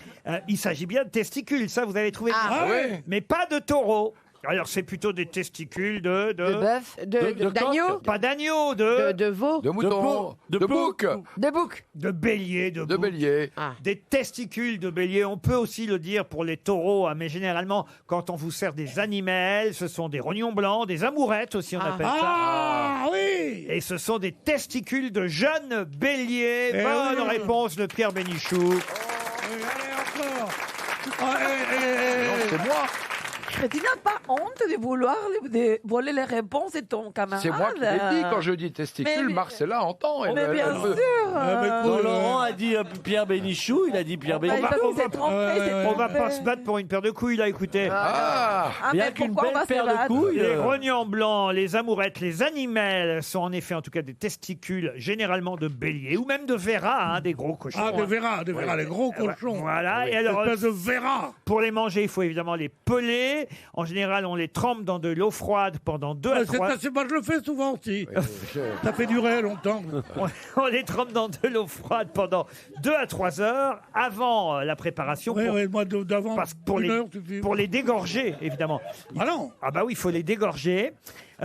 Il s'agit bien de testicules, ça, vous avez trouvé. Ah oui. Mais pas de taureau. Alors, c'est plutôt des testicules de bœuf? D'agneau? Pas d'agneau, de veau? De mouton, de bouc, De bouc? de bélier, de de bouc. bélier. Des testicules de bélier. On peut aussi le dire pour les taureaux, hein, mais généralement, quand on vous sert des animaux, ce sont des rognons blancs, des amourettes aussi, on appelle ça. Ah oui. Et ce sont des testicules de jeunes béliers. Eh Bonne oui. réponse de Pierre Bénichou. Allez, encore. Non, c'est moi. Mais tu n'as pas honte de vouloir de voler les réponses de ton camarade? C'est moi qui l'ai dit. Quand je dis testicule, Mais- Marcella entend. Mais bien sûr. Quand Laurent a dit Pierre Bénichou, il a dit Pierre Bah, Bénichou. il s'est trompé, On va pas se battre pour une paire de couilles, là, écoutez. Ah, Il n'y a mais qu'une pourquoi on belle va se paire de battre? couilles. Les rognons blancs, les amourettes, les animaux sont en effet, en tout cas, des testicules généralement de bélier ou même de verra, hein, des gros cochons. Ah, de Vera, les gros cochons. Voilà. Et alors, Espèce de Vera. pour les manger, il faut évidemment les peler. En général, on les trempe dans de l'eau froide pendant 2 à 3 heures. Moi, je le fais souvent aussi. Ça fait durer longtemps. On les trempe dans de l'eau froide pendant 2 à 3 heures avant la préparation. Oui, moi d'avant. Pour les dégorger, évidemment. Ah non. Ah bah oui, il faut les dégorger.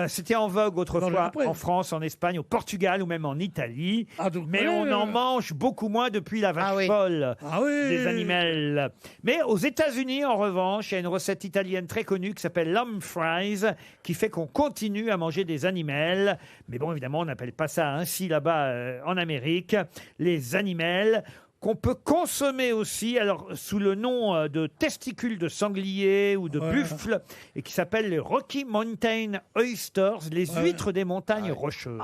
C'était en vogue autrefois en France, en Espagne, au Portugal ou même en Italie. Mais on en mange beaucoup moins depuis la vache folle des animaux. Mais aux États-Unis, en revanche, il y a une recette italienne très connue qui s'appelle l'hump fries, qui fait qu'on continue à manger des animaux. Mais bon, évidemment, on n'appelle pas ça ainsi là-bas en Amérique. Les animaux qu'on peut consommer aussi, alors sous le nom de testicules de sanglier ou de buffle, et qui s'appellent les Rocky Mountain Oysters, les huîtres des montagnes rocheuses.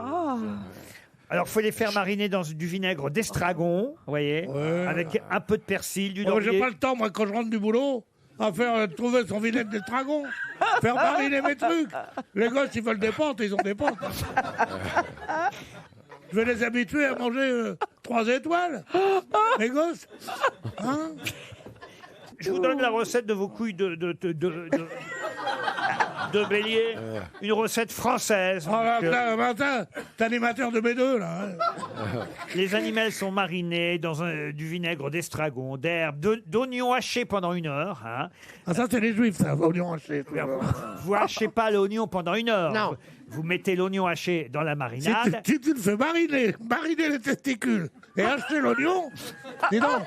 Alors, il faut les faire mariner dans du vinaigre d'estragon, vous voyez, avec un peu de persil, du laurier. J'ai pas le temps, moi, quand je rentre du boulot, à faire trouver son vinaigre d'estragon, faire mariner mes trucs. Les gosses, ils veulent des pâtes, ils ont des pâtes. Je vais les habituer à manger 3 étoiles, les gosses. Hein? Je vous donne la recette de vos couilles de bélier. Une recette française. Oh là, t'es animateur de B2, là. Hein. Les animaux sont marinés dans du vinaigre d'estragon, d'herbes, d'oignons hachés pendant 1 heure. Hein. Ah, ça, c'est les juifs, ça, oignons hachés. Vous hachez pas l'oignon pendant 1 heure. Non. Vous mettez l'oignon haché dans la marinade. Si tu le fais mariner les testicules et hacher l'oignon, dis donc,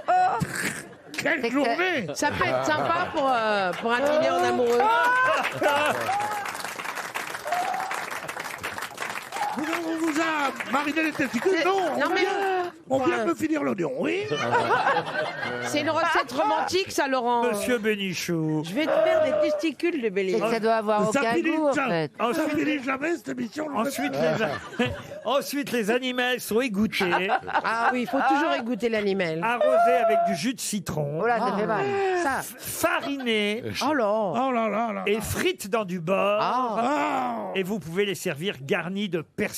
quelle journée! Ça peut être sympa pour un dîner en amoureux. On vous a mariné les testicules? Non, on vient de finir l'oignon, oui. C'est une recette romantique, ça, Laurent. Monsieur Bénichou. Je vais te faire des testicules de bélier. Ça doit avoir aucun goût, en fait. Ça finit jamais, cette émission. Ensuite, les animaux sont égouttés. Ah oui, il faut toujours égoutter l'animal. Arrosés avec du jus de citron. Oh là, ça fait mal. Ça. Farinés. Oh là. Et frites dans du beurre. Et vous pouvez les servir garnis de persil.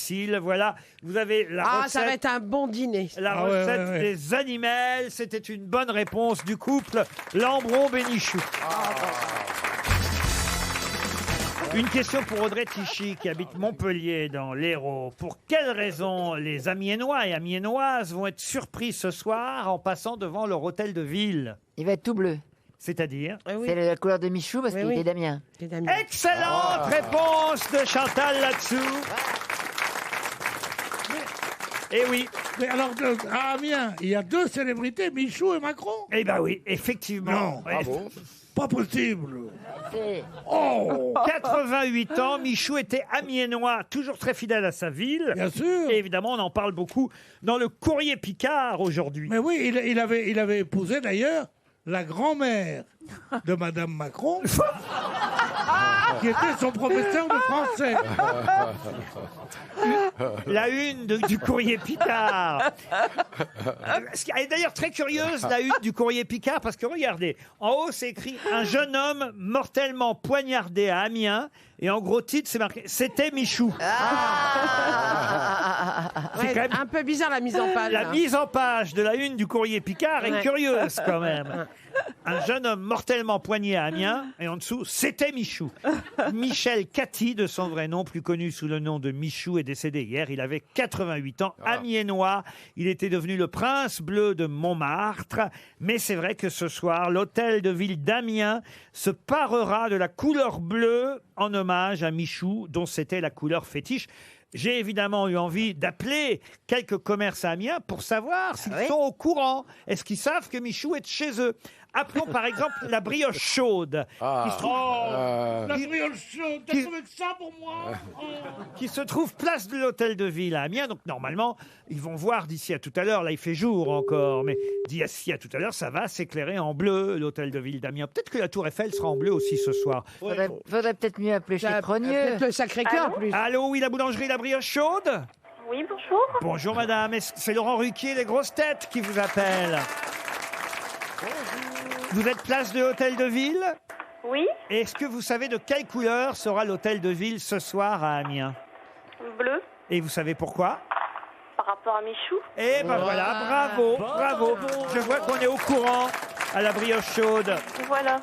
Voilà, vous avez la recette. Ça va être un bon dîner. La recette des animaux. C'était une bonne réponse du couple Lambron-Bénichou. Une question pour Audrey Tichy qui habite Montpellier dans l'Hérault. Pour quelle raison les Amiénois et Amiénoises vont être surpris ce soir en passant devant leur hôtel de ville? Il va être tout bleu. C'est-à-dire? C'est la couleur de Michou parce qu'il est d'Amiens. Excellente réponse de Chantal là-dessous. Eh oui. Mais alors, à Amiens, il y a 2 célébrités, Michou et Macron? Eh ben oui, effectivement. Non, pas possible. 88 ans, Michou était amiénois, toujours très fidèle à sa ville. Bien sûr. Et évidemment, on en parle beaucoup dans le Courrier Picard aujourd'hui. Mais oui, il avait épousé d'ailleurs la grand-mère de Madame Macron, qui était son professeur de français. La une du Courrier Picard. Elle est d'ailleurs très curieuse, la une du Courrier Picard, parce que regardez, en haut c'est écrit « Un jeune homme mortellement poignardé à Amiens ». Et en gros titre, c'est marqué « C'était Michou ». C'est quand même un peu bizarre la mise en page. La mise en page de la une du Courrier Picard est curieuse quand même. Un jeune homme mortellement poigné à Amiens, et en dessous, c'était Michou. Michel Cathy, de son vrai nom, plus connu sous le nom de Michou, est décédé hier. Il avait 88 ans, amiénois. Il était devenu le prince bleu de Montmartre. Mais c'est vrai que ce soir, l'hôtel de ville d'Amiens se parera de la couleur bleue en hommage à Michou, dont c'était la couleur fétiche. J'ai évidemment eu envie d'appeler quelques commerces à Amiens pour savoir s'ils sont au courant. Est-ce qu'ils savent que Michou est de chez eux? Appelons par exemple la brioche chaude. Qui se trouve, la brioche chaude, t'as trouvé que ça pour moi? Qui se trouve place de l'hôtel de ville à Amiens. Donc normalement, ils vont voir d'ici à tout à l'heure. Là, il fait jour encore. Mais d'ici à tout à l'heure, ça va s'éclairer en bleu, l'hôtel de ville d'Amiens. Peut-être que la Tour Eiffel sera en bleu aussi ce soir. Faudrait peut-être mieux appeler chez Cronieux. Peut-être le Sacré-Cœur en plus. Allô, oui, la boulangerie, la brioche chaude? Oui, bonjour. Bonjour madame, c'est Laurent Ruquier, les grosses têtes qui vous appellent. Vous êtes place de l'hôtel de ville? Oui. Est-ce que vous savez de quelle couleur sera l'hôtel de ville ce soir à Amiens? Bleu. Et vous savez pourquoi? Par rapport à Michou. Eh ben voilà, bravo. Je vois qu'on est au courant à la brioche chaude. Voilà.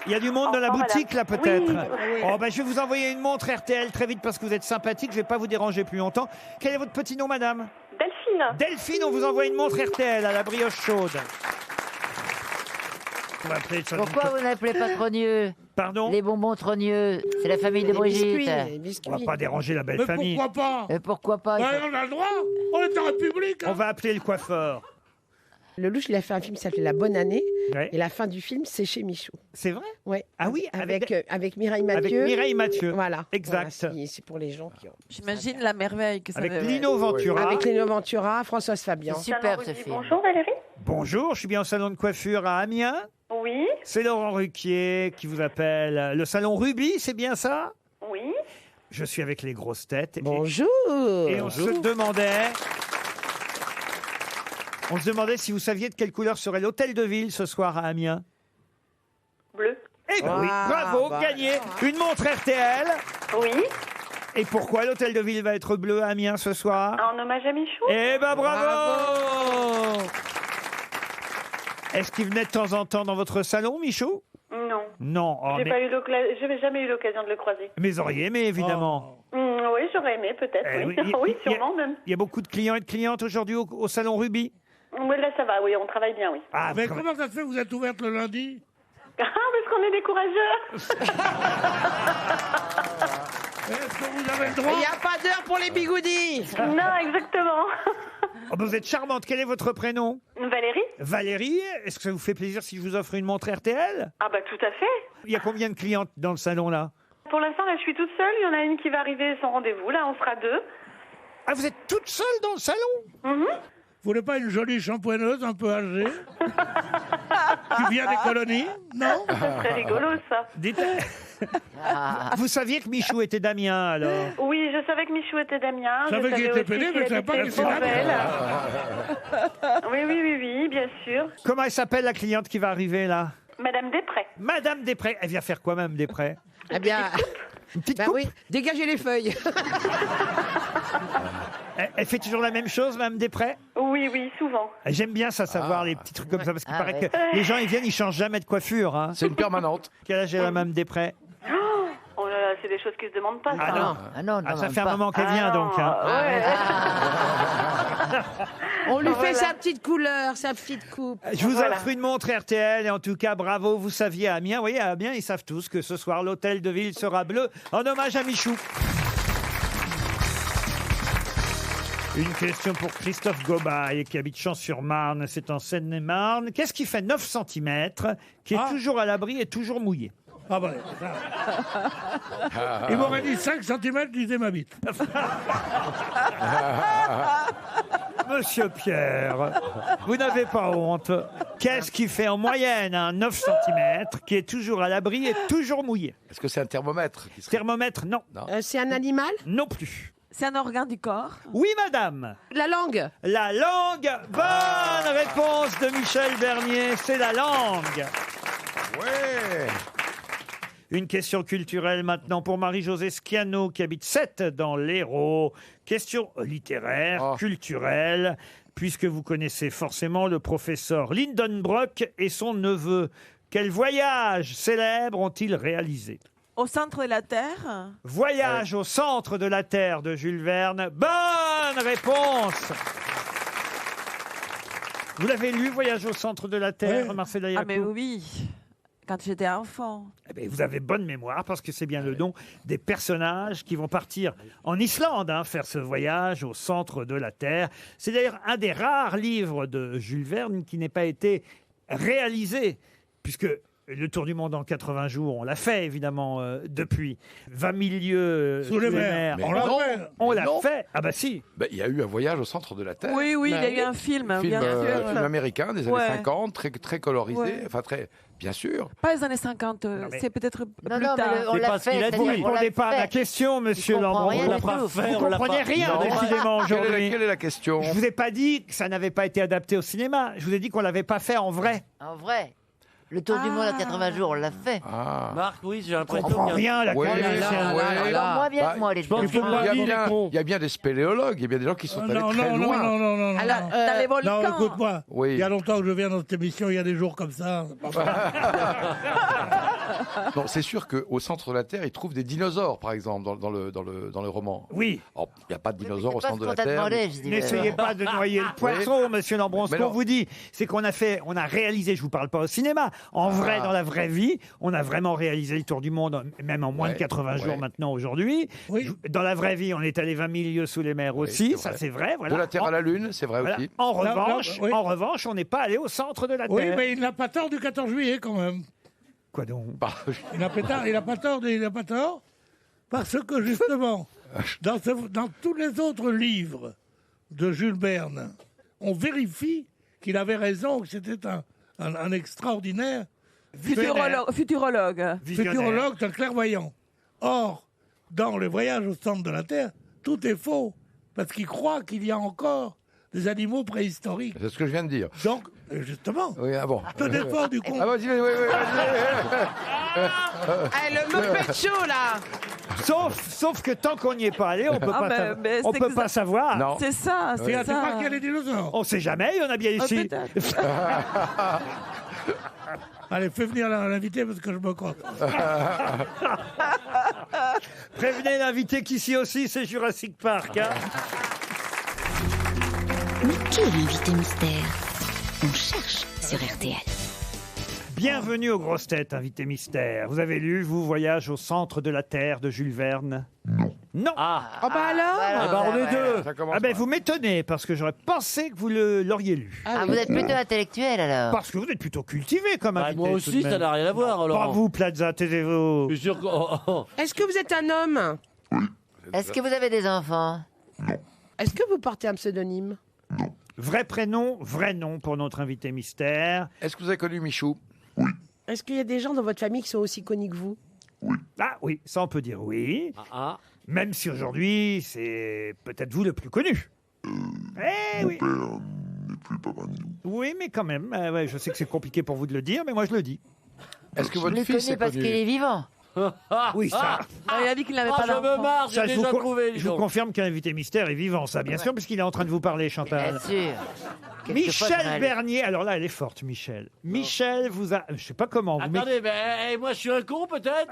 Il y a du monde dans la Bonsoir, boutique, là, madame. peut-être. Oui. Oh, ben, je vais vous envoyer une montre RTL très vite parce que vous êtes sympathique. Je ne vais pas vous déranger plus longtemps. Quel est votre petit nom, madame? Delphine. Delphine, on vous envoie une montre RTL à la brioche chaude. On va appeler ça. Pourquoi vous n'appelez pas Trogneux? Pardon? Les bonbons Trogneux, c'est la famille de Brigitte. On va pas déranger la belle Mais famille. pourquoi pas? Mais pourquoi pas? Ouais, on a le droit. On est en République. On va appeler le coiffeur. Lelouch, il a fait un film qui s'appelait La Bonne Année. Ouais. Et la fin du film, c'est chez Michou. C'est vrai? Ouais. Ah oui, avec Mireille avec Mathieu. Mireille Mathieu. Voilà. Exact. Voilà, c'est pour les gens qui ont. J'imagine la merveille que ça Avec devait Lino être. Ventura. Avec Lino Ventura, Françoise Fabian. C'est superbe ce film. Bonjour Valérie. Bonjour, je suis bien au salon de coiffure à Amiens. Oui. C'est Laurent Ruquier qui vous appelle. Le salon Ruby, c'est bien ça? Oui. Je suis avec les grosses têtes. Bonjour. Et on se demandait si vous saviez de quelle couleur serait l'hôtel de ville ce soir à Amiens. Bleu. Eh ben oui, bravo, gagné une montre RTL. Oui. Et pourquoi l'hôtel de ville va être bleu à Amiens ce soir? En hommage à Michou. Eh ben bravo. Est-ce qu'il venait de temps en temps dans votre salon, Michou? Non. Non. Oh, J'ai mais... pas eu j'avais jamais eu l'occasion de le croiser. mais vous auriez aimé, évidemment. Oui, j'aurais aimé peut-être. Eh oui, oui, oui, sûrement même. Il y a beaucoup de clients et de clientes aujourd'hui au salon Ruby. Oui, là ça va. Oui, on travaille bien, oui. Ah, Mais comment ça se fait que vous êtes ouverte le lundi? Ah, parce qu'on est des courageux. Est-ce que vous avez le droit? Il n'y a pas d'heure pour les bigoudis. Non, exactement. Oh, ben vous êtes charmante. Quel est votre prénom? Valérie. Valérie, est-ce que ça vous fait plaisir si je vous offre une montre RTL? Ah bah tout à fait. Il y a combien de clientes dans le salon là? Pour l'instant, là, je suis toute seule. Il y en a une qui va arriver sans rendez-vous. Là, on sera deux. Ah, vous êtes toute seule dans le salon? Vous voulez pas une jolie shampooineuse un peu âgée qui vient des colonies? Non? Ça serait rigolo, ça. Dites... Vous saviez que Michou était d'Amiens alors? Oui, je savais que Michou était d'Amiens. Je savais qu'il était aussi pédé, mais je qu'il savais pas était qu'il était Beauvelle. Oui, bien sûr. Comment elle s'appelle la cliente qui va arriver là? Madame Després. Madame Després. Elle vient faire quoi, Madame Després? Eh bien, Une petite bah coupe? oui, dégagez les feuilles. Elle fait toujours la même chose, Madame Després? Oui, souvent. J'aime bien ça, savoir les petits trucs comme ça, parce qu'il paraît que les gens, ils viennent, ils changent jamais de coiffure. Hein. C'est une permanente. Quel âge est la Madame Després? Oh là là, c'est des choses qui se demandent pas, ça. Ah non. Ça fait un moment qu'elle vient, donc. Hein. On lui fait sa petite couleur, sa petite coupe. Je vous offre une montre RTL, et en tout cas, bravo, vous saviez à Amiens. Vous voyez, à Amiens, ils savent tous que ce soir, l'hôtel de ville sera bleu, en hommage à Michou. Une question pour Christophe Gobaille, qui habite Champs-sur-Marne, c'est en Seine-et-Marne. Qu'est-ce qui fait 9 cm, qui est toujours à l'abri et toujours mouillé? Ah bah, il m'aurait dit 5 cm, disait ma bite. Monsieur Pierre, vous n'avez pas honte. Qu'est-ce qui fait en moyenne 9 cm, qui est toujours à l'abri et toujours mouillé? Est-ce que c'est un thermomètre qui serait... Thermomètre, non. C'est un animal? Non plus. C'est un organe du corps? Oui, madame. La langue? La langue. Bonne réponse de Michel Bernier, c'est la langue. Ouais. Une question culturelle maintenant pour Marie-Josée Schiano qui habite Sète dans l'Hérault. Question littéraire, culturelle, puisque vous connaissez forcément le professeur Lindenbrock et son neveu. Quel voyage célèbre ont-ils réalisé? Au centre de la Terre? Voyage au centre de la Terre de Jules Verne. Bonne réponse! Vous l'avez lu, Voyage au centre de la Terre, Marcella Yacoub? Ah mais oui, quand j'étais enfant. Eh bien, vous avez bonne mémoire parce que c'est bien le nom des personnages qui vont partir en Islande faire ce voyage au centre de la Terre. C'est d'ailleurs un des rares livres de Jules Verne qui n'ait pas été réalisé, puisque le Tour du monde en 80 jours, on l'a fait évidemment depuis. 20 000 lieues sous les mers. On l'a fait. Ah bah si. Il y a eu un voyage au centre de la Terre. Oui, il y a eu un film. Bien sûr. Film américain des années 50, très colorisé. Enfin, très... Bien sûr. Pas les années 50, c'est peut-être plus tard. on l'a fait. Vous ne répondez pas à la question, monsieur Lambron. Vous ne comprenez rien, décidément, aujourd'hui. Quelle est la question? Je ne vous ai pas dit que ça n'avait pas été adapté au cinéma. Je vous ai dit qu'on ne l'avait pas fait en vrai. En vrai. Le Tour du monde en 80 jours, on l'a fait. Marc, oui, j'ai l'impression. On comprend rien, la Alors, moins bien que moi, les deux. Il y a bien des spéléologues, il y a bien des gens qui sont allés très loin. Non. Alors, dans les volcans. Non, écoute-moi. Oui. Il y a longtemps que je viens dans cette émission, il y a des jours comme ça. Non, c'est sûr qu'au centre de la Terre, ils trouvent des dinosaures, par exemple, dans le roman. Oui. Il n'y a pas de dinosaures au centre de la t'a Terre. demandé, je dis. N'essayez pas de noyer le poisson, monsieur Lambron. Ce Mais qu'on non. vous dit, c'est qu'on a réalisé, je vous parle pas au cinéma, en vrai, dans la vraie vie, on a vraiment réalisé le tour du monde, même en moins de 80 jours maintenant, aujourd'hui. Dans la vraie vie, on est allé 20 000 lieues sous les mers aussi, ça c'est vrai. Voilà. De la Terre à la Lune, c'est vrai Voilà. aussi. En revanche, on n'est pas allé au centre de la Terre. Oui, mais il n'a pas tort du 14 juillet quand même. Quoi donc? Il n'a pas tort, parce que justement, dans tous les autres livres de Jules Verne, on vérifie qu'il avait raison, que c'était un extraordinaire Futurologue. un clairvoyant. Or, dans le voyage au centre de la Terre, tout est faux, parce qu'il croit qu'il y a encore des animaux préhistoriques. C'est ce que je viens de dire. Donc, justement, Oui, ah bon. je te défends du con. Ah, vas-y, vas-y. Le Muppet Show, là. Sauf que tant qu'on n'y est pas allé, on peut pas savoir. Non. C'est ça, Tu c'est sais pas ça. qu'il y a les dinosaures. On sait jamais, il y en a bien ici. Peut-être. Allez, fais venir l'invité parce que je me compte. Prévenez l'invité qu'ici aussi, c'est Jurassic Park. Hein. Mais qui est l'invité mystère? On cherche sur RTL. Bienvenue aux grosses têtes, invité mystère. Vous avez lu, vous, Voyage au centre de la Terre de Jules Verne? Non. Ah Oh bah alors on est deux. Ça commence Ah ben mal. vous m'étonnez parce que j'aurais pensé que vous l'auriez lu. Ah, vous êtes plutôt intellectuel alors. Parce que vous êtes plutôt cultivé comme Bah, invité. moi tout aussi, de ça même. n'a rien à voir. Pas Alors. vous, Plaza, taisez-vous. Je suis sûr que. Est-ce que vous êtes un homme? Est-ce que vous avez des enfants? Est-ce que vous portez un pseudonyme? Vrai prénom, vrai nom pour notre invité mystère. Est-ce que vous avez connu Michou? Est-ce qu'il y a des gens dans votre famille qui sont aussi connus que vous? Ah oui, ça on peut dire oui. Ah. Même si aujourd'hui, c'est peut-être vous le plus connu. Eh oui. Oui, mais quand même. Ouais, je sais que c'est compliqué pour vous de le dire, mais moi je le dis. Est-ce que Je votre le fils connais est parce qu'il connu? est vivant. Oui, ça. Il a dit qu'il n'avait Ah, pas je me d'enfant. marre, Ça, j'ai je déjà vous, trouvé. dis je vous donc. confirme qu'un invité mystère est vivant, ça, bien sûr, puisqu'il est en train de vous parler, Chantal. Bien sûr. Michel Bernier, alors là, elle est forte, Michel. Michel vous a. Je sais pas comment. Vous Attendez, mais moi je suis un con peut-être.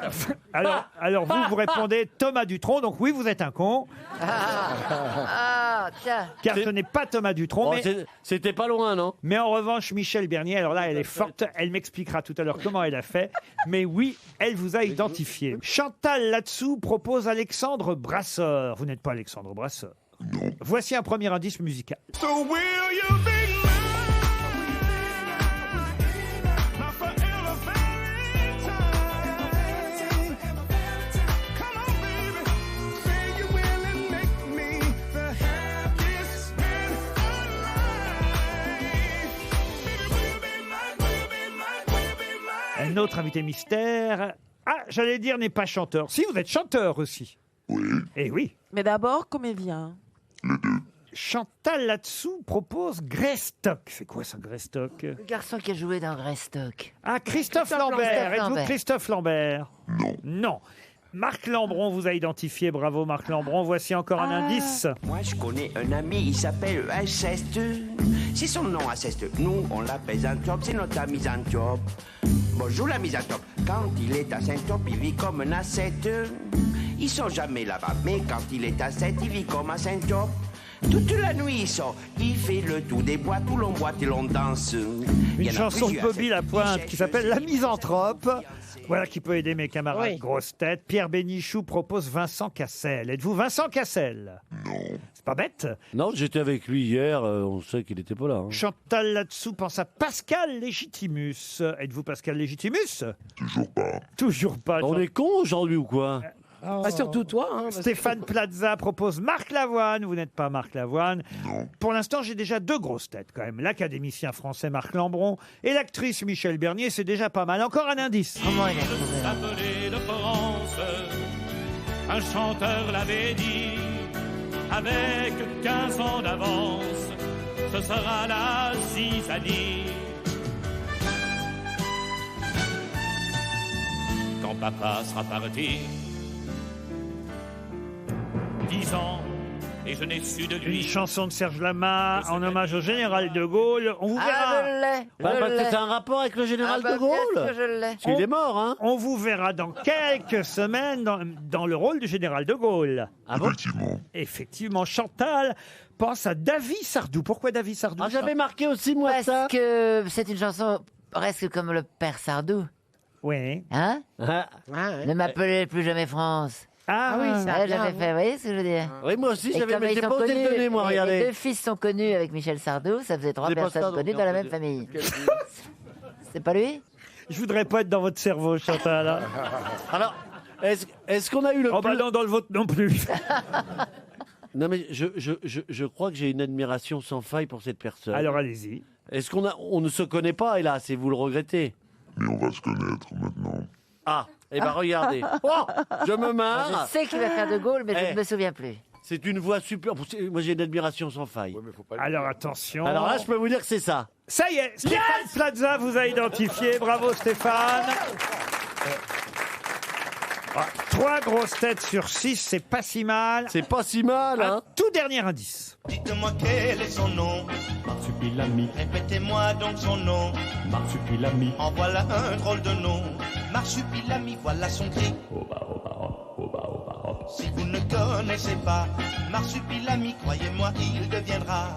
alors vous répondez Thomas Dutronc, donc oui, vous êtes un con, Ah, tiens. car ce n'est pas Thomas Dutronc, Oh, c'était pas loin, non? mais en revanche, Michel Bernier, alors là, elle est forte, elle m'expliquera tout à l'heure comment elle a fait, mais oui, elle vous a identifié. Chantal là-dessous propose Alexandre Brasseur. Vous n'êtes pas Alexandre Brasseur. Non. Voici un premier indice musical. Un autre invité mystère. Ah, j'allais dire n'est pas chanteur. Si, vous êtes chanteur aussi. Oui. Eh oui. Mais d'abord, comédien. Chantal là-dessous propose Greystock. C'est quoi ça, Greystock? Le garçon qui a joué dans Greystock. Ah, Christophe Lambert. Christophe Êtes-vous Lambert. Christophe Lambert? Non. Non. Marc Lambron vous a identifié. Bravo, Marc Lambron. Voici encore un indice. Moi, je connais un ami, il s'appelle Alceste. C'est son nom, Alceste. Nous, on l'appelle Misanthrope, c'est notre ami Misanthrope. Bonjour, la Misanthrope. Quand il est à Saint-Top, il vit comme un ascète. Ils sont jamais là-bas, mais quand il est à 7, il vit comme à Saint-Top. Toute la nuit, il sort, il fait le tour des boîtes où l'on boite et l'on danse. Une chanson de Bobby Lapointe qui s'appelle La Misanthrope. Voilà qui peut aider mes camarades Oui. grosses têtes. Pierre Bénichou propose Vincent Cassel. Êtes-vous Vincent Cassel? Non. C'est pas bête. Non, j'étais avec lui hier, on sait qu'il n'était pas là. hein. Chantal là-dessous pense à Pascal Légitimus. Êtes-vous Pascal Légitimus? Toujours pas. Toujours pas. On est con aujourd'hui ou quoi? Pas surtout toi. Hein, parce que- Stéphane Plaza propose Marc Lavoine. Vous n'êtes pas Marc Lavoine. Non. Pour l'instant, j'ai déjà deux grosses têtes quand même. L'académicien français Marc Lambron et l'actrice Michel Bernier. C'est déjà pas mal. Encore un indice. Comment il a trouvé? Appelé de France, un chanteur l'avait dit, avec 15 ans d'avance, ce sera la zizanie. Quand papa sera parti, 10 ans et je n'ai su de Une lui. chanson de Serge Lama en hommage au général de Gaulle. On vous verra. Ah, je l'ai. Parce que c'est un rapport avec le général Ah, bah, de Gaulle. bien sûr, je l'ai. Parce qu'il est mort, hein. On vous verra dans quelques semaines dans le rôle du général de Gaulle. Ah bon? Effectivement, Chantal pense à David Sardou. Pourquoi David Sardou? Ah, j'avais marqué aussi, moi, ça. Parce que c'est une chanson presque comme le père Sardou. Oui. Hein? Ne m'appelez plus jamais France. Ah oui, ça a Ouais, bien, j'avais oui. fait, vous voyez ce que je veux dire? Oui, moi aussi, Et j'avais comme mais ils j'ai sont pas osé le connus, donner, moi, les regardez. deux fils sont connus avec Michel Sardou, ça faisait 3 J'ai pas personnes ça, connues donc, dans la on même peut- famille. C'est pas lui? Je voudrais pas être dans votre cerveau, Chantal. hein. Alors, est-ce qu'on a eu le Oh bah plus... non, dans le vôtre non plus. Non, mais je crois que j'ai une admiration sans faille pour cette personne. Alors allez-y. Est-ce on ne se connaît pas, hélas, et vous le regrettez? Mais on va se connaître maintenant. Ah, eh ben regardez. Oh, je me marre. Je sais qu'il va faire de Gaulle, mais je Eh. ne me souviens plus. C'est une voix super. Moi, j'ai une admiration sans faille. Alors attention. Alors là, je peux vous dire que c'est ça. Ça y est, Stéphane Plaza vous a identifié. Bravo Stéphane. 3 grosses têtes sur 6, c'est pas si mal. C'est pas si mal, hein. Tout dernier indice. Dites-moi quel est son nom. Marsupilami. Répétez-moi donc son nom. Marsupilami. En voilà un drôle de nom. Marsupilami, voilà son cri. Si vous ne connaissez pas Marsupilami, croyez-moi, il deviendra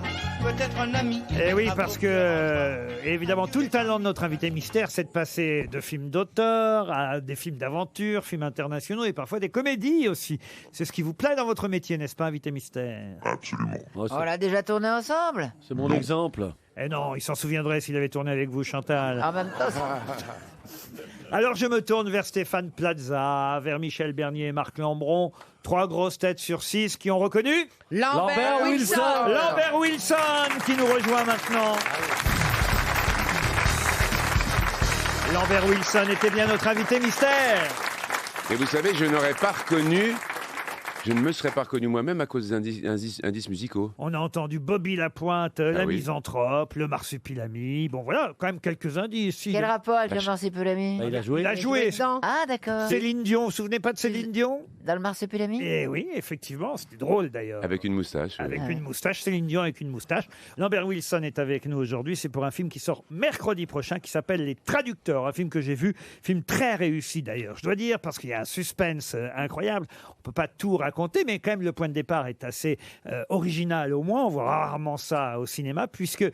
peut-être un ami. Eh oui, parce que, évidemment, tout le talent de notre invité mystère, c'est de passer de films d'auteur à des films d'aventure, films internationaux et parfois des comédies aussi. C'est ce qui vous plaît dans votre métier, n'est-ce pas, invité mystère? Absolument. On l'a déjà tourné ensemble? C'est mon exemple. Eh non, il s'en souviendrait s'il avait tourné avec vous, Chantal. En même temps, Alors je me tourne vers Stéphane Plaza, vers Michel Bernier et Marc Lambron. 3 grosses têtes sur 6 qui ont reconnu Lambert Wilson. Lambert Wilson qui nous rejoint maintenant. Lambert Wilson était bien notre invité mystère. Et vous savez, je n'aurais pas reconnu, je ne me serais pas reconnu moi-même à cause des indices musicaux. On a entendu Bobby Lapointe, la oui. misanthrope, le marsupilami. Bon voilà, quand même quelques indices. Si. quel rapport avec le marsupilami? Bah, il a joué. Il a joué. Ah, d'accord. Céline Dion, vous vous souvenez pas de Céline Dion? Dans le marsupilami? Eh oui, effectivement, c'était drôle d'ailleurs. Avec une moustache. Avec une moustache, Céline Dion avec une moustache. Lambert Wilson est avec nous aujourd'hui. C'est pour un film qui sort mercredi prochain, qui s'appelle Les Traducteurs. Un film que j'ai vu, film très réussi d'ailleurs. Je dois dire, parce qu'il y a un suspense incroyable. On peut pas tout raconter, mais quand même le point de départ est assez original au moins. On voit rarement ça au cinéma, puisque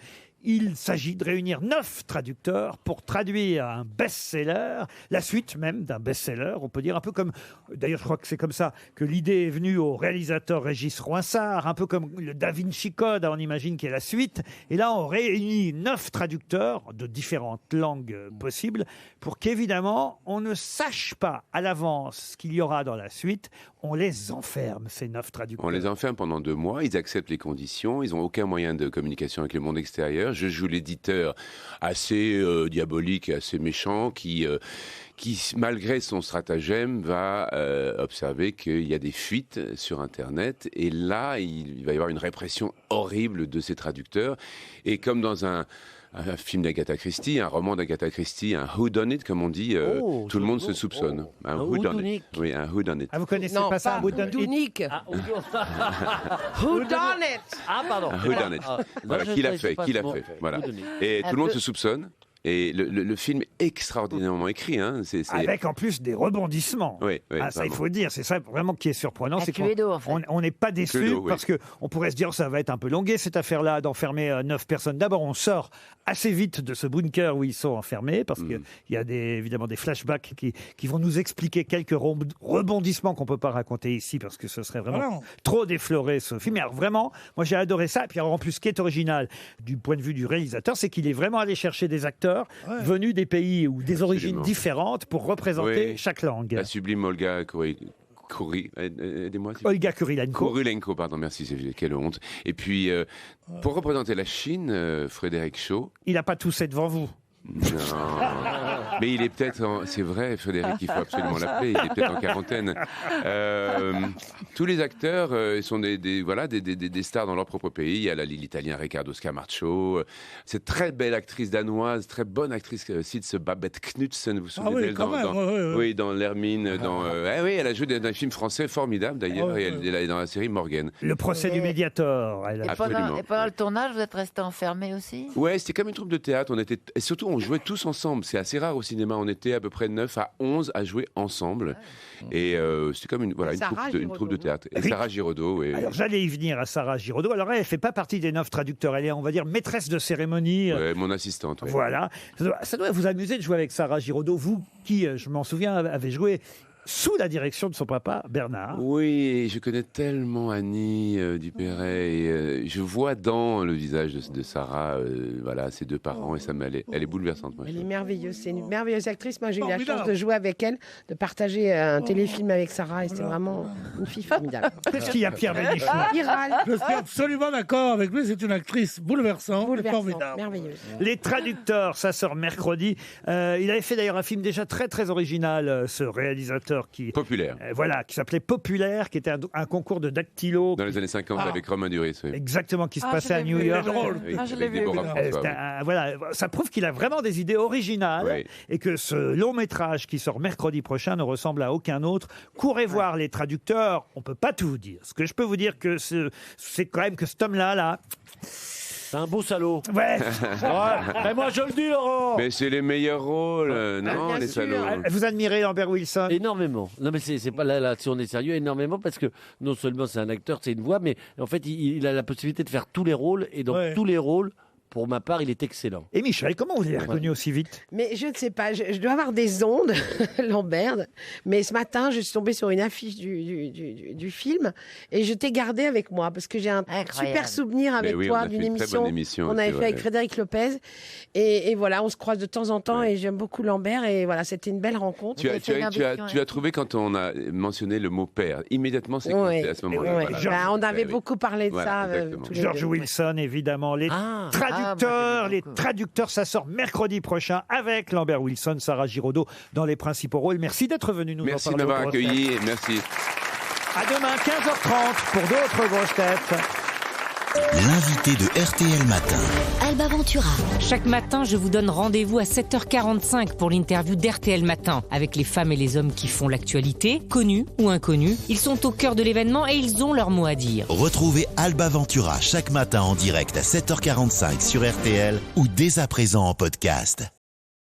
il s'agit de réunir 9 traducteurs pour traduire un best-seller, la suite même d'un best-seller, on peut dire un peu comme, d'ailleurs je crois que c'est comme ça que l'idée est venue au réalisateur Régis Roinsart, un peu comme le Da Vinci Code, on imagine qu'il y a la suite, et là on réunit 9 traducteurs de différentes langues possibles pour qu'évidemment on ne sache pas à l'avance ce qu'il y aura dans la suite, on les enferme ces 9 traducteurs. On les enferme pendant 2 mois, ils acceptent les conditions, ils n'ont aucun moyen de communication avec le monde extérieur. Je joue l'éditeur assez diabolique, assez méchant, qui, malgré son stratagème, va observer qu'il y a des fuites sur Internet. Et là, il va y avoir une répression horrible de ces traducteurs. Et comme dans un film d'Agatha Christie, un roman d'Agatha Christie, un whodunit, comme on dit, tout le monde se soupçonne. Un whodunit. Oui, un whodunit. Ah, vous connaissez pas ça, Houdonique. Who done it? Ah, pardon. Un whodunit. Voilà, qui l'a fait, qui l'a fait. Voilà. Et tout le monde se soupçonne. Et le film est extraordinairement écrit. Hein. Avec en plus des rebondissements. Oui, Ah, ça, il faut dire, c'est ça vraiment qui est surprenant. C'est Cluedo, en fait. on n'est pas déçu Cluedo, oui. parce qu'on pourrait se dire ça va être un peu longué cette affaire-là d'enfermer 9 personnes. D'abord, on sort assez vite de ce bunker où ils sont enfermés parce qu'il y a évidemment des flashbacks qui vont nous expliquer quelques rebondissements qu'on ne peut pas raconter ici parce que ce serait vraiment trop défloré ce film. Mais alors vraiment, moi j'ai adoré ça. Et puis alors, en plus, ce qui est original du point de vue du réalisateur, c'est qu'il est vraiment allé chercher des acteurs venus des pays ou des origines différentes pour représenter chaque langue. La sublime Olga aidez-moi. Olga Kurilenko. Kurilenko, pardon, merci, quelle honte. Et puis, pour représenter la Chine, Frédéric Shaw. Il n'a pas toussé devant vous. Non. Mais il est peut-être... C'est vrai, Frédéric, il faut absolument l'appeler. Il est peut-être en quarantaine. Tous les acteurs sont des stars dans leur propre pays. Il y a l'Italien Riccardo Scamarcio. Cette très belle actrice danoise, très bonne actrice, Sitz Babette Knudsen. Vous vous souvenez d'elle dans L'Hermine. Elle a joué dans un film français formidable, d'ailleurs. Et elle est dans la série Morgan. Le procès du Mediator. Et pendant le tournage, vous êtes restés enfermés aussi? Ouais, c'était comme une troupe de théâtre. Et surtout, on jouait tous ensemble. C'est assez rare au cinéma. On était à peu près 9 à 11 à jouer ensemble. Et c'était comme une troupe de théâtre. Et Sarah Giraudot. Alors, j'allais y venir à Sarah Giraudot. Alors, elle ne fait pas partie des 9 traducteurs. Elle est, on va dire, maîtresse de cérémonie. Mon assistante. Ouais. Voilà. Ça doit vous amuser de jouer avec Sarah Giraudot. Vous qui, je m'en souviens, avez joué sous la direction de son papa, Bernard. Oui, je connais tellement Annie Dupéret et je vois dans le visage de Sarah ses deux parents et ça elle est bouleversante. Elle est merveilleuse, c'est une merveilleuse actrice. Moi, j'ai eu la chance de jouer avec elle, de partager un téléfilm avec Sarah et c'était vraiment une fille formidable. Qu'est-ce qu'il y a, Pierre Bénichou? Je suis absolument d'accord avec lui, c'est une actrice bouleversante et formidable. Merveilleuse. Les traducteurs, ça sort mercredi. Il avait fait d'ailleurs un film déjà très très original, ce réalisateur Populaire. Qui s'appelait Populaire, qui était un concours de dactylo. Dans les années 50 avec Romain Duris. Oui. Exactement, qui se passait à New York. Je l'ai vu. Ça prouve qu'il a vraiment des idées originales et que ce long métrage qui sort mercredi prochain ne ressemble à aucun autre. Courez voir les traducteurs, on peut pas tout vous dire. Ce que je peux vous dire, c'est quand même que cet homme-là, c'est un beau salaud. Ouais. Mais moi je le dis, Laurent. Mais c'est les meilleurs rôles, non, les salauds. Vous admirez Lambert Wilson? Énormément. Non mais c'est pas là si on est sérieux, énormément parce que non seulement c'est un acteur, c'est une voix, mais en fait il a la possibilité de faire tous les rôles et dans tous les rôles. Pour ma part, il est excellent. Et Michel, comment vous l'avez reconnu aussi vite? Mais je ne sais pas, je dois avoir des ondes, Lambert. Mais ce matin, je suis tombée sur une affiche du film et je t'ai gardé avec moi parce que j'ai un super souvenir avec toi d'une émission qu'on avait fait avec Frédéric Lopez. Et voilà, on se croise de temps en temps et j'aime beaucoup Lambert. Et voilà, c'était une belle rencontre. Tu as trouvé quand on a mentionné le mot père. Immédiatement, c'est à ce moment-là. Ouais. Voilà. On avait beaucoup parlé de ça. George Wilson, évidemment. Les traducteurs, ça sort mercredi prochain avec Lambert Wilson, Sarah Giraudot dans les principaux rôles. Merci d'être venu nous en parler. Merci de m'avoir accueilli. Merci. À demain, 15h30 pour d'autres grosses têtes. L'invité de RTL Matin. Alba Ventura. Chaque matin, je vous donne rendez-vous à 7h45 pour l'interview d'RTL Matin avec les femmes et les hommes qui font l'actualité, connus ou inconnus. Ils sont au cœur de l'événement et ils ont leur mot à dire. Retrouvez Alba Ventura chaque matin en direct à 7h45 sur RTL ou dès à présent en podcast.